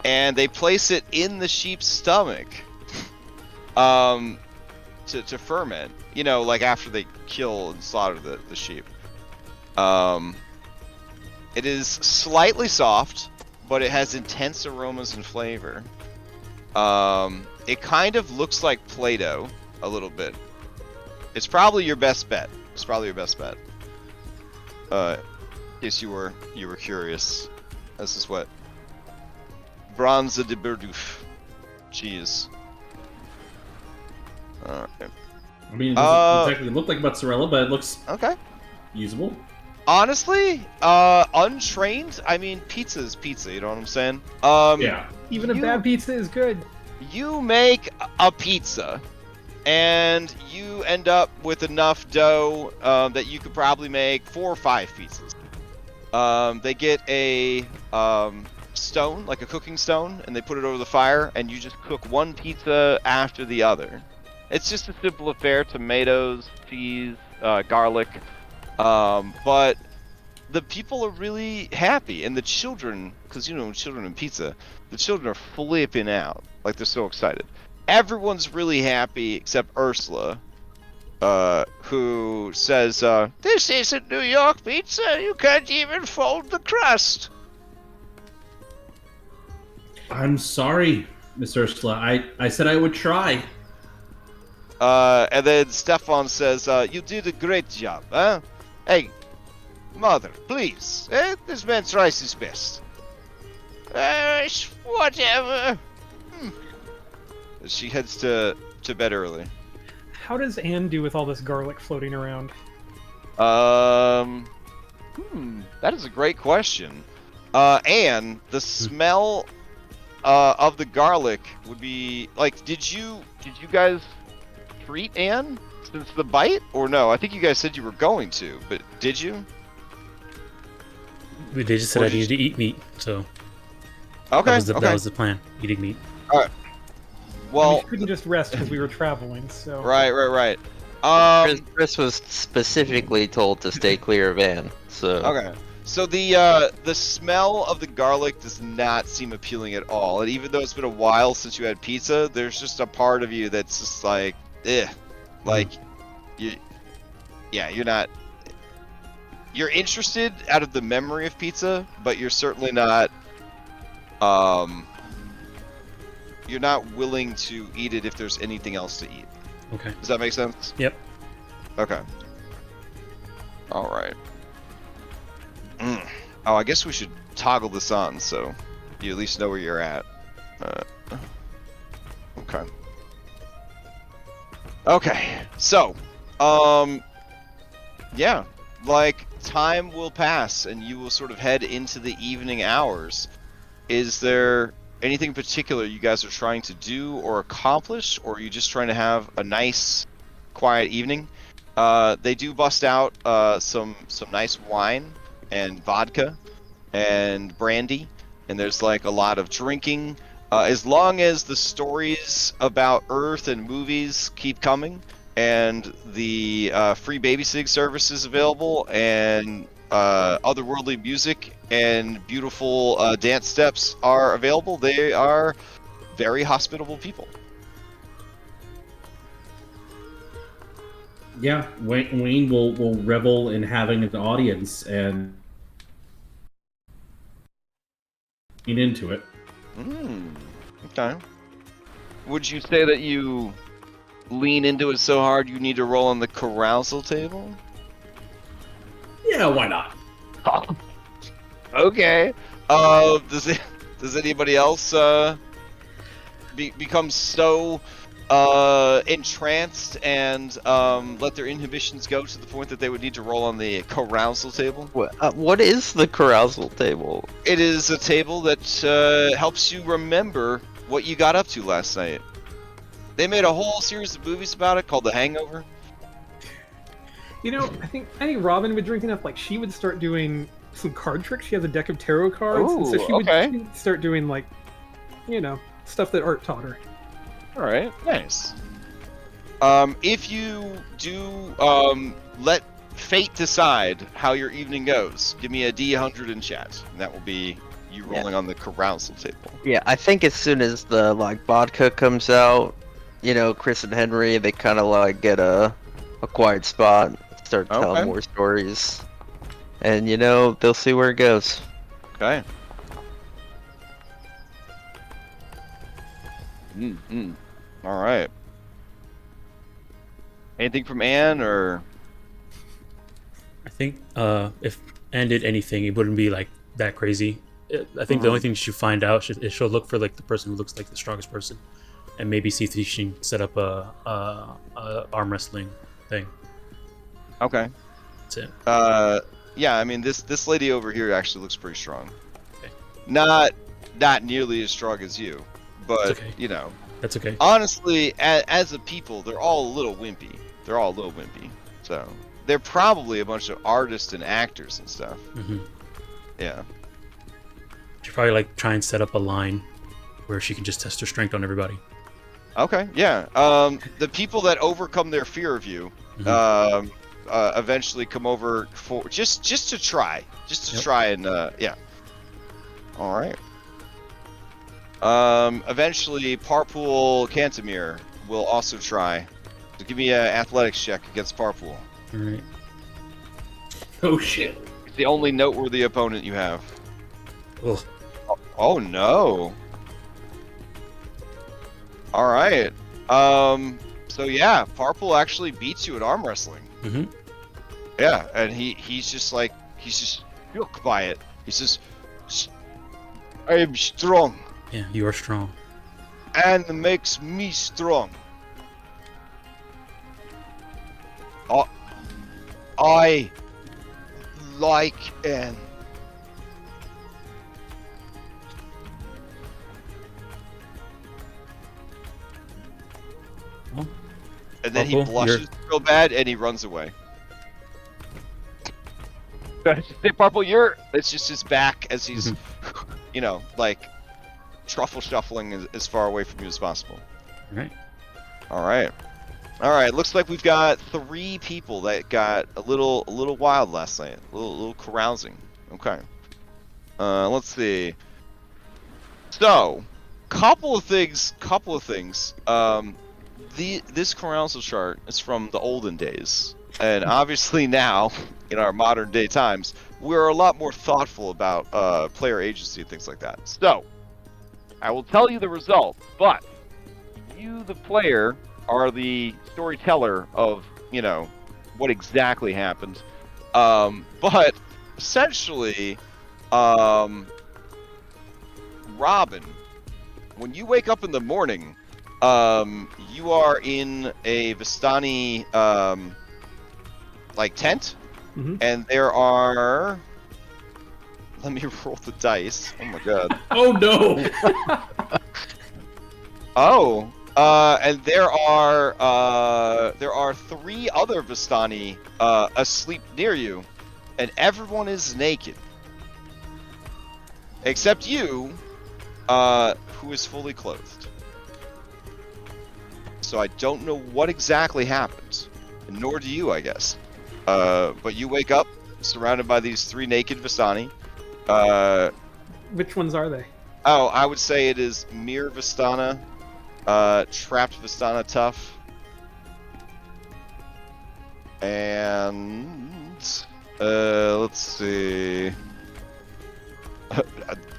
and they place it in the sheep's stomach, to ferment. You know, like after they kill and slaughter the sheep. It is slightly soft, but it has intense aromas and flavor. It kind of looks like Play-Doh a little bit. It's probably your best bet. In case you were curious, this is what Bronza de Burduf cheese. Alright. I mean, it doesn't exactly look like mozzarella, but it looks Okay. usable. Honestly, untrained, I mean, pizza is pizza, you know what I'm saying? Yeah. Even a bad pizza is good. You make a pizza, and you end up with enough dough that you could probably make 4 or 5 pizzas. They get a stone, like a cooking stone, and they put it over the fire, and you just cook one pizza after the other. It's just a simple affair: tomatoes, cheese, garlic. But the people are really happy, and the children, because you know, children in pizza, the children are flipping out, like they're so excited. Everyone's really happy except Ursula, who says, "This isn't New York pizza. You can't even fold the crust." I'm sorry, Miss Ursula. I said I would try. And then Stefan says, "You did a great job, huh? Hey, mother, please. This man tries his best." Whatever. She heads to bed early. How does Anne do with all this garlic floating around? That is a great question. Anne, the smell of the garlic would be like, did you guys treat Anne since the bite, or no? I think you guys said you were going to, but did you? They just said I needed to eat meat, so Okay, that was the plan, eating meat. All right. Well, we couldn't just rest because we were traveling, so... Right. Chris was specifically told to stay clear of Anne, so... Okay. So the smell of the garlic does not seem appealing at all, and even though it's been a while since you had pizza, there's just a part of you that's just like, like, you're not... You're interested out of the memory of pizza, but you're certainly not, you're not willing to eat it if there's anything else to eat. Okay. Does that make sense? Yep. Okay. All right. Oh, I guess we should toggle this on so you at least know where you're at. Okay. Okay. So, yeah, like time will pass and you will sort of head into the evening hours. Is there anything particular you guys are trying to do or accomplish, or are you just trying to have a nice, quiet evening? They do bust out some nice wine and vodka and brandy, and there's like a lot of drinking. As long as the stories about Earth and movies keep coming, and the free babysitting service is available, and otherworldly music and beautiful dance steps are available, they are very hospitable people. Yeah, Wayne will revel in having an audience and get into it. Okay. Would you say that you lean into it so hard you need to roll on the carousal table? Yeah, why not? Okay. Does anybody else become so entranced and let their inhibitions go to the point that they would need to roll on the carousal table? What is the carousal table? It is a table that helps you remember what you got up to last night. They made a whole series of movies about it called The Hangover. You know, I think Robin would drink enough. Like, she would start doing some card tricks. She has a deck of tarot cards, and so she would start doing, like, you know, stuff that Art taught her. All right, nice. If you do let fate decide how your evening goes, give me a D100 in chat, and that will be you rolling on the carousal table. Yeah, I think as soon as the vodka comes out, you know, Chris and Henry, they kind of get a quiet spot, start telling more stories, and you know, they'll see where it goes. Okay. All right. Anything from Anne, or? I think if Anne did anything, it wouldn't be that crazy. I think the only thing she find out is she'll look for the person who looks like the strongest person, and maybe see if she can set up a arm wrestling thing. Okay. That's it. Yeah, I mean this lady over here actually looks pretty strong. Okay. Not nearly as strong as you, but okay. you know. That's okay. Honestly, as a people, they're all a little wimpy. So they're probably a bunch of artists and actors and stuff. Mm-hmm. Yeah. She'll probably like try and set up a line where she can just test her strength on everybody. Okay. Yeah. The people that overcome their fear of you, eventually come over for just to try, try and yeah. All right. Eventually, Parpool Cantamir will also try. So give me an athletics check against Parpool. All right. Oh shit! It's the only noteworthy opponent you have. Ugh. Oh no. All right. So yeah, Parpool actually beats you at arm wrestling. Mm-hmm. Yeah, and he's just shook by it. He says, "I am strong." Yeah, you are strong. And makes me strong. I like Anne. Well, And then he Parpool, blushes real bad and he runs away. Say, Purple, it's just his back as he's, you know, like, truffle shuffling as far away from you as possible. Alright. Alright, looks like we've got 3 people that got a little wild last night. A little carousing. Okay. Let's see. So, couple of things. This carousal chart is from the olden days. And obviously now, in our modern day times, we're a lot more thoughtful about player agency and things like that. So, I will tell you the result, but you, the player, are the storyteller of, you know, what exactly happened. But essentially, Robin, when you wake up in the morning, you are in a Vistani like tent, and there are. Let me roll the dice. Oh my god. Oh no. And there are 3 other Vistani asleep near you, and everyone is naked, except you, who is fully clothed. So I don't know what exactly happened, nor do you, I guess. But you wake up surrounded by these 3 naked Vistani. Which ones are they? Oh, I would say it is Mir Vistana, Trapped Vistana Tough, and let's see.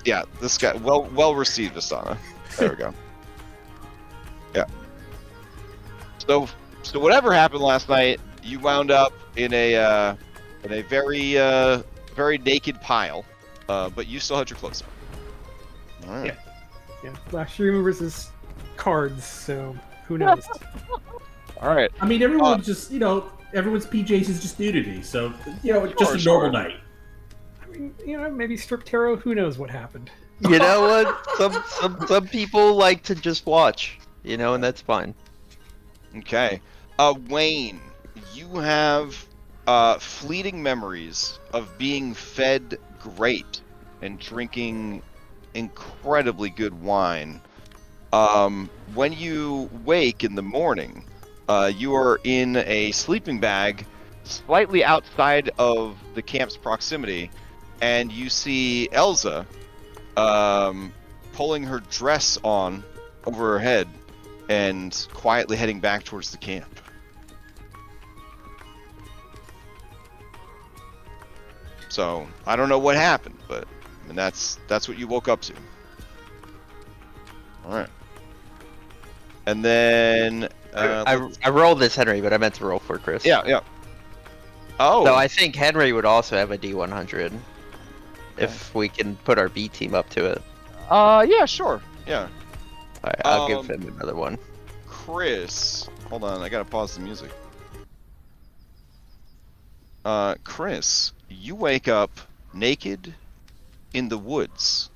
Yeah, this guy, well received Vistana. There we go. Yeah. So whatever happened last night, you wound up in a very naked pile, but you still had your clothes on. All right. Yeah. Last year remembers his cards, so who knows? All right. I mean, everyone just, you know, everyone's PJs is just nudity, so, you know, just a normal night. I mean, you know, maybe strip tarot. Who knows what happened? You know what? Some people like to just watch, you know, and that's fine. Okay. Wayne, you have fleeting memories of being fed grapes and drinking incredibly good wine. When you wake in the morning, you are in a sleeping bag slightly outside of the camp's proximity, and you see Elsa pulling her dress on over her head and quietly heading back towards the camp. So I don't know what happened, but I mean, that's what you woke up to. All right. And then I rolled this Henry, but I meant to roll for Chris. Yeah. Oh. So I think Henry would also have a D100 if we can put our B team up to it. Yeah, sure. Yeah. Alright, I'll give him another one. Chris, hold on, I gotta pause the music. Chris, you wake up naked in the woods,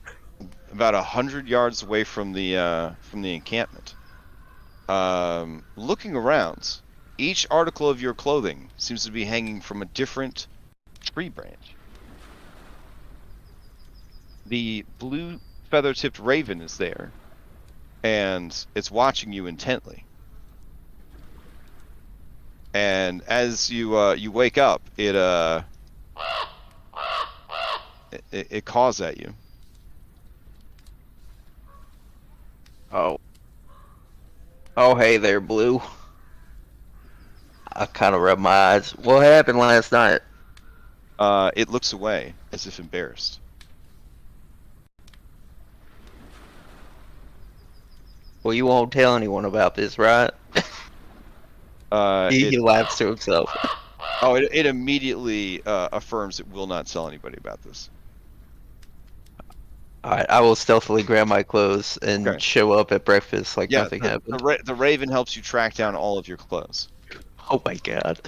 about 100 yards away from the encampment. Looking around, each article of your clothing seems to be hanging from a different tree branch. The blue feather-tipped raven is there, and it's watching you intently. And as you wake up, it caws at you. Oh, hey there, Blue. I kind of rub my eyes. What happened last night? It looks away as if embarrassed. Well, you won't tell anyone about this, right? He laughs to himself. Oh, it immediately affirms it will not tell anybody about this. Alright, I will stealthily grab my clothes and Okay. show up at breakfast like nothing happened. The raven helps you track down all of your clothes. Oh my god.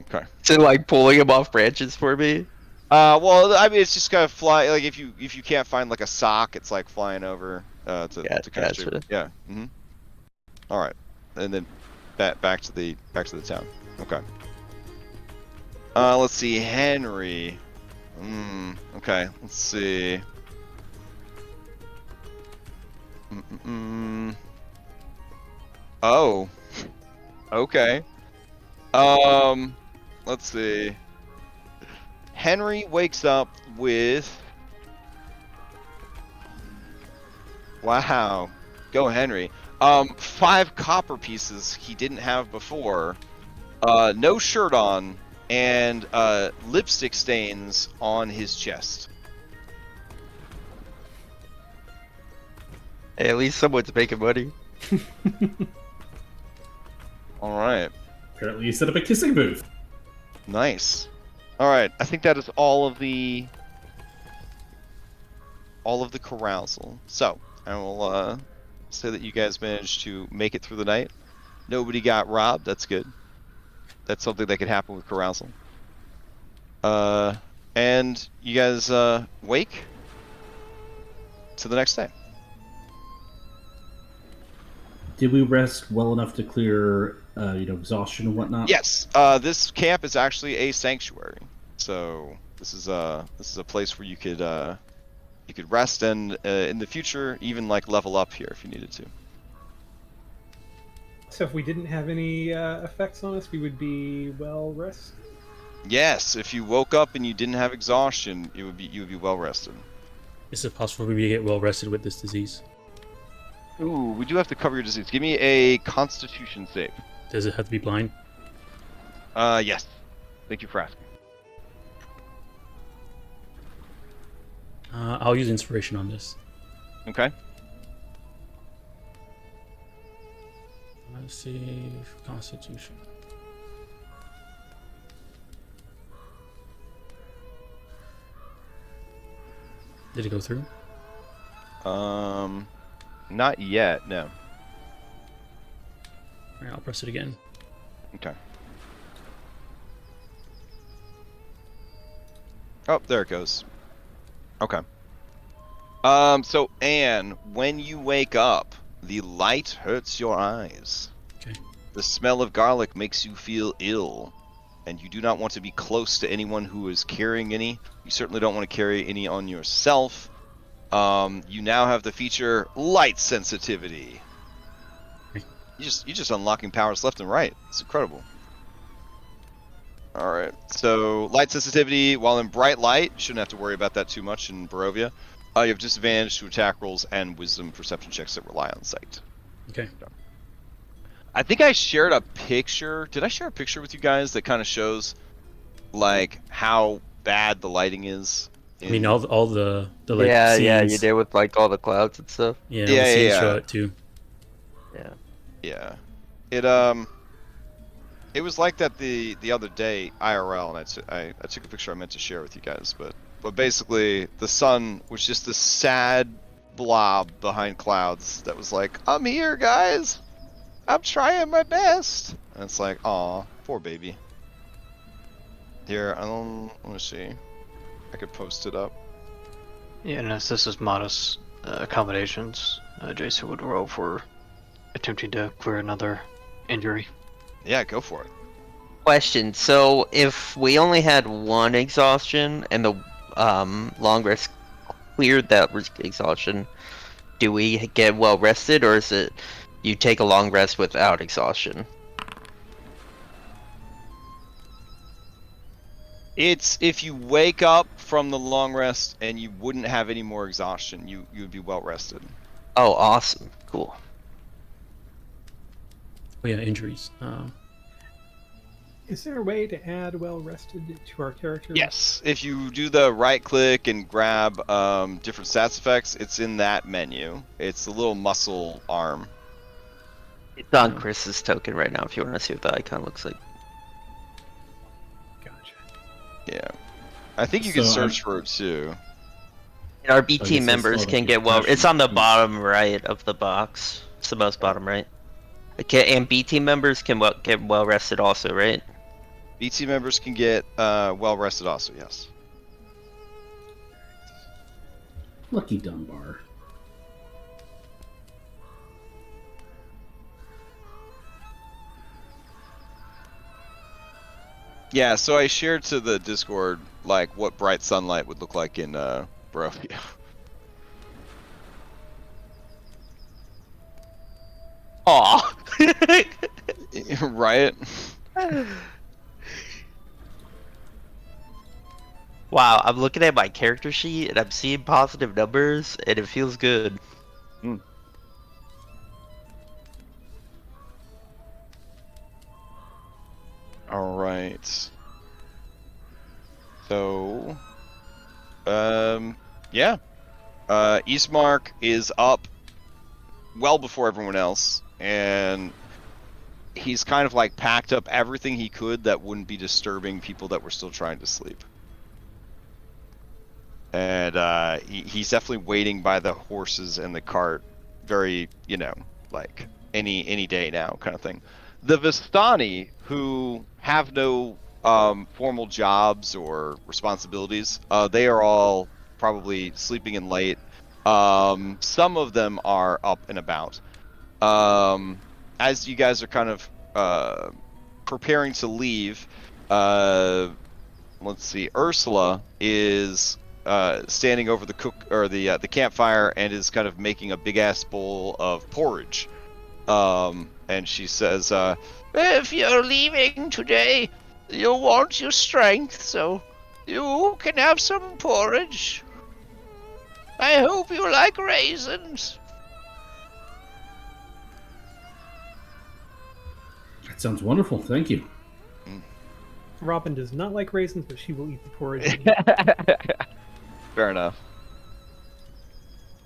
Okay. So like pulling him off branches for me? Well, I mean, it's just kind of fly. Like if you can't find like a sock, it's like flying over to kind of yeah. Mm-hmm. All right, and then back to the town. Okay. Let's see, Henry. Okay, let's see. Oh. Okay. Let's see. Henry wakes up with... Wow. Go Henry. 5 copper pieces he didn't have before. No shirt on, and lipstick stains on his chest. Hey, at least someone's making money. All right. Apparently, you set up a kissing booth. Nice. All right. I think that is all of the carousal. So I will say that you guys managed to make it through the night. Nobody got robbed. That's good. That's something that could happen with carousal. And you guys wake to the next day. Did we rest well enough to clear, exhaustion and whatnot? Yes. This camp is actually a sanctuary, so this is a place where you could rest and in the future even like level up here if you needed to. So if we didn't have any effects on us, we would be well rested. Yes, if you woke up and you didn't have exhaustion, you would be well rested. Is it possible for me to get well rested with this disease? Ooh, we do have to cover your disease. Give me a Constitution save. Does it have to be blind? Yes. Thank you for asking. I'll use inspiration on this. Okay. Let's see, Constitution. Did it go through? Not yet, no. Alright, I'll press it again. Okay. Oh, there it goes. Okay. So Anne, when you wake up, the light hurts your eyes. Okay. The smell of garlic makes you feel ill, and you do not want to be close to anyone who is carrying any. You certainly don't want to carry any on yourself. You now have the feature light sensitivity. You're just unlocking powers left and right. It's incredible. All right. So light sensitivity, while in bright light, you shouldn't have to worry about that too much in Barovia. You have disadvantage to attack rolls and wisdom perception checks that rely on sight. Okay. I think I shared a picture. Did I share a picture with you guys that kind of shows like how bad the lighting is? I mean, all the like yeah, scenes. yeah, you did with like all the clouds and stuff. Yeah, all the scenes show it too. Yeah. Yeah. It was like that the other day IRL, and I took a picture I meant to share with you guys, but basically the sun was just this sad blob behind clouds that was like, "I'm here, guys. I'm trying my best." And it's like, "Aw, poor baby." Here, let me see. I could post it up. Yeah, and as this is modest accommodations, Jason would roll for attempting to clear another injury. Yeah, go for it. Question. So if we only had one exhaustion and the long rest cleared that exhaustion, do we get well rested, or is it you take a long rest without exhaustion? It's if you wake up from the long rest and you wouldn't have any more exhaustion, you'd be well rested. Oh, awesome. Cool. Oh yeah, injuries. Is there a way to add well rested to our characters? Yes, if you do the right click and grab different stats effects, it's in that menu. It's the little muscle arm. It's on Chris's token right now if you want to see what the icon looks like. Gotcha. Yeah. I think you can search for it too. And our BT it's members like can a get well. passion. It's on the bottom right of the box. It's the most bottom right. Okay, and BT members can get well rested also, right? BT members can get well rested also, yes. Lucky Dunbar. Yeah, so I shared to the Discord like what bright sunlight would look like in Barovia. Aw. Right? Wow, I'm looking at my character sheet and I'm seeing positive numbers and it feels good. All right. So, yeah. Eastmark is up well before everyone else, and he's kind of like packed up everything he could that wouldn't be disturbing people that were still trying to sleep. And he's definitely waiting by the horses and the cart, very, you know, like any day now kind of thing. The Vistani, who have no formal jobs or responsibilities, they are all probably sleeping in late. Some of them are up and about. As you guys are kind of preparing to leave, let's see, Ursula is standing over the the campfire and is kind of making a big ass bowl of porridge. And she says, If you're leaving today, you'll want your strength, so you can have some porridge. I hope you like raisins. That sounds wonderful. Thank you. Robin does not like raisins, but she will eat the porridge. fair enough.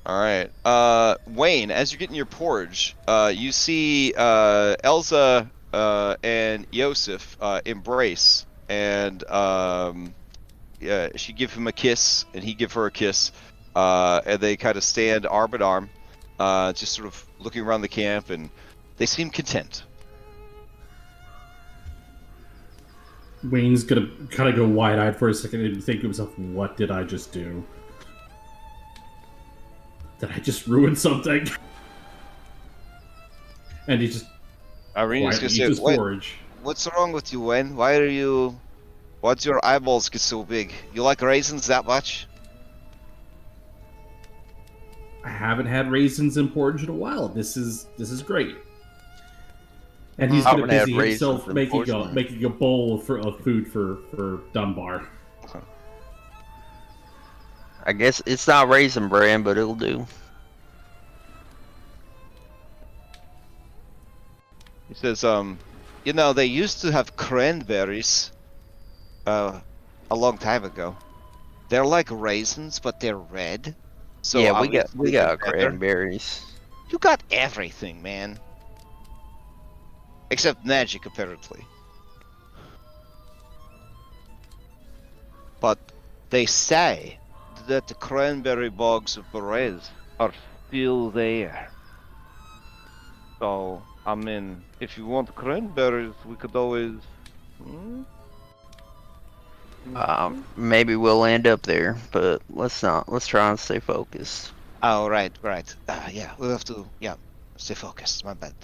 All right, Wayne, as you're getting your porridge, you see Elsa and Yosef embrace, and she give him a kiss, and he give her a kiss, and they kind of stand arm in arm, just sort of looking around the camp, and they seem content. Wayne's gonna kind of go wide-eyed for a second and think to himself, "What did I just do? Did I just ruin something?" And he just Irene's quietly gonna eats say, his porridge. what's wrong with you, Wayne? Why are you... Why'd your eyeballs get so big? You like raisins that much? I haven't had raisins in porridge in a while. This is great. And he's I gonna haven't had busy himself raisins in making a bowl of food for Dunbar. I guess it's not Raisin Bran, but it'll do. He says, you know, they used to have cranberries a long time ago. They're like raisins, but they're red. So yeah, we got obviously they're better. cranberries. You got everything, man. Except magic, apparently. But they say that the cranberry bogs of Berez are still there. So, I mean, if you want cranberries, we could always... Maybe we'll end up there, but let's not. Let's try and stay focused. Oh, right. Yeah, we'll have to, stay focused. My bad.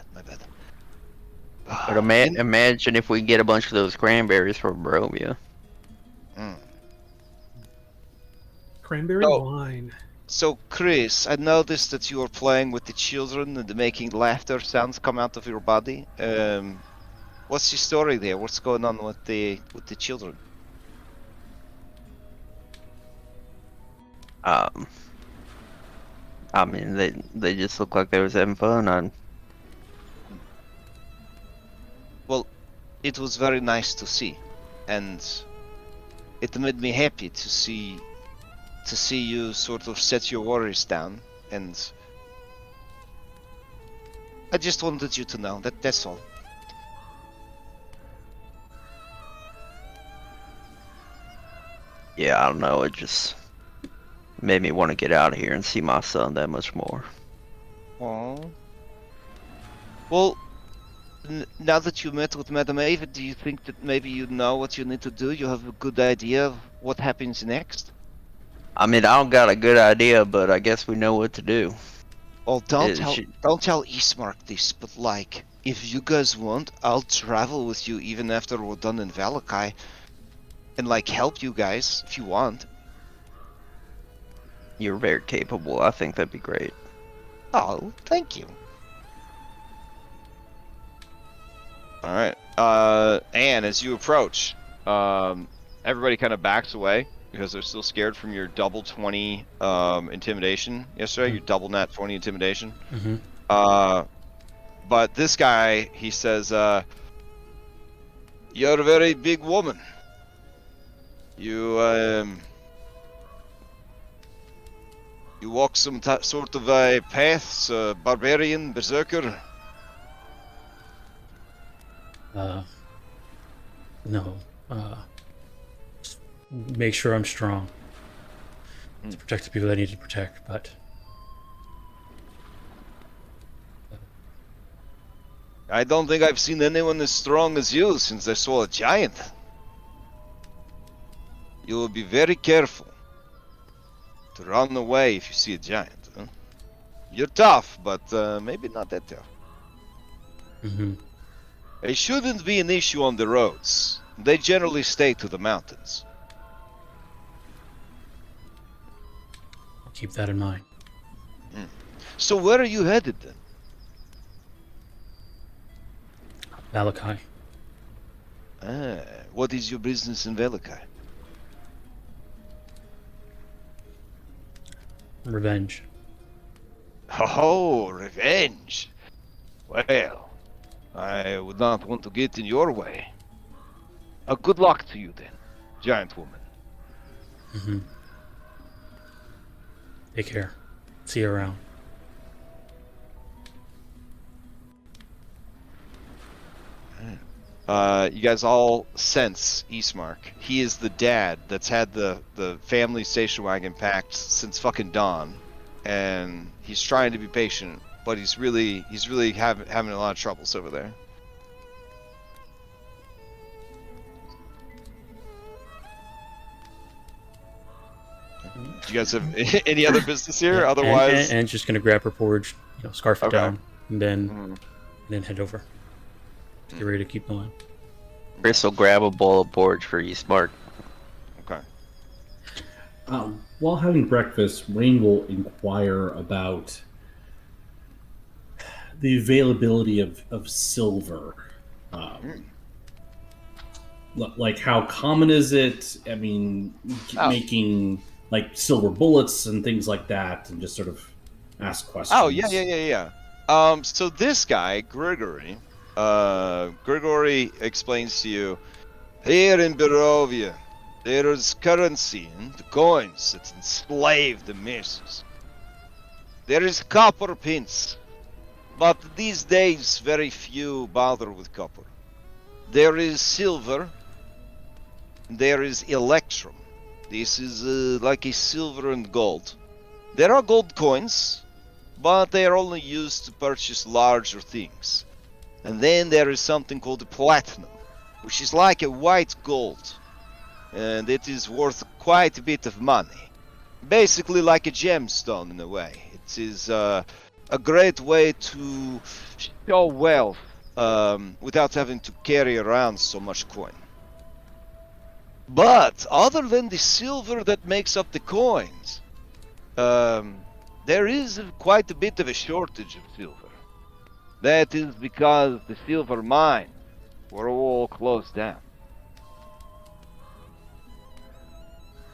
But imagine if we get a bunch of those cranberries from Barovia. Cranberry wine. So, Chris, I noticed that you are playing with the children and making laughter sounds come out of your body. What's your story there? What's going on with the children? I mean, they just look like they was having fun. Well, it was very nice to see, and it made me happy to see you sort of set your worries down, and I just wanted you to know that's all. Yeah, I don't know. It just made me want to get out of here and see my son that much more. Oh. Well, now that you met with Madame Ava, do you think that maybe you know what you need to do? You have a good idea of what happens next? I mean, I don't got a good idea, but I guess we know what to do. Well, don't tell Ismark this, but like, if you guys want, I'll travel with you even after we're done in Valakai, and like help you guys if you want. You're very capable. I think that'd be great. Oh, thank you. All right. And as you approach, everybody kind of backs away because they're still scared from your double 20 intimidation yesterday. Your double nat 20 intimidation. But this guy, he says, "You're a very big woman. You walk some sort of a path, barbarian, berserker." No. Just make sure I'm strong to protect the people I need to protect, but I don't think I've seen anyone as strong as you since I saw a giant. You will be very careful to run away if you see a giant. Huh? You're tough, but maybe not that tough. It shouldn't be an issue on the roads. They generally stay to the mountains. I'll keep that in mind. So where are you headed then? Valakai. What is your business in Valakai? Revenge. Oh, revenge! Well, I would not want to get in your way. Good luck to you then, giant woman. Take care. See you around. You guys all sense Ismark. He is the dad that's had the family station wagon packed since fucking dawn, and he's trying to be patient, but he's really having a lot of troubles over there. Do you guys have any other business here? Yeah, Otherwise, and just gonna grab her porridge, scarf it down, and then head over. Get ready to keep going. Chris will grab a bowl of porridge for Ismark. Okay. While having breakfast, Wayne will inquire about the availability of silver. Like, how common is it? I mean, making like silver bullets and things like that, and just sort of ask questions. Oh, yeah. So this guy, Gregory explains to you, here in Barovia, there is currency in the coins that enslave the masses. There is copper pins, but these days very few bother with copper. There is silver, there is electrum. This is like a silver and gold. There are gold coins, but they are only used to purchase larger things. And then there is something called platinum, which is like a white gold, and it is worth quite a bit of money. Basically like a gemstone in a way. It is a great way to show wealth without having to carry around so much coin. But other than the silver that makes up the coins, there is quite a bit of a shortage of silver. That is because the silver mines were all closed down.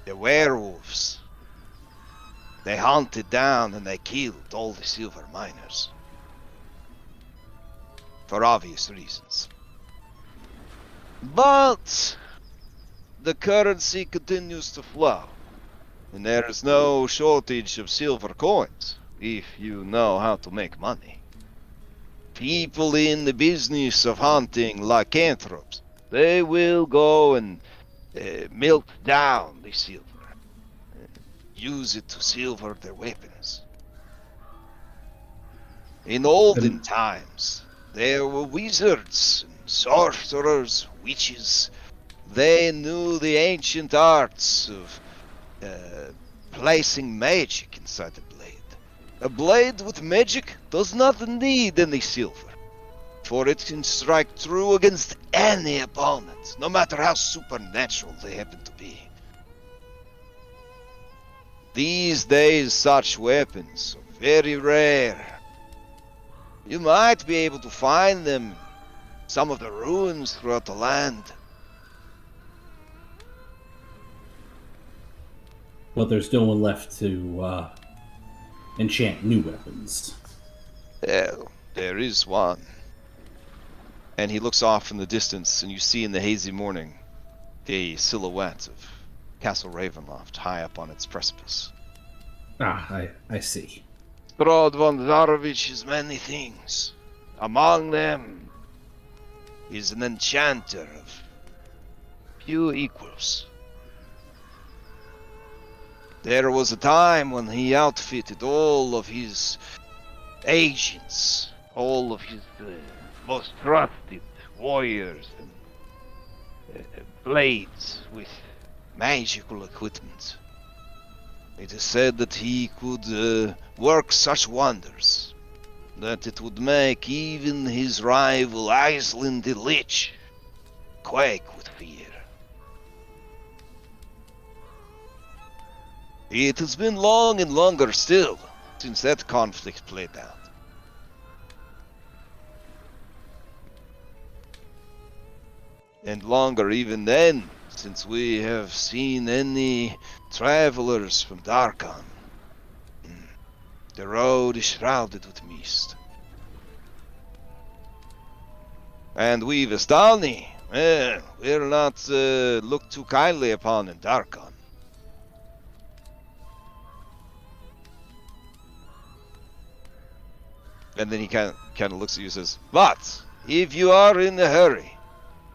The werewolves, they hunted down and they killed all the silver miners. For obvious reasons. But the currency continues to flow. And there is no shortage of silver coins, if you know how to make money. People in the business of hunting lycanthropes, they will go and melt down the silver. Use it to silver their weapons. In olden times, there were wizards, and sorcerers, witches. They knew the ancient arts of placing magic inside a blade. A blade with magic does not need any silver, for it can strike through against any opponent, no matter how supernatural they happen to be. These days, such weapons are very rare. You might be able to find them in some of the ruins throughout the land. But there's no one left to enchant new weapons. Well, there is one. And he looks off in the distance, and you see in the hazy morning a silhouette of Castle Ravenloft high up on its precipice. Ah, I see. Strahd von Zarovich is many things. Among them is an enchanter of few equals. There was a time when he outfitted all of his agents, all of his most trusted warriors and blades with magical equipment. It is said that he could work such wonders that it would make even his rival Iceland the Lich quake with fear. It has been long and longer still since that conflict played out. And longer even then, since we have seen any travelers from Darkon. The road is shrouded with mist. And we Vestani, we're not looked too kindly upon in Darkon. And then he kind of looks at you and says, but if you are in a hurry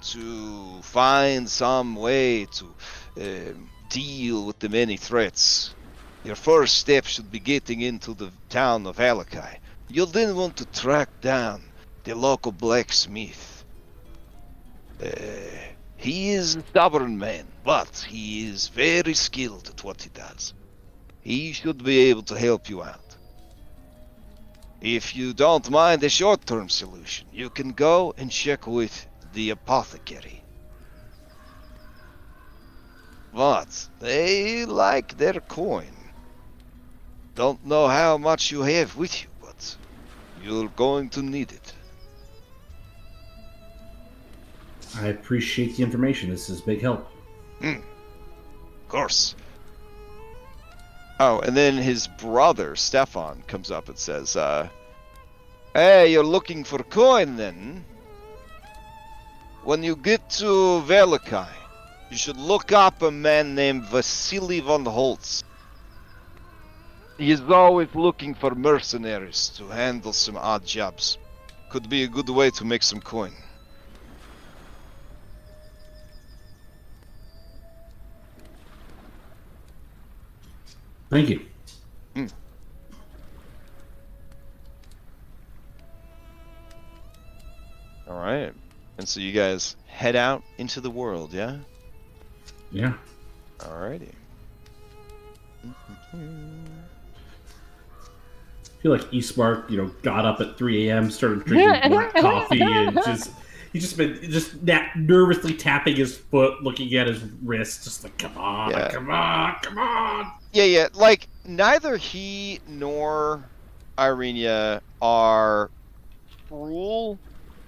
to find some way to deal with the many threats, your first step should be getting into the town of Isekai. You'll then want to track down the local blacksmith. He is a stubborn man, but he is very skilled at what he does. He should be able to help you out. If you don't mind a short-term solution, you can go and check with the apothecary. But they like their coin. Don't know how much you have with you, but you're going to need it. I appreciate the information. This is big help. Of course. Oh, and then his brother, Stefan, comes up and says, hey, you're looking for coin then? When you get to Velikai, you should look up a man named Vasily von Holtz. He is always looking for mercenaries to handle some odd jobs. Could be a good way to make some coin. Thank you. And so you guys head out into the world, yeah? Yeah. Alrighty. I feel like Eastmark, got up at 3 a.m., started drinking black coffee, and he's just been nervously tapping his foot, looking at his wrist, just like, come on, Yeah. come on, come on. Yeah. Like, neither he nor Irenia are cruel,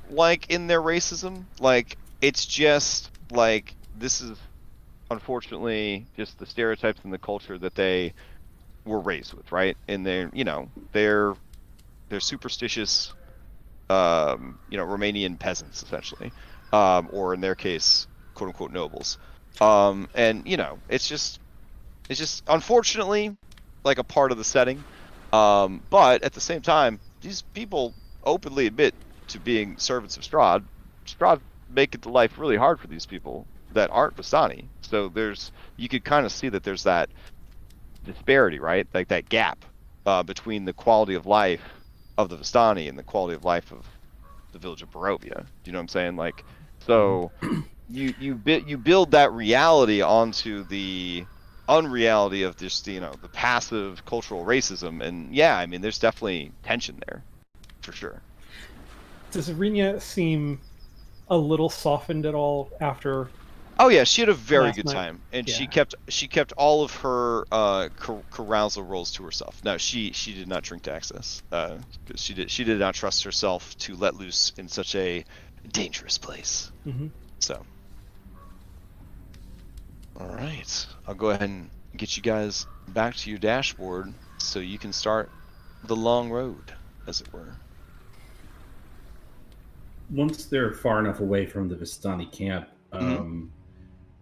like, in their racism. Like, it's just, like, this is, unfortunately, just the stereotypes and the culture that they were raised with, right? And they're superstitious, Romanian peasants, essentially, or in their case, quote unquote nobles. And it's just unfortunately like a part of the setting. But at the same time, these people openly admit to being servants of Strahd. Strahd make it life really hard for these people that aren't Vistani. So you could kind of see that there's that disparity, right? Like that gap between the quality of life of the Vistani and the quality of life of the village of Barovia. Do you know what I'm saying? Like, so you build that reality onto the unreality of just the passive cultural racism, and yeah, I mean, there's definitely tension there, for sure. Does Irina seem a little softened at all after? Oh yeah, she had a very Last good night. time, and Yeah. she kept all of her carousal rolls to herself. No, she did not drink to excess. She did not trust herself to let loose in such a dangerous place. Mm-hmm. So, all right, I'll go ahead and get you guys back to your dashboard so you can start the long road, as it were. Once they're far enough away from the Vistani camp,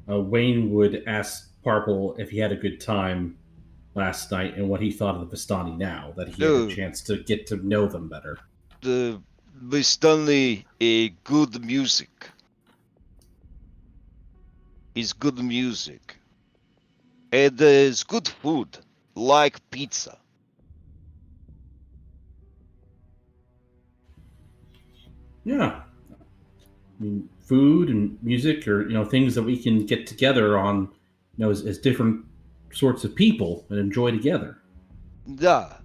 Wayne would ask Parple if he had a good time last night and what he thought of the Vistani now that he had a chance to get to know them better. The Vistani a good music. Is good music. And there's good food, like pizza. Yeah. I mean, food and music are, things that we can get together on, as different sorts of people and enjoy together. Yeah.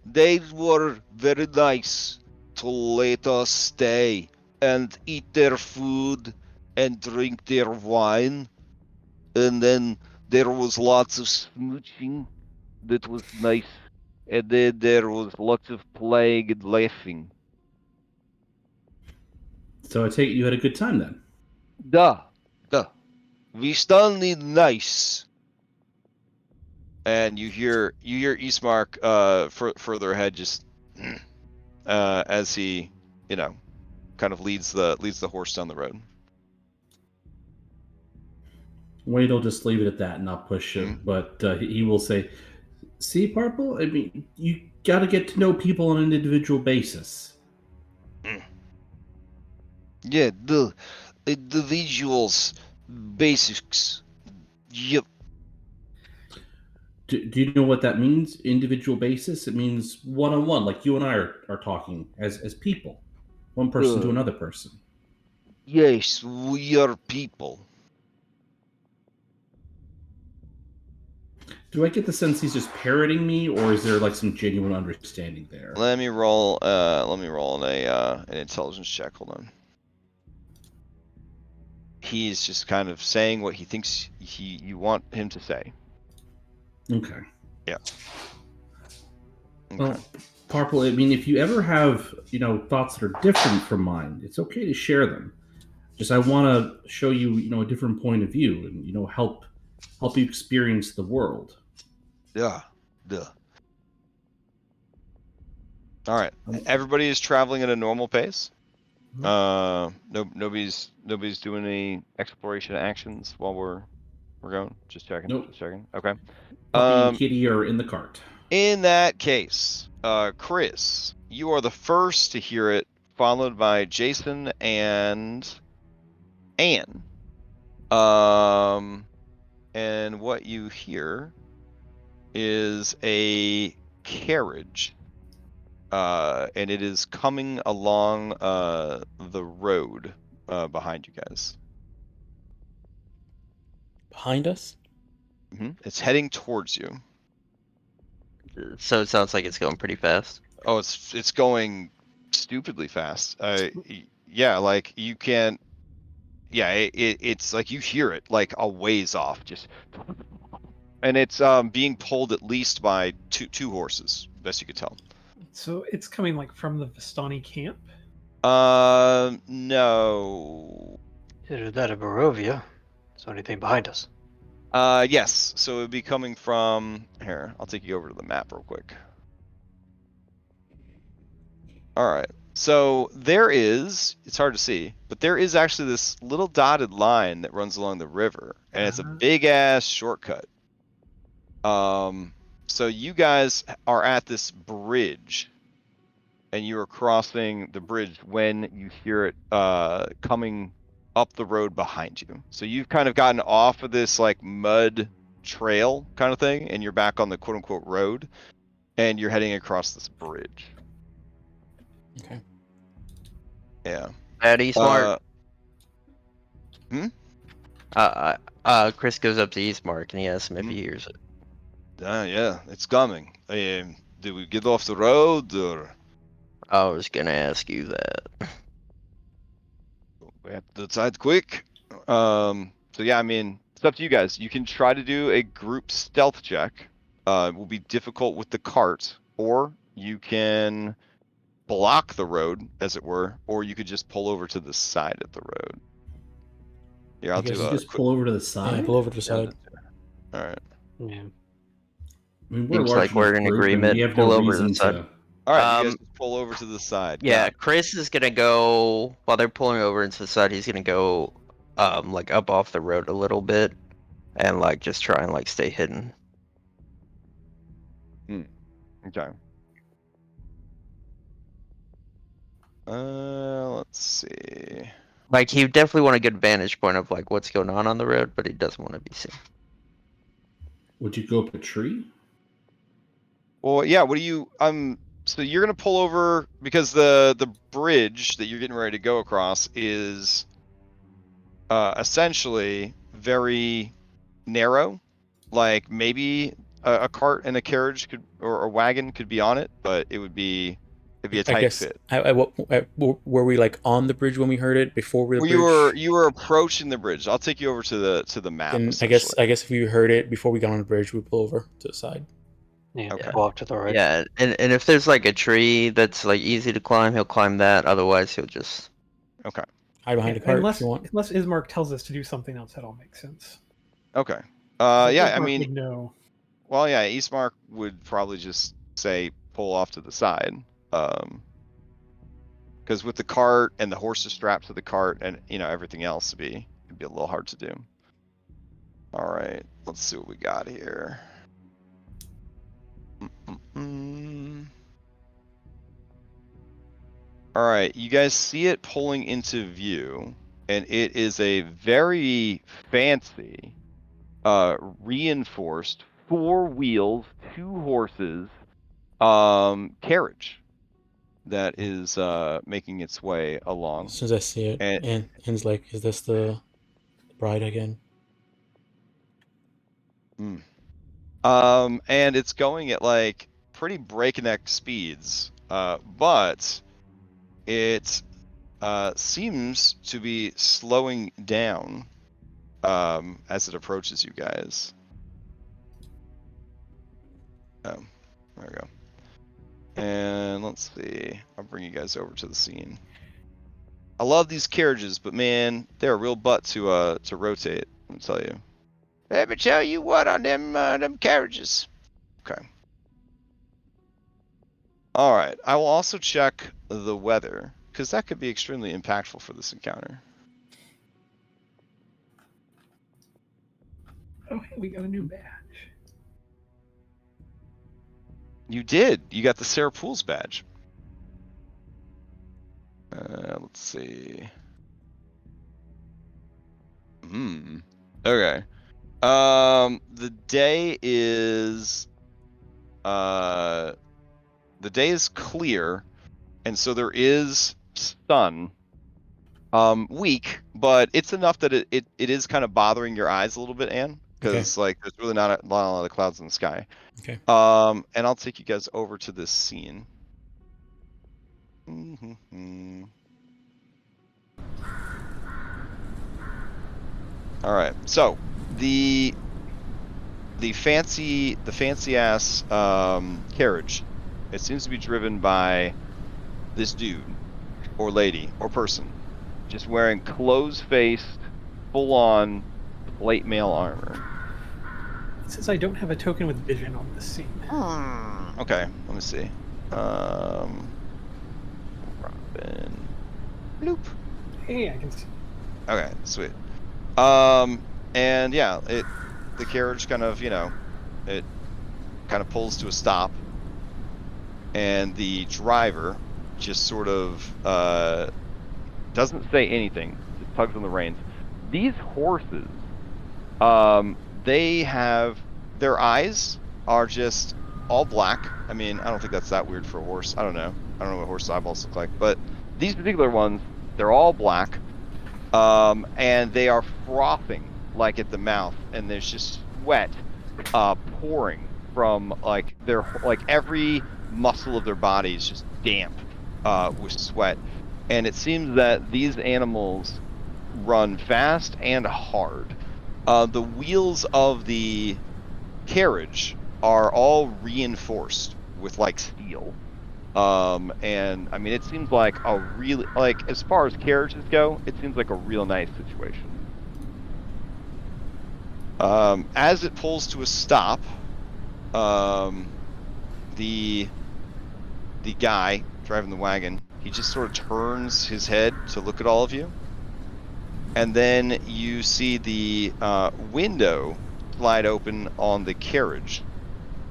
They were very nice to let us stay and eat their food and drink their wine. And then there was lots of smooching that was nice. And then there was lots of playing and laughing. So I take it you had a good time then. Da. We still need nice. And you hear Eastmark further ahead, just as he kind of leads the horse down the road. Wade will just leave it at that and not push him, but he will say, "See, Purple, I mean, you got to get to know people on an individual basis." Yeah, the individuals basics. Yep. Do you know what that means? Individual basis? It means one-on-one, like you and I are talking as people. One person to another person. Yes, we are people. Do I get the sense he's just parroting me, or is there like some genuine understanding there? Let me roll an intelligence check. Hold on. He's just kind of saying what he thinks you want him to say. Okay. Yeah. Okay. Well, Parple, I mean, if you ever have, thoughts that are different from mine, it's okay to share them. Just I want to show you, a different point of view and, help you experience the world. Yeah. All right. Everybody is traveling at a normal pace. Nobody's doing any exploration actions while we're going. Just checking. Nope. Just checking. Okay. Puppy and Kitty are in the cart. In that case, Chris, you are the first to hear it, followed by Jason and Anne. And what you hear is a carriage and it is coming along the road behind you guys. Behind us? It's heading towards you. So it sounds like it's going pretty fast. Oh, it's going stupidly fast. Yeah, like you can't. Yeah, it's like you hear it like a ways off, just, and it's being pulled at least by two horses, best you could tell. So it's coming like from the Vistani camp. No. Either that or Barovia. Is there anything behind us? Yes. So it would be coming from here. I'll take you over to the map real quick. All right. So there is, it's hard to see, but there is actually this little dotted line that runs along the river, and it's a big ass shortcut. So you guys are at this bridge, and you are crossing the bridge when you hear it coming up the road behind you. So you've kind of gotten off of this like mud trail kind of thing, and you're back on the quote unquote road, and you're heading across this bridge. Okay. Yeah. At Eastmark. Chris goes up to Eastmark and he asks him if he hears it. Yeah, it's coming. Did we get off the road or? I was gonna ask you that. We have to decide quick. So yeah, I mean, it's up to you guys. You can try to do a group stealth check. It will be difficult with the cart, or you can block the road, as it were, or you could just pull over to the side of the road. Yeah, I'll do You a just quick... pull over to the side. Yeah, pull over to the side. All right. Yeah. I mean, we're Seems a large like we're in group, agreement. And we have Pull no over to the reason side. to. All right, you guys just pull over to the side. Yeah, Got it. Chris is gonna go while they're pulling over into the side. He's gonna go, like up off the road a little bit, and like just try and like stay hidden. Okay. Let's see. Like he definitely want a good vantage point of like what's going on the road, but he doesn't want to be seen. Would you go up a tree? Well, yeah. What do you? So you're gonna pull over because the bridge that you're getting ready to go across is essentially very narrow. Like maybe a cart and a carriage could, or a wagon could be on it, but it'd be a tight fit. Were we like on the bridge when we heard it before we? You were approaching the bridge. I'll take you over to the map. Then I guess if we heard it before we got on the bridge, we pull over to the side. Yeah, Okay. walk to the right. Yeah, and if there's like a tree that's like easy to climb, he'll climb that. Otherwise, he'll just Okay. hide behind the cart unless, if you want. Unless Ismark tells us to do something else, that all makes sense. Okay. Like Yeah, Ismark I mean, would know. well, yeah, Eastmark would probably just say pull off to the side, because with the cart and the horses strapped to the cart and everything else, it'd be a little hard to do. All right, let's see what we got here. All right, you guys see it pulling into view, and it is a very fancy, reinforced 4 wheels, 2 horses, carriage that is making its way along. As soon as I see it, and Hen's like, "Is this the bride again?" And it's going at like pretty breakneck speeds, but it seems to be slowing down as it approaches you guys. Oh, there we go. And let's see. I'll bring you guys over to the scene. I love these carriages, but man, they're a real butt to rotate. Let me tell you. Let me tell you what on them carriages. Okay. All right. I will also check the weather because that could be extremely impactful for this encounter. Oh, hey, we got a new badge. You did. You got the Tser Pools badge. Let's see. Okay. The day is the day is clear, and so there is sun. Weak, but it's enough that it is kind of bothering your eyes a little bit, Anne, because like there's really not a lot of clouds in the sky. Okay. And I'll take you guys over to this scene. All right, so the fancy ass carriage, it seems to be driven by this dude or lady or person, just wearing closed-faced, full-on plate mail armor. It says I don't have a token with vision on this scene. Okay, let me see. Robin. Bloop. Hey, I can see. Okay, sweet. And yeah, the carriage kind of, it kind of pulls to a stop, and the driver just sort of doesn't say anything, just tugs on the reins. These horses, they have, their eyes are just all black. I mean, I don't think that's that weird for a horse. I don't know what horse eyeballs look like, but these particular ones, they're all black, and they are frothing like at the mouth, and there's just sweat pouring from like every muscle of their body is just damp with sweat. And it seems that these animals run fast and hard. The wheels of the carriage are all reinforced with like steel. And I mean, it seems like a really, like, as far as carriages go, it seems like a real nice situation. As it pulls to a stop, the guy driving the wagon, he just sort of turns his head to look at all of you. And then you see the window slide open on the carriage.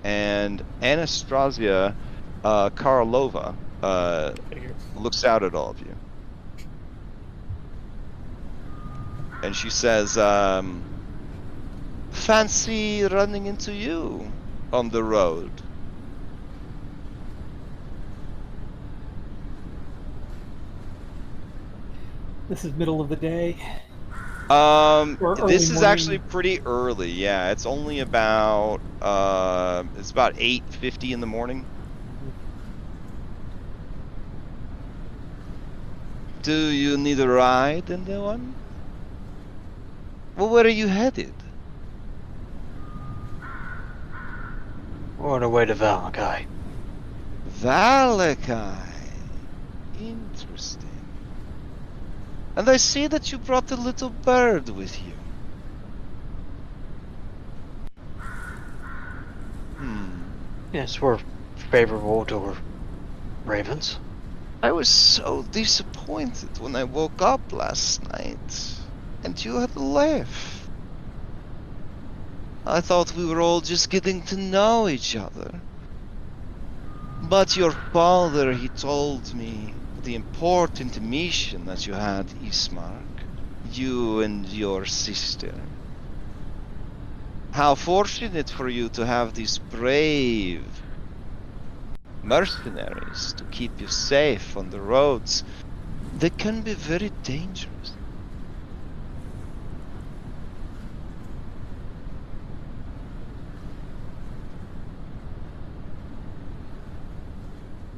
And Anastasia Karlova looks out at all of you. And she says, fancy running into you on the road. This is middle of the day. This is actually pretty early. Yeah, it's only about it's about 8:50 in the morning. Do you need a ride, anyone? Well, where are you headed? We're on our way to Valakai. Valakai. Interesting. And I see that you brought a little bird with you. Yes, we're favorable to ravens. I was so disappointed when I woke up last night, and you had left. I thought we were all just getting to know each other. But your father, he told me the important mission that you had, Ismark. You and your sister. How fortunate for you to have these brave mercenaries to keep you safe on the roads. They can be very dangerous.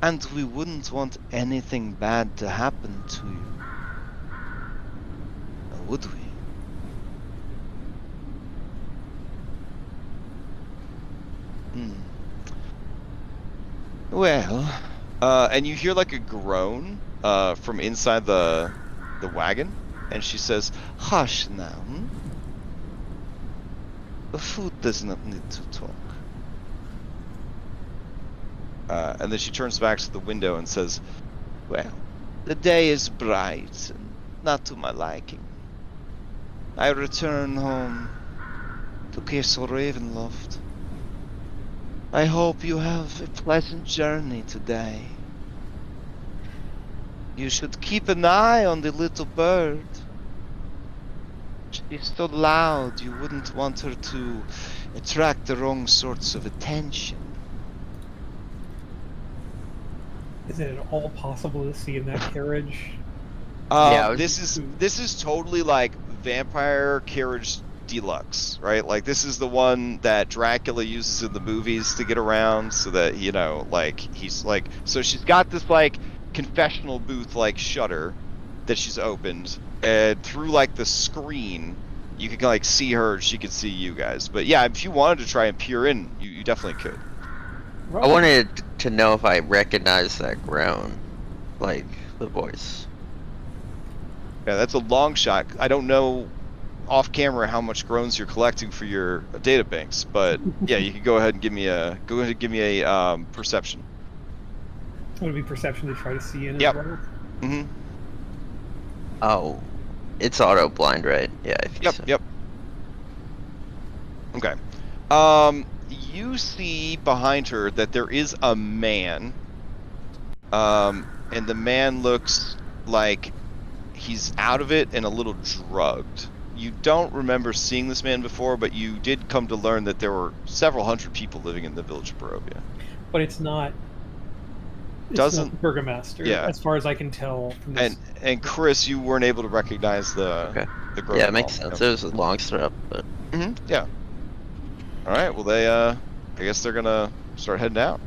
And we wouldn't want anything bad to happen to you, would we? Well, and you hear like a groan from inside the wagon, and she says, "Hush now. The food does not need to talk." And then she turns back to the window and says, "Well, the day is bright and not to my liking. I return home to Castle Ravenloft. I hope you have a pleasant journey today. You should keep an eye on the little bird. She's so loud, you wouldn't want her to attract the wrong sorts of attention." Is it at all possible to see in that carriage? Yeah, This is totally like Vampire Carriage Deluxe, right? Like this is the one that Dracula uses in the movies to get around, so that like he's like. So she's got this like confessional booth like shutter that she's opened, and through like the screen, you can like see her. She could see you guys. But yeah, if you wanted to try and peer in, you definitely could. I wanted to know if I recognize that groan, like the voice. Yeah, that's a long shot. I don't know off camera how much groans you're collecting for your data banks, but yeah, you can go ahead and give me a perception. Would it be perception to try to see in Yep. as well? Mm-hmm. Oh, it's auto blind, right? Yeah, I think so. Yep. Okay. You see behind her that there is a man. And the man looks like he's out of it and a little drugged. You don't remember seeing this man before, but you did come to learn that there were several hundred people living in the village of Barovia. But it's not. Doesn't not the Burgomaster, yeah. as far as I can tell from this. And Chris, you weren't able to recognize the grown Yeah, it makes sense. Yep. It was a long strap, but Yeah. All right. Well, they I guess they're gonna start heading out.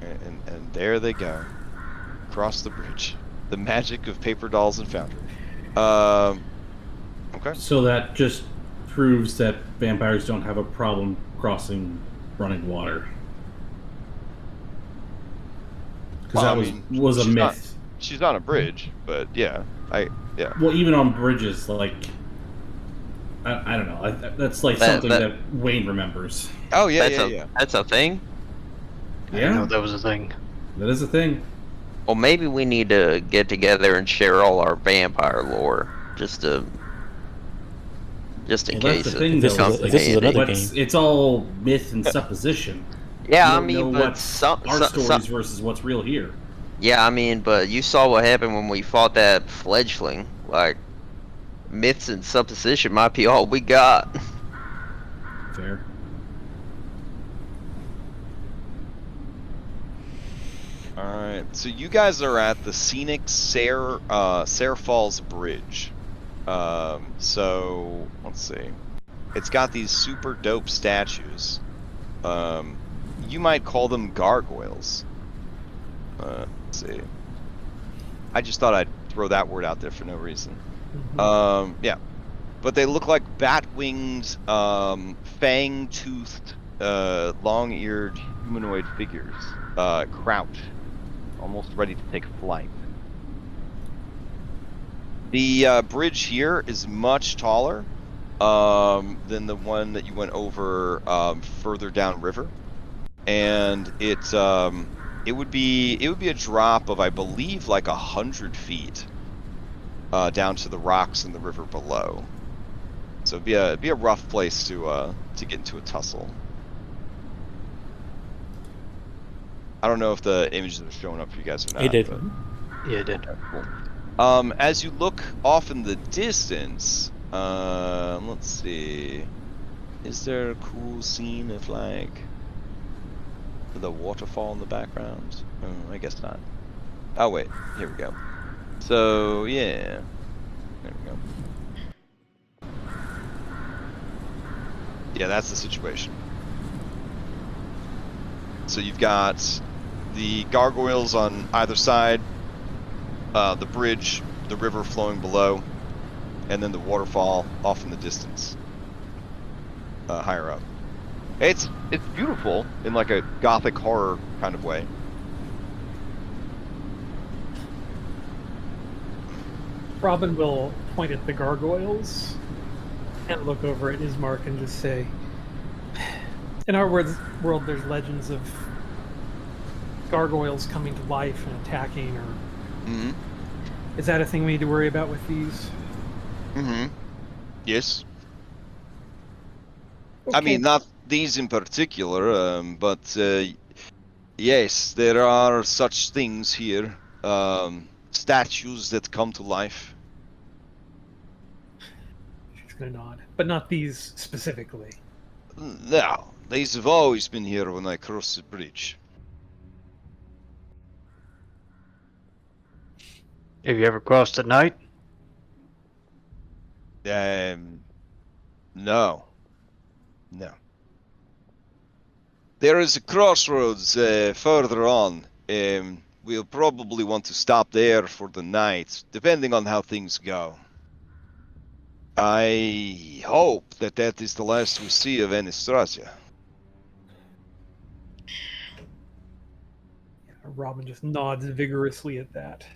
And there they go, across the bridge. The magic of paper dolls and Foundry. Okay. So that just proves that vampires don't have a problem crossing running water. Because was a myth. She's on a bridge, but yeah, yeah. Well, even on bridges, like I don't know. That's like something that Wayne remembers. Oh yeah, That's a thing. I didn't know that was a thing. That is a thing. Well, maybe we need to get together and share all our vampire lore, just in case. That's the thing, this is another game. It's all myth and supposition. Yeah, I You don't mean, know but what's our stories versus what's real here. Yeah, I mean, but you saw what happened when we fought that fledgling. Like, myths and supposition might be all we got. Fair. Alright, so you guys are at the scenic Tser Falls Bridge. So, let's see. It's got these super dope statues. You might call them gargoyles. Let's see. I just thought I'd throw that word out there for no reason. Mm-hmm. Yeah. But they look like bat-winged, fang-toothed, long-eared humanoid figures, crouched, almost ready to take flight. The bridge here is much taller than the one that you went over further downriver, and it would be a drop of, I believe, like 100 feet down to the rocks in the river below. So it'd be a rough place to get into a tussle. I don't know if the images are showing up for you guys or not. It did. But... Yeah, it did. Okay, cool. As you look off in the distance, let's see. Is there a cool scene of like the waterfall in the background? Oh, I guess not. Oh wait, here we go. So yeah, there we go. Yeah, that's the situation. So you've got the gargoyles on either side, the bridge, the river flowing below, and then the waterfall off in the distance, higher up. It's beautiful in like a gothic horror kind of way. Robin will point at the gargoyles and look over at Ismark and just say, in our world there's legends of gargoyles coming to life and attacking, or is that a thing we need to worry about with these? Yes. Okay. I mean, not these in particular, but yes, there are such things here. Statues that come to life. She's gonna nod, but not these specifically. No, they've always been here when I cross the bridge. Have you ever crossed at night? No. No. There is a crossroads further on. We'll probably want to stop there for the night, depending on how things go. I hope that that is the last we see of Anastasia. Robin just nods vigorously at that.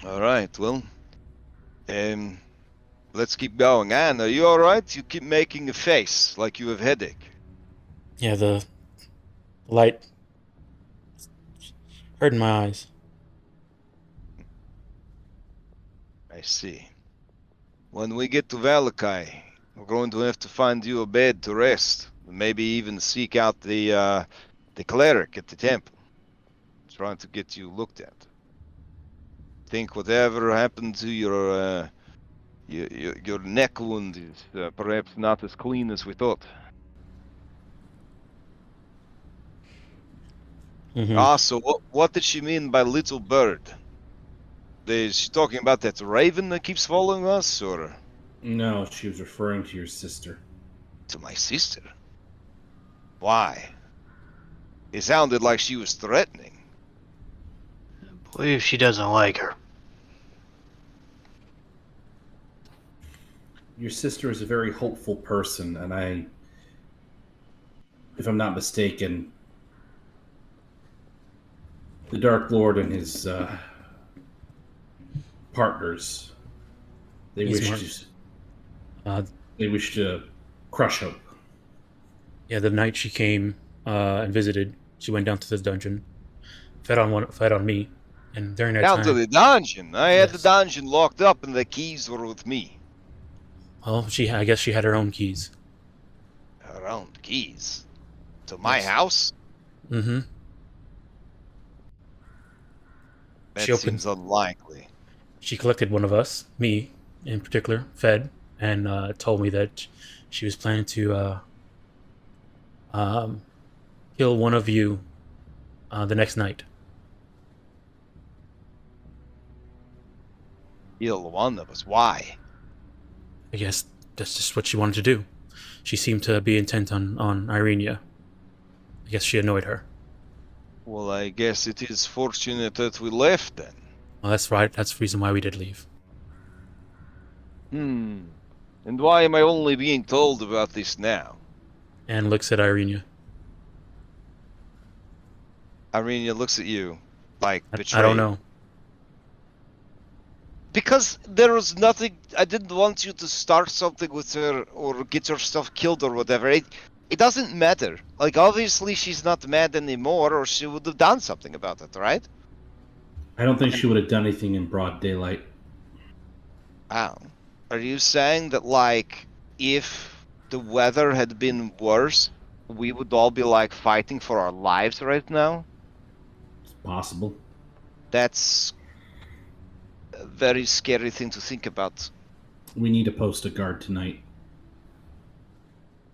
All right, well, let's keep going. Anne, are you all right? You keep making a face like you have headache. Yeah, the light hurting my eyes. I see. When we get to Valakai, we're going to have to find you a bed to rest. Maybe even seek out the cleric at the temple. Trying to get you looked at. Think whatever happened to your neck wound is perhaps not as clean as we thought. So what did she mean by little bird? Is she talking about that raven that keeps following us, or? No, she was referring to your sister. To my sister? Why? It sounded like she was threatening. I believe she doesn't like her. Your sister is a very hopeful person, and if I'm not mistaken, the Dark Lord and his partners, they wish to crush hope. Yeah, the night she came and visited, she went down to the dungeon, fed on me, and during that down time, to the dungeon. I had the dungeon locked up, and the keys were with me. Well, I guess she had her own keys. Her own keys? To my house? Mm-hmm. That seems unlikely. She collected one of us, me in particular, fed, and told me that she was planning to kill one of you the next night. Kill one of us? Why? I guess that's just what she wanted to do. She seemed to be intent on Irenia. I guess she annoyed her. Well, I guess it is fortunate that we left then. Well, that's right. That's the reason why we did leave. And why am I only being told about this now? And looks at Irenia. Irenia looks at you, like betrayed. I don't know. Because there was nothing. I didn't want you to start something with her or get herself killed or whatever. It doesn't matter. Like, obviously she's not mad anymore, or she would have done something about it, right? I don't think she would have done anything in broad daylight. Wow. Are you saying that, like, if the weather had been worse, we would all be, like, fighting for our lives right now? It's possible. That's a very scary thing to think about. We need to post a guard tonight.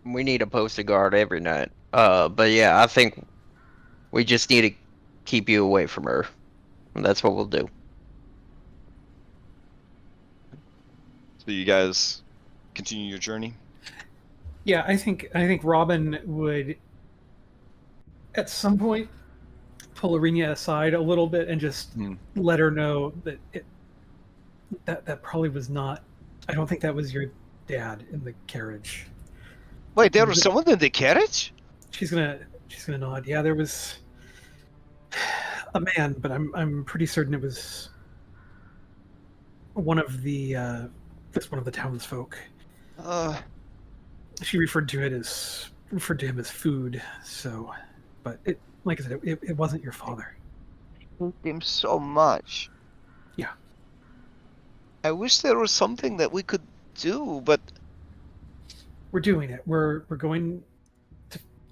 We need to post a guard every night. But yeah, I think we just need to keep you away from her. That's what we'll do. So you guys continue your journey? Yeah, I think Robin would at some point pull Irenia aside a little bit and just let her know that that probably was not. I don't think that was your dad in the carriage. Wait, there was someone in the carriage? She's gonna nod. Yeah, there was a man, but I'm pretty certain it was one of the townsfolk. She referred to him as food. So, but it, like I said, it wasn't your father. I hate him so much. Yeah. I wish there was something that we could do, but we're doing it. We're going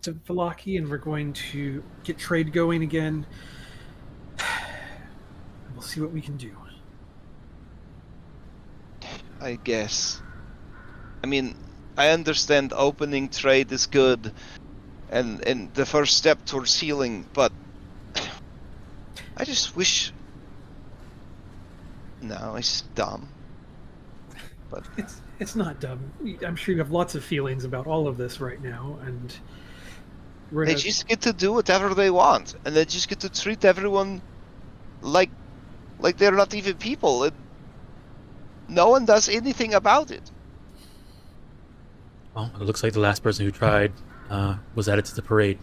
to Vallaki, and we're going to get trade going again. We'll see what we can do. I guess. I mean, I understand opening trade is good, and the first step towards healing, but I just wish. No, it's dumb. But It's not dumb. I'm sure you have lots of feelings about all of this right now, and we're they in a, just get to do whatever they want, and they just get to treat everyone like they're not even people, and no one does anything about it. Well, it looks like the last person who tried was added to the parade.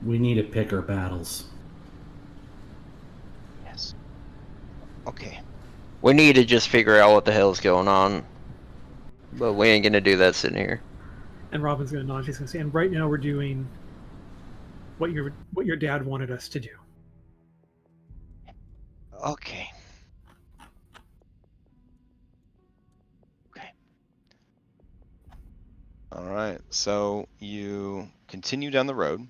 We need to pick our battles. Yes. Okay. We need to just figure out what the hell's going on. But we ain't gonna do that sitting here. and Robin's going to nod. She's going to say, and right now we're doing what your dad wanted us to do. Okay. Okay. All right. So you continue down the road,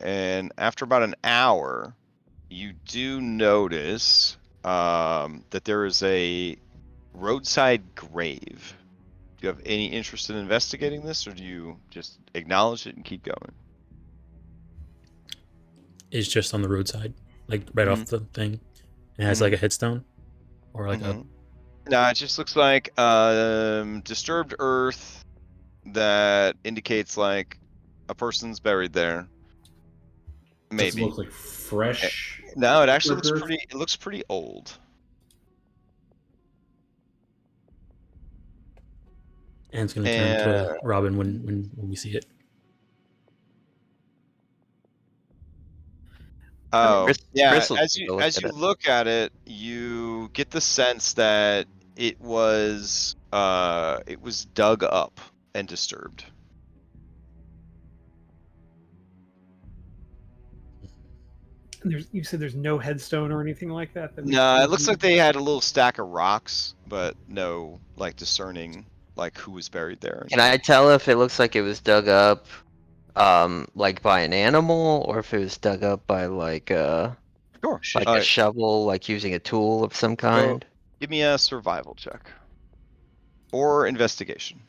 and after about an hour, you do notice that there is a roadside grave. Do you have any interest in investigating this, or do you just acknowledge it and keep going? It's just on the roadside, like right off the thing. It has like a headstone, or like a. No, it just looks like disturbed earth that indicates like a person's buried there. Maybe. Does it look like fresh? No, it actually looks earth? pretty. It looks pretty old. And it's gonna turn to Robin when we see it. Oh, yeah. Chris will As take you a look at it. look at it, you get the sense that it was dug up and disturbed. And you said there's no headstone or anything like that. No, it looks like they had a little stack of rocks, but no, like discerning like who was buried there. Can I tell if it looks like it was dug up, like by an animal, or if it was dug up by like a shovel, like using a tool of some kind? Give me a survival check or investigation.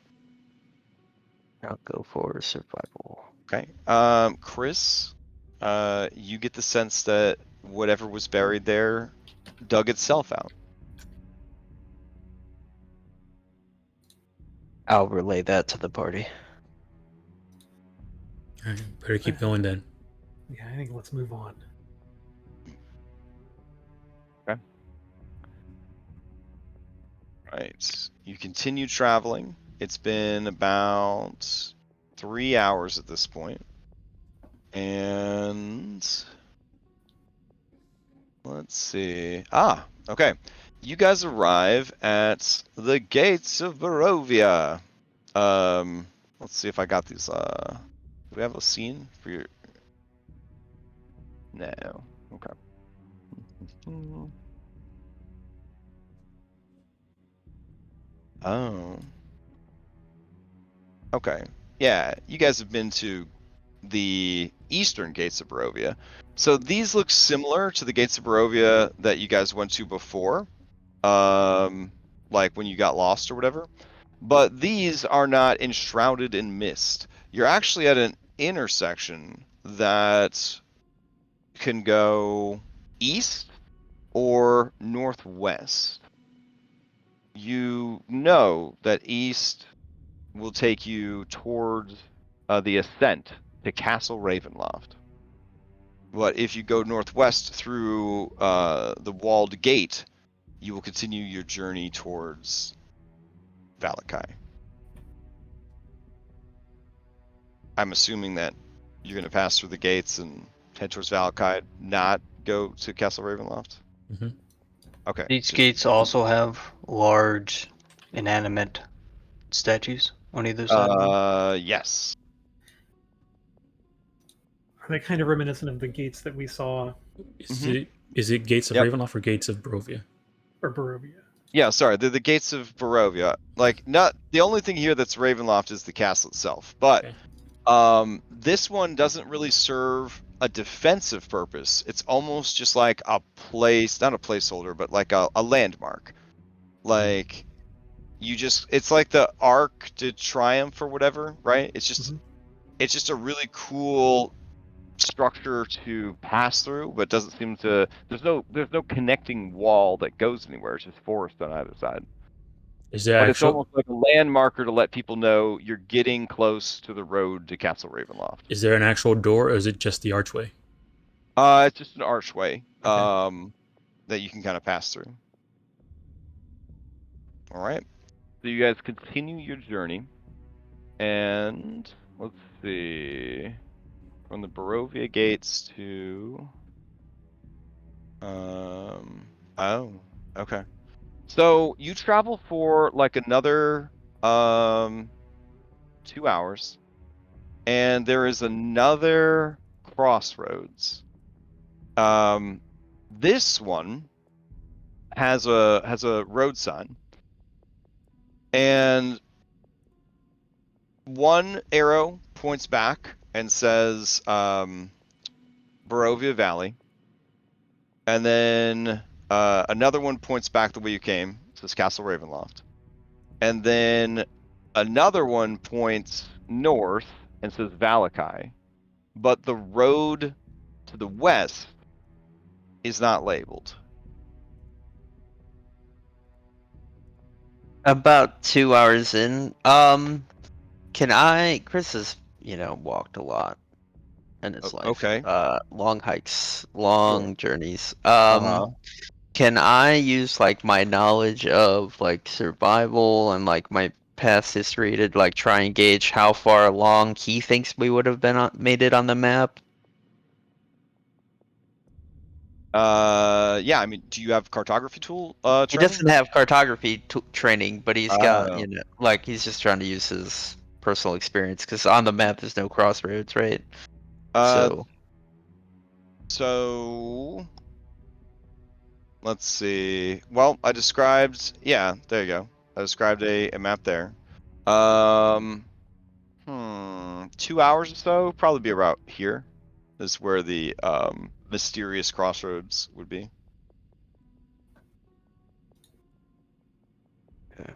I'll go for survival. Okay. Chris, you get the sense that whatever was buried there dug itself out. I'll relay that to the party. All right, better keep going then. Yeah, I think let's move on. Okay. Right. You continue traveling. It's been about 3 hours at this point. And let's see. Okay. You guys arrive at the gates of Barovia. Let's see if I got these. Do we have a scene for your? No. Okay. Oh. Okay. Yeah, you guys have been to the eastern gates of Barovia. So these look similar to the gates of Barovia that you guys went to before. Like when you got lost or whatever. But these are not enshrouded in mist. You're actually at an intersection that can go east or northwest. You know that east will take you towards the ascent to Castle Ravenloft. But if you go northwest through the walled gate, you will continue your journey towards Valakai. I'm assuming that you're going to pass through the gates and head towards Valakai, not go to Castle Ravenloft? Mm-hmm. Okay. These gates also have large, inanimate statues on either side. Yes. Are they kind of reminiscent of the gates that we saw? Is it gates of Ravenloft or gates of Barovia? Or Barovia? Yeah, sorry, they're the gates of Barovia. Like, not the only thing here that's Ravenloft is the castle itself, but this one doesn't really serve a defensive purpose. It's almost just like a place, not a placeholder, but like a landmark. Like, it's like the Arc de Triomphe or whatever, right? It's just Mhm. it's just a really cool structure to pass through, but doesn't seem to. There's no connecting wall that goes anywhere. It's just forest on either side. Is there But it's actual? almost like a land marker to let people know you're getting close to the road to Castle Ravenloft. Is there an actual door, or is it just the archway? It's just an archway, Okay. that you can kind of pass through. All right. So you guys continue your journey, and let's see, from the Barovia gates to, oh, okay. So you travel for like another 2 hours, and there is another crossroads. This one has a road sign, and one arrow points back and says Barovia Valley, and then another one points back the way you came, says Castle Ravenloft, and then another one points north and says Valakai, but the road to the west is not labeled. About 2 hours in, Chris has, walked a lot in his life. Okay. Long hikes, long Sure. journeys. Uh-huh. Can I use like my knowledge of like survival and like my past history to like try and gauge how far along he thinks we would have made it on the map? Yeah, I mean, do you have cartography tool He training? doesn't have cartography training, but he's got, Oh. like he's just trying to use his personal experience because on the map there's no crossroads, right? Uh, So so let's see. Well, I described, yeah, there you go. I described a map there. 2 hours or so, probably be about here. Is where the mysterious crossroads would be. Okay.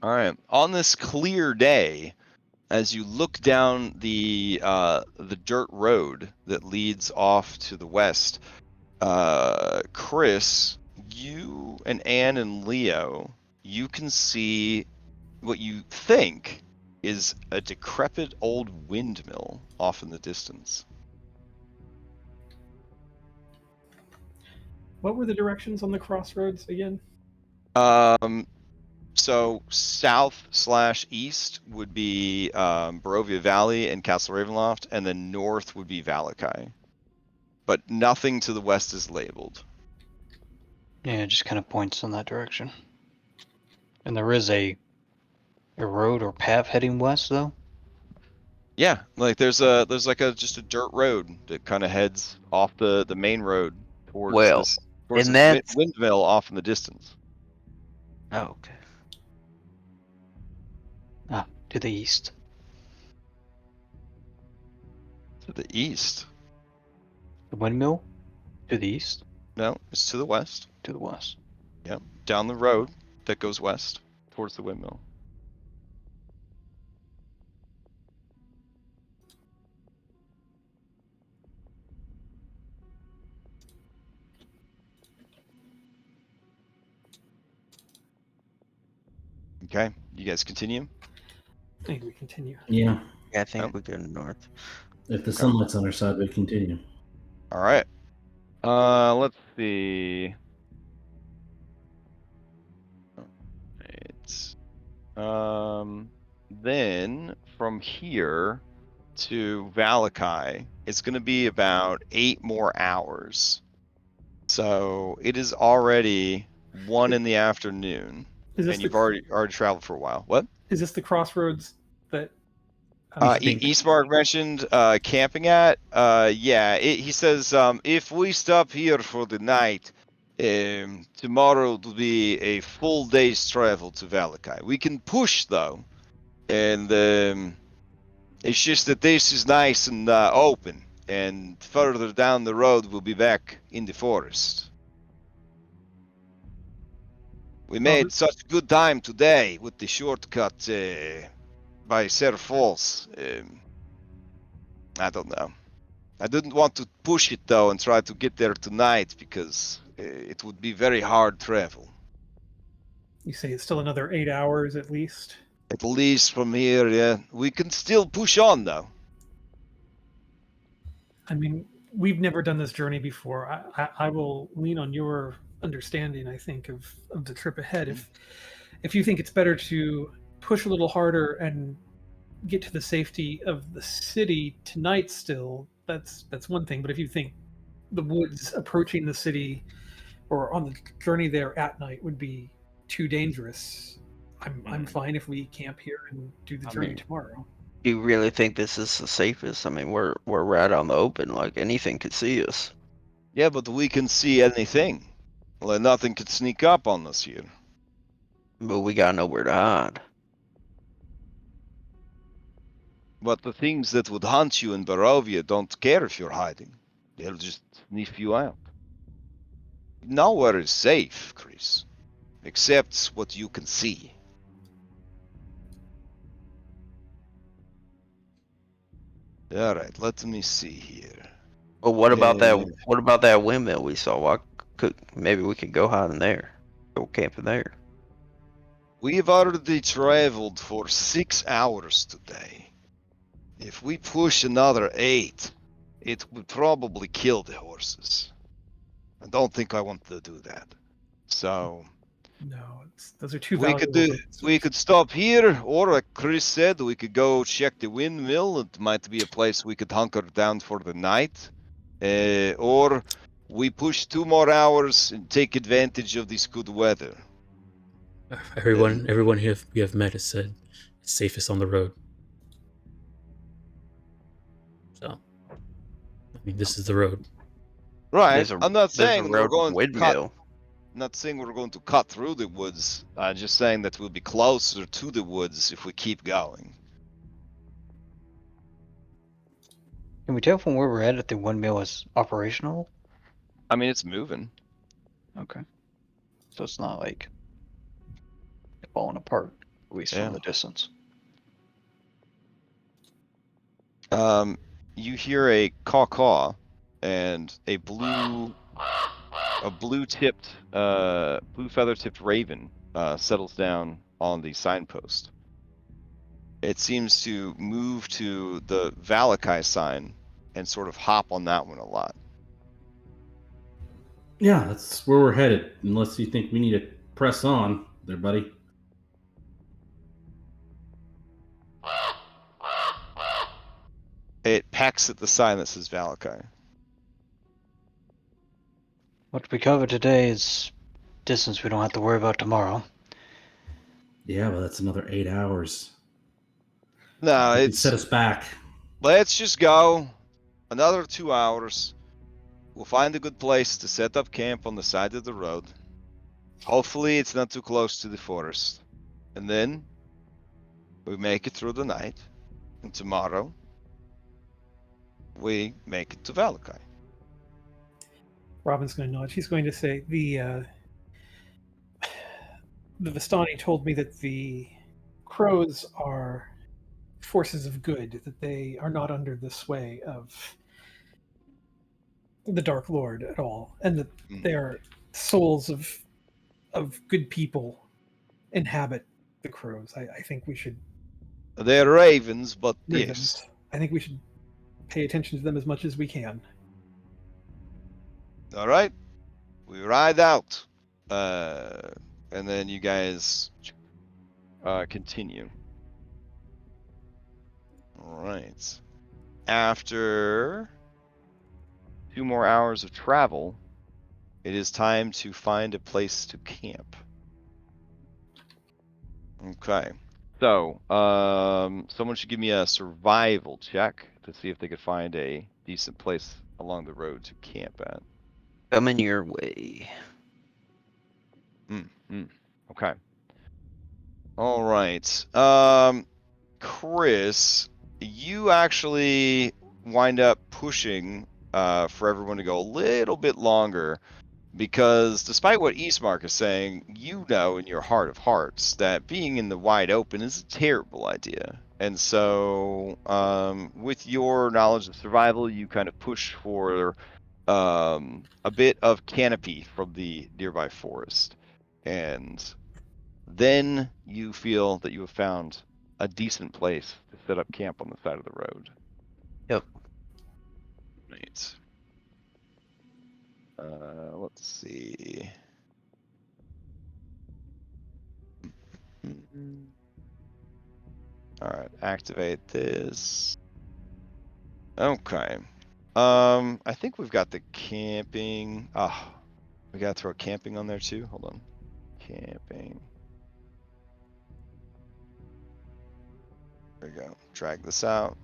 All right. On this clear day, as you look down the dirt road that leads off to the west, Chris, you and Anne and Leo, you can see what you think is a decrepit old windmill off in the distance. What were the directions on the crossroads again? So south/east would be Barovia Valley and Castle Ravenloft, and then north would be Valakai. But nothing to the west is labeled. Yeah, it just kind of points in that direction. And there is a road or path heading west, though. Yeah, like there's like just a dirt road that kind of heads off the main road towards Well, towards and the that's windmill off in the distance. oh, okay. Ah, to the east. To the east. The windmill? To the east? No, it's to the west. To the west. Yep, down the road that goes west towards the windmill. Okay, you guys continue. I think we continue. Yeah. Yeah, I think Oh. we go north. If the sunlight's on our side, we continue. All right. Let's see. Then from here to Valakai, it's going to be about 8 more hours. So it is already 1 in the afternoon, Is this and you've already traveled for a while. What? Is this the crossroads that? Eastmark mentioned camping at. Yeah, he says if we stop here for the night, tomorrow will be a full day's travel to Valakai. We can push though, and it's just that this is nice and open, and further down the road we'll be back in the forest. We made such good time today with the shortcut by Tser Pools. I don't know. I didn't want to push it though and try to get there tonight because it would be very hard travel. You say it's still another 8 hours at least? At least from here, yeah. We can still push on though. I mean, we've never done this journey before. I will lean on your understanding, I think, of the trip ahead. If you think it's better to push a little harder and get to the safety of the city tonight still, that's one thing. But if you think the woods approaching the city or on the journey there at night would be too dangerous, I'm fine if we camp here and do the journey tomorrow. Do you really think this is the safest? I mean, we're right on the open, like anything could see us. Yeah, but we can see anything. Well, nothing could sneak up on us here. But we got nowhere to hide. But the things that would hunt you in Barovia don't care if you're hiding. They'll just sniff you out. Nowhere is safe, Chris. Except what you can see. Alright, let me see here. Well, what about that windmill we saw? Maybe we could go hide in there. Go camping there. We've already traveled for 6 hours today. If we push another 8, it would probably kill the horses. I don't think I want to do that. So No, those are too we could valuable. we could stop here, or like Chris said, we could go check the windmill. It might be a place we could hunker down for the night. Or we push 2 more hours and take advantage of this good weather. Everyone here we have met has said it's safest on the road. So, I mean, this is the road. Right. I'm not saying we're going windmill. not saying we're going to cut through the woods. I'm just saying that we'll be closer to the woods if we keep going. Can we tell from where we're at if the windmill is operational? I mean, it's moving. Okay. So it's not like falling apart, at least from the distance. You hear a caw-caw, and a blue feather-tipped raven settles down on the signpost. It seems to move to the Valakai sign and sort of hop on that one a lot. Yeah, that's where we're headed. Unless you think we need to press on there, buddy. It pecks at the sign that says Valakai. What we covered today is distance we don't have to worry about tomorrow. Yeah, but that's another 8 hours. No, It set us back. Let's just go. Another 2 hours. We'll find a good place to set up camp on the side of the road. Hopefully it's not too close to the forest. And then we make it through the night. And tomorrow we make it to Valakai. Robin's going to nod. She's going to say, the Vistani told me that the crows are forces of good, that they are not under the sway of the Dark Lord at all, and that their souls of good people inhabit the crows. I think we should... They're ravens, but ravens. yes. I think we should pay attention to them as much as we can. All right, we ride out, and then you guys continue. All right. After 2 more hours of travel, it is time to find a place to camp. Okay. So, someone should give me a survival check to see if they could find a decent place along the road to camp at. Coming your way. Okay. All right. Chris, you actually wind up pushing for everyone to go a little bit longer Because despite what Eastmark is saying, you know in your heart of hearts that being in the wide open is a terrible idea. And so, with your knowledge of survival, you kind of push for a bit of canopy from the nearby forest. And then you feel that you have found a decent place to set up camp on the side of the road. Yep. Right. Let's see. All right, activate this. Okay. I think we've got the camping. Ah, we gotta throw camping on there too. Hold on. Camping. There we go. Drag this out.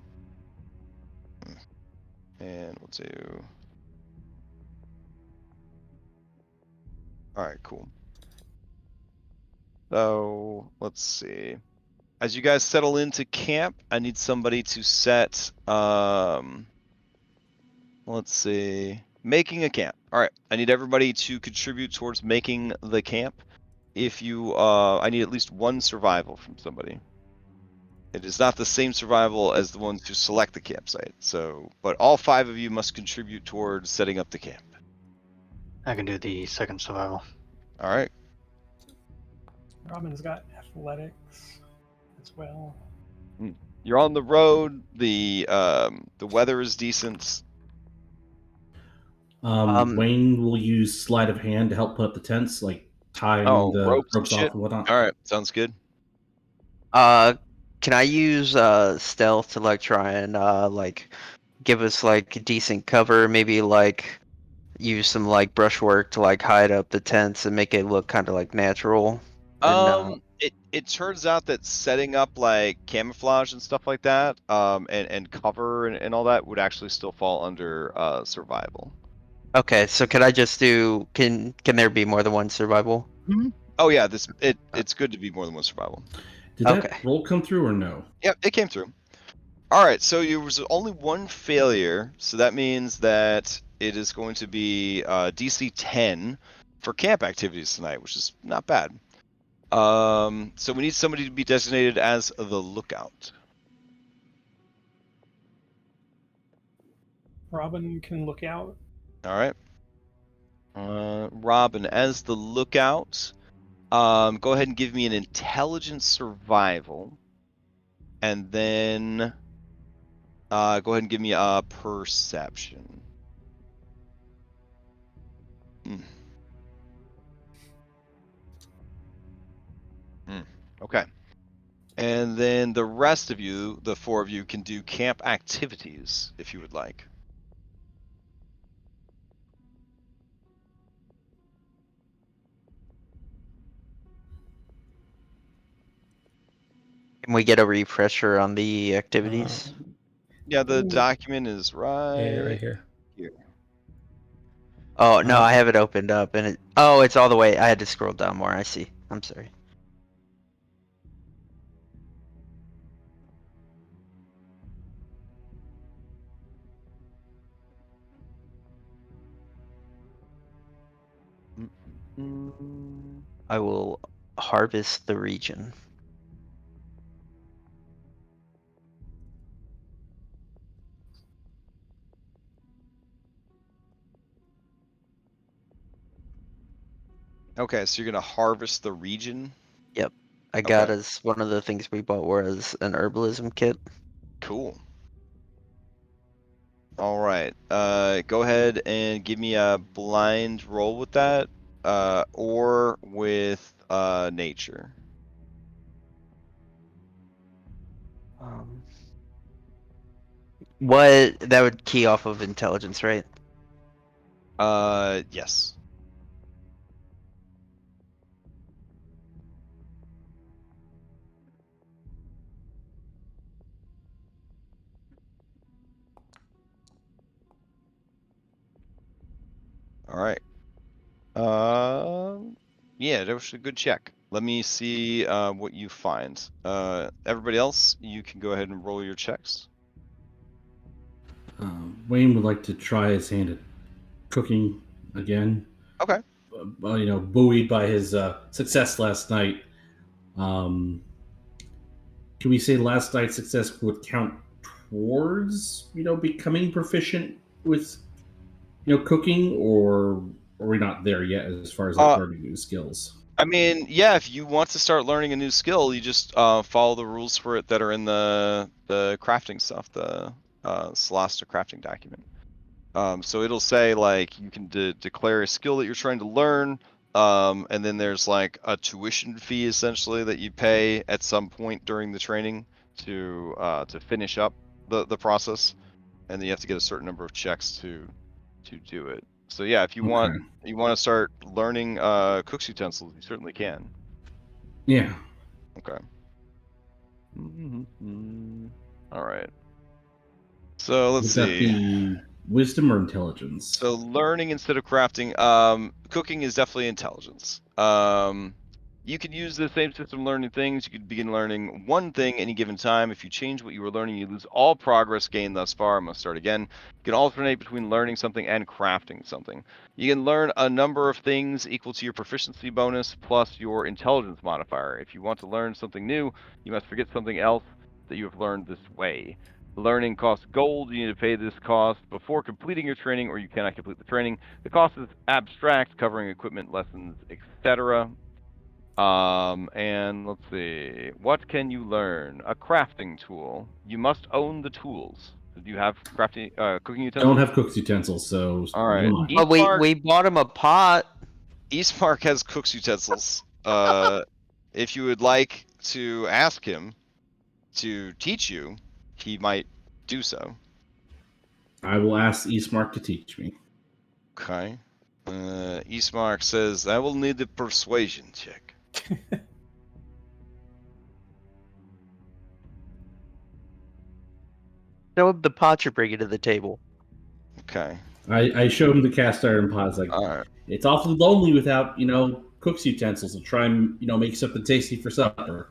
And we'll do. All right, cool. So let's see. As you guys settle into camp, I need somebody to set. Let's see. Making a camp. All right. I need everybody to contribute towards making the camp. If you, I need at least one survival from somebody. It is not the same survival as the ones who select the campsite. So, but all 5 of you must contribute towards setting up the camp. I can do the second survival. All right. Robin's got athletics as well. You're on the road. The weather is decent. Wayne will use sleight of hand to help put up the tents, like tying the ropes ropes and off shit. and whatnot. All right, sounds good. Can I use stealth to like try and like give us like decent cover? Maybe like use some like brushwork to like hide up the tents and make it look kind of like natural. It turns out that setting up like camouflage and stuff like that, and cover and all that would actually still fall under survival. Okay, so could I just do? Can there be more than one survival? Oh yeah, it's good to be more than one survival. Did Okay. that roll come through or no? Yep, it came through. All right, so there was only one failure, so that means that it is going to be DC 10 for camp activities tonight, which is not bad. So we need somebody to be designated as the lookout. Robin can look out. All right. Robin, as the lookout, go ahead and give me an intelligence survival, and then go ahead and give me a perception. Okay. And then the rest of you, the 4 of you, can do camp activities if you would like. Can we get a refresher on the activities? Yeah, the Ooh. document is right right here. here. Oh no, I have it opened up and it. Oh, it's all the way. I had to scroll down more. I see. I'm sorry. I will harvest the region. Okay, so you're gonna harvest the region. Yep. I got Okay. us one of the things we bought was an herbalism kit. Cool. All right. Go ahead and give me a blind roll with that, or with nature. What that would key off of intelligence, right? Yes. All right. Yeah, that was a good check. Let me see what you find. Everybody else, you can go ahead and roll your checks. Wayne would like to try his hand at cooking again. Okay. Buoyed by his success last night. Can we say last night's success would count towards becoming proficient with cooking, or are we not there yet as far as learning new skills? I mean, yeah, if you want to start learning a new skill, you just follow the rules for it that are in the crafting stuff, the Solasta crafting document. So it'll say like you can declare a skill that you're trying to learn, and then there's like a tuition fee essentially that you pay at some point during the training to finish up the process, and then you have to get a certain number of checks to do it. So yeah, if you want to start learning cook's utensils, you certainly can. Yeah. Okay. All right. So let's see. Would that be wisdom or intelligence? So learning instead of crafting. Cooking is definitely intelligence. You can use the same system learning things. You could begin learning one thing any given time. If you change what you were learning, you lose all progress gained thus far. I must start again. You can alternate between learning something and crafting something. You can learn a number of things equal to your proficiency bonus plus your intelligence modifier. If you want to learn something new, you must forget something else that you have learned this way. Learning costs gold. You need to pay this cost before completing your training, or you cannot complete the training. The cost is abstract, covering equipment, lessons, etc. And let's see. What can you learn? A crafting tool. You must own the tools. Do you have crafting, cooking utensils? I don't have cook's utensils, so. All right. But we bought him a pot. Eastmark has cook's utensils. If you would like to ask him to teach you, he might do so. I will ask Eastmark to teach me. Okay. Eastmark says, I will need a persuasion check. Show him the pot you're bringing to the table. Okay. I show him the cast iron pot. It's like, all right. It's awfully lonely without, cook's utensils. I'll try and, make something tasty for supper.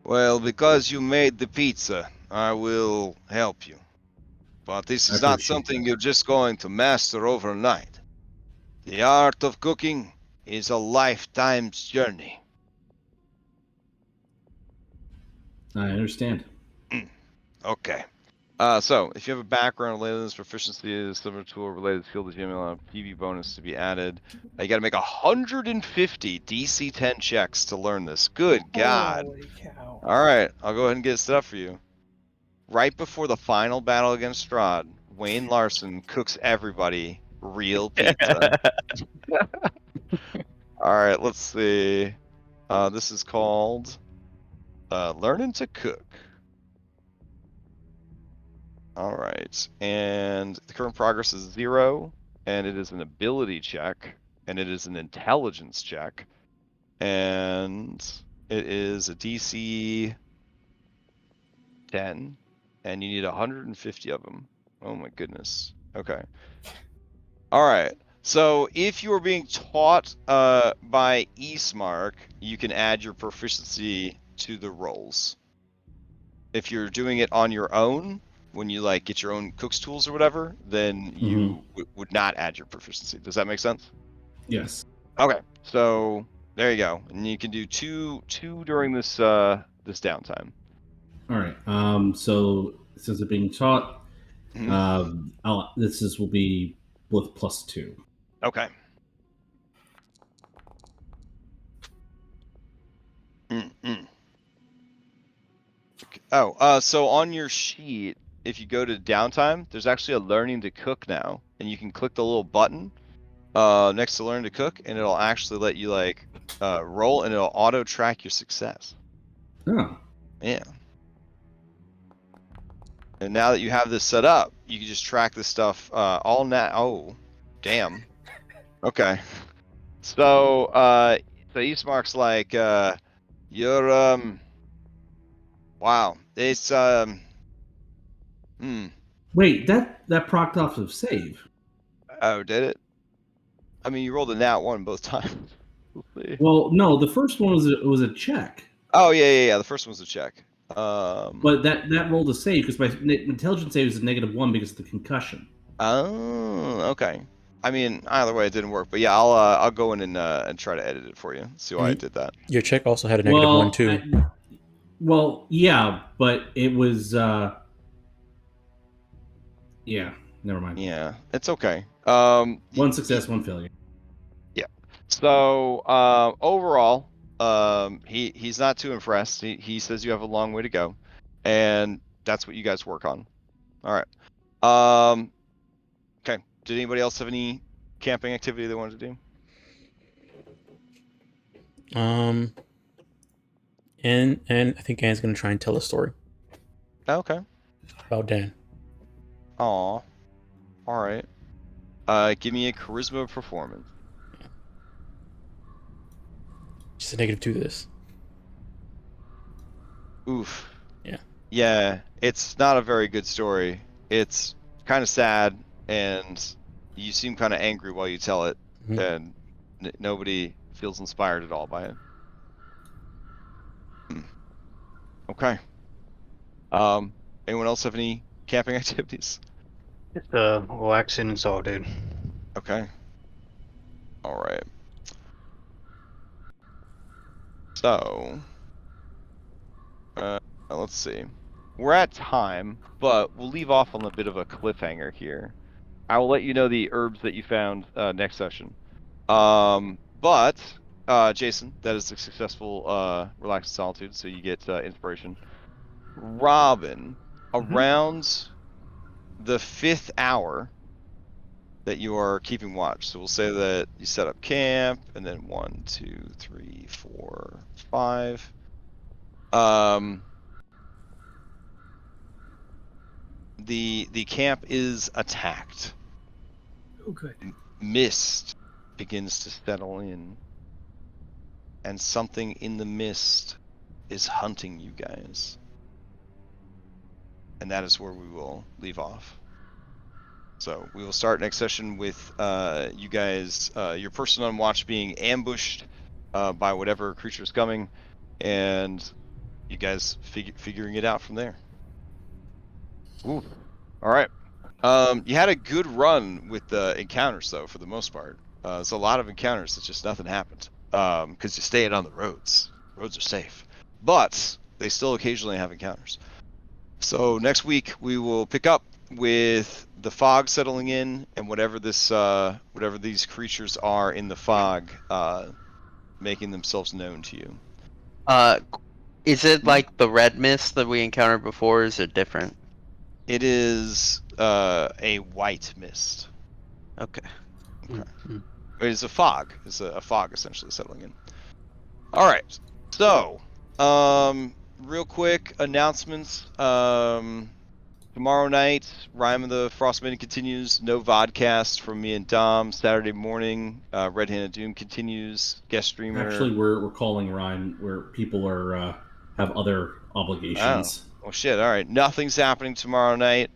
Well, because you made the pizza, I will help you. But this is not something you're just going to master overnight. The art of cooking is a lifetime's journey. I understand. Okay. So, if you have a background related to this, proficiency is similar to a related skill, you will have PV bonus to be added. You got to make 150 DC 10 checks to learn this. Good God. Holy cow. All right, I'll go ahead and get it set up for you. Right before the final battle against Strahd, Wayne Larson cooks everybody real pizza. All right, let's see. This is called Learning to Cook. All right, and the current progress is 0, and it is an ability check, and it is an intelligence check, and it is a DC 10, and you need 150 of them. Oh my goodness. Okay. All right. So if you are being taught by Eastmark, you can add your proficiency to the rolls. If you're doing it on your own, when you get your own cook's tools or whatever, then you would not add your proficiency. Does that make sense? Yes. Okay. So there you go, and you can do two during this this downtime. All right. So since it's being taught, will be with +2. Okay. Oh, so on your sheet, if you go to downtime, there's actually a learning to cook now, and you can click the little button next to learn to cook, and it'll actually let you roll, and it'll auto track your success. Oh. Yeah. And now that you have this set up, you can just track this stuff all now. Oh, damn. Okay. So Eastmark's like, you're wow. It's Wait, that procced off of save. Oh, did it? I mean, you rolled a nat 1 both times. Well, no, the first one was a check. Oh yeah. The first one was a check. But that rolled a save because my intelligence save is a -1 because of the concussion. Oh, okay. I mean, either way, it didn't work. But yeah, I'll go in and try to edit it for you. See why I did that. Your check also had a -1 too. Well, yeah, but it was. Yeah, never mind. Yeah, it's okay. One success, one failure. Yeah. So overall, he's not too impressed. He says you have a long way to go, and that's what you guys work on. All right. Okay. Did anybody else have any camping activity they wanted to do? And I think Anne's gonna try and tell a story Okay. about Dan. Aw. All right. Give me a charisma performance. Just a -2 to this. Oof. Yeah. Yeah, it's not a very good story. It's kind of sad, and you seem kind of angry while you tell it, and nobody feels inspired at all by it. Okay. Anyone else have any camping activities? Just waxing and all, dude. Okay. All right. So, let's see. We're at time, but we'll leave off on a bit of a cliffhanger here. I will let you know the herbs that you found next session. But Jason, that is a successful relaxed solitude, so you get inspiration. Robin, around the 5th hour that you are keeping watch. So we'll say that you set up camp, and then 1, 2, 3, 4, 5. The camp is attacked. Oh, good. Mist begins to settle in, and something in the mist is hunting you guys. And that is where we will leave off. So we will start next session with you guys, your person on watch being ambushed by whatever creature is coming, and you guys figuring it out from there. Ooh. All right. You had a good run with the encounters, though, for the most part. There's a lot of encounters that just nothing happened because you stayed on the roads. Roads are safe, but they still occasionally have encounters. So next week we will pick up with the fog settling in and whatever these creatures are in the fog, making themselves known to you. Is it like the red mist that we encountered before? Or is it different? It is a white mist. Okay. It is a fog. It's a fog essentially settling in. All right. So, real quick announcements. Tomorrow night, Rhyme of the Frost Maiden continues. No vodcast from me and Dom. Saturday morning, Red Hand of Doom continues. Guest streamer. Actually, we're calling Rhyme where people are have other obligations. Oh. Well, shit. All right. Nothing's happening tomorrow night.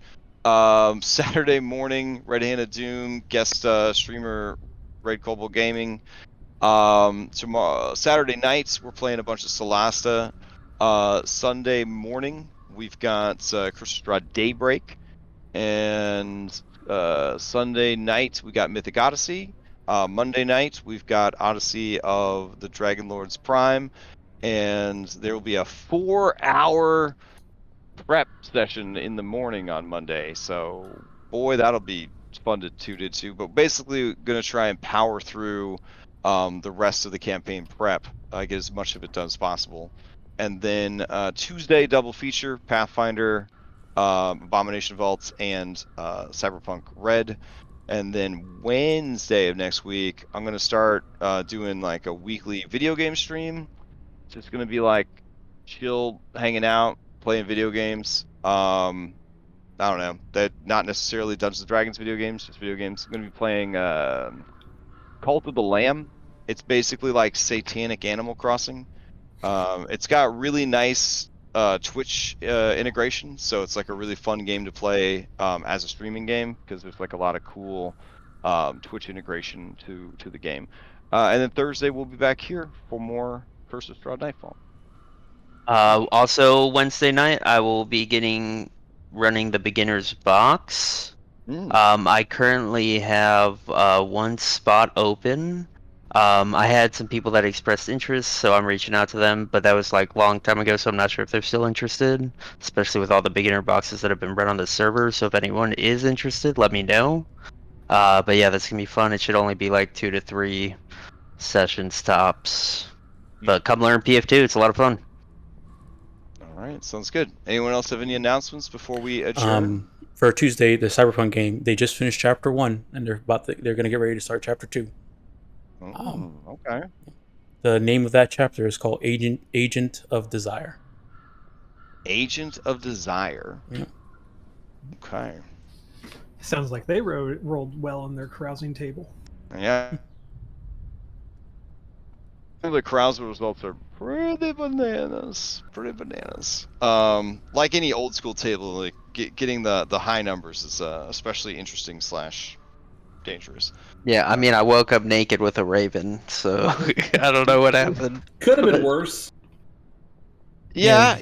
Saturday morning, Red Hand of Doom. Guest streamer, Red Cobalt Gaming. Tomorrow, Saturday nights, we're playing a bunch of Solasta. Sunday morning, we've got Curse of Strahd Daybreak, and Sunday night we got Mythic Odyssey. Monday night we've got Odyssey of the Dragon Lords Prime, and there will be a 4-hour prep session in the morning on Monday. So boy, that'll be fun to tune into. But basically, gonna try and power through the rest of the campaign prep, get as much of it done as possible. And then Tuesday, double feature, Pathfinder, Abomination Vaults, and Cyberpunk Red. And then Wednesday of next week, I'm going to start doing like a weekly video game stream. It's just going to be like chill, hanging out, playing video games. I don't know. That not necessarily Dungeons & Dragons video games, just video games. I'm going to be playing Cult of the Lamb. It's basically like Satanic Animal Crossing. It's got really nice Twitch integration, so it's like a really fun game to play as a streaming game because there's like a lot of cool Twitch integration to the game. And then Thursday we'll be back here for more Curse of Strahd Nightfall. Also Wednesday night I will be running the beginner's box. I currently have 1 spot open. I had some people that expressed interest, so I'm reaching out to them, but that was like a long time ago, so I'm not sure if they're still interested, especially with all the beginner boxes that have been run on the server. So if anyone is interested, let me know. But yeah, that's gonna be fun. It should only be like 2 to 3 sessions tops. But come learn PF2, it's a lot of fun. All right, sounds good. Anyone else have any announcements before we adjourn? For Tuesday, the Cyberpunk game, they just finished Chapter 1, and they're going to get ready to start Chapter 2. Okay. The name of that chapter is called Agent of Desire. Agent of Desire. Yeah. Okay. Sounds like they rolled well on their carousing table. Yeah. The carousal results are pretty bananas. Pretty bananas. Like any old school table, like getting the high numbers is especially interesting / dangerous. Yeah, I mean, I woke up naked with a raven, so I don't know what happened. Could have been worse. Yeah.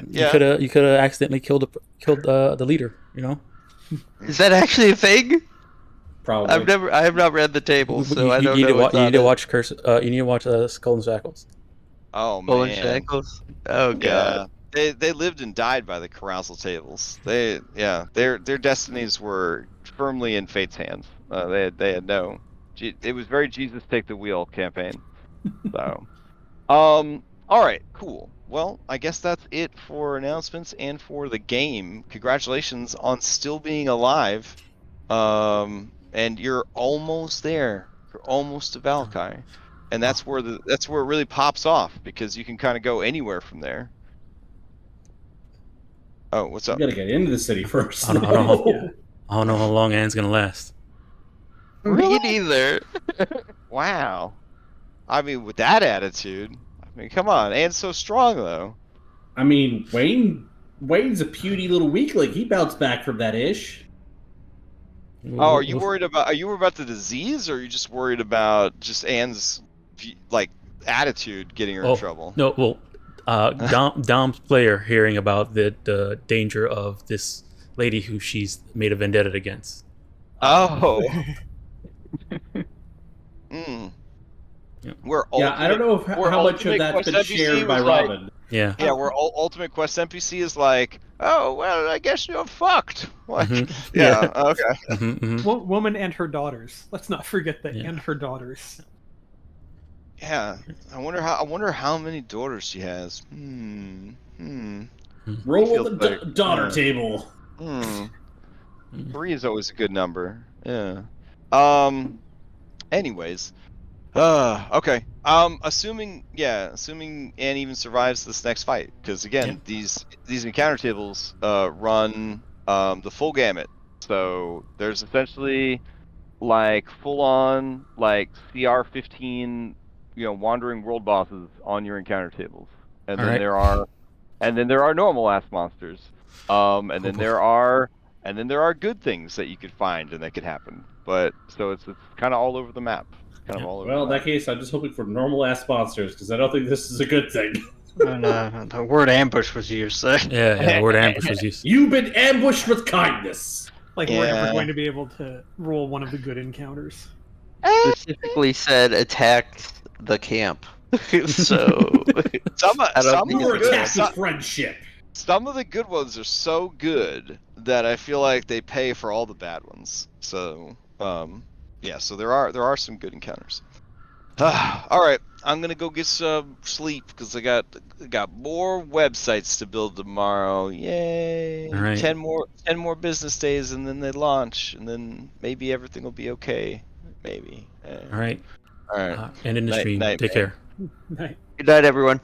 You could have accidentally killed the leader. You know. Is that actually a thing? Probably. I have not read the table, so I don't know. You need to watch Curse. You need to watch Skull and Shackles. Oh Skull and man. Shackles. Oh god. Yeah. They lived and died by the carousal tables. Their destinies were firmly in fate's hands. They had no. It was very Jesus take the wheel campaign. So, all right, cool. Well, I guess that's it for announcements and for the game. Congratulations on still being alive. And you're almost there. You're almost to Valkai, and that's where it really pops off, because you can kind of go anywhere from there. Oh, what's up? You gotta get into the city first. I don't know how long Anne's gonna last. Me neither. Wow. I mean, with that attitude, come on, Anne's so strong though. I mean, Wayne's a puny little weakling. He bounced back from that ish. Oh, are you worried about the disease, or are you just worried about just Anne's attitude getting her in trouble? No, well, Dom's player hearing about the danger of this lady who she's made a vendetta against. Oh. I don't know how much of that's been shared by Robin. Yeah. Yeah, where Ultimate Quest NPC is like, oh, well, I guess you're fucked. Like, yeah, okay. Woman and her daughters. Let's not forget that, and her daughters. Yeah, I wonder how many daughters she has. Roll the daughter table. 3 is always a good number. Yeah. Anyways. Okay. Assuming Anne even survives this next fight, because again, these encounter tables run the full gamut. So there's essentially like full on like CR15, wandering world bosses on your encounter tables, and then there are normal ass monsters, and then there are good things that you could find and that could happen. But so it's kind of all over the map. Well, in that case, I'm just hoping for normal ass monsters, because I don't think this is a good thing. And the word ambush was used there. Yeah, the word ambush was used. You've been ambushed with kindness. Like we're never going to be able to roll one of the good encounters. Specifically said attack the camp. So some were attacked with friendship. Some of the good ones are so good that I feel like they pay for all the bad ones. So yeah, so there are some good encounters. All right, I'm gonna go get some sleep because I got more websites to build tomorrow. Yay! All right. 10 more business days, and then they launch, and then maybe everything will be okay. Maybe. All right. All right. End in the stream. Take care. Night. Good night, everyone.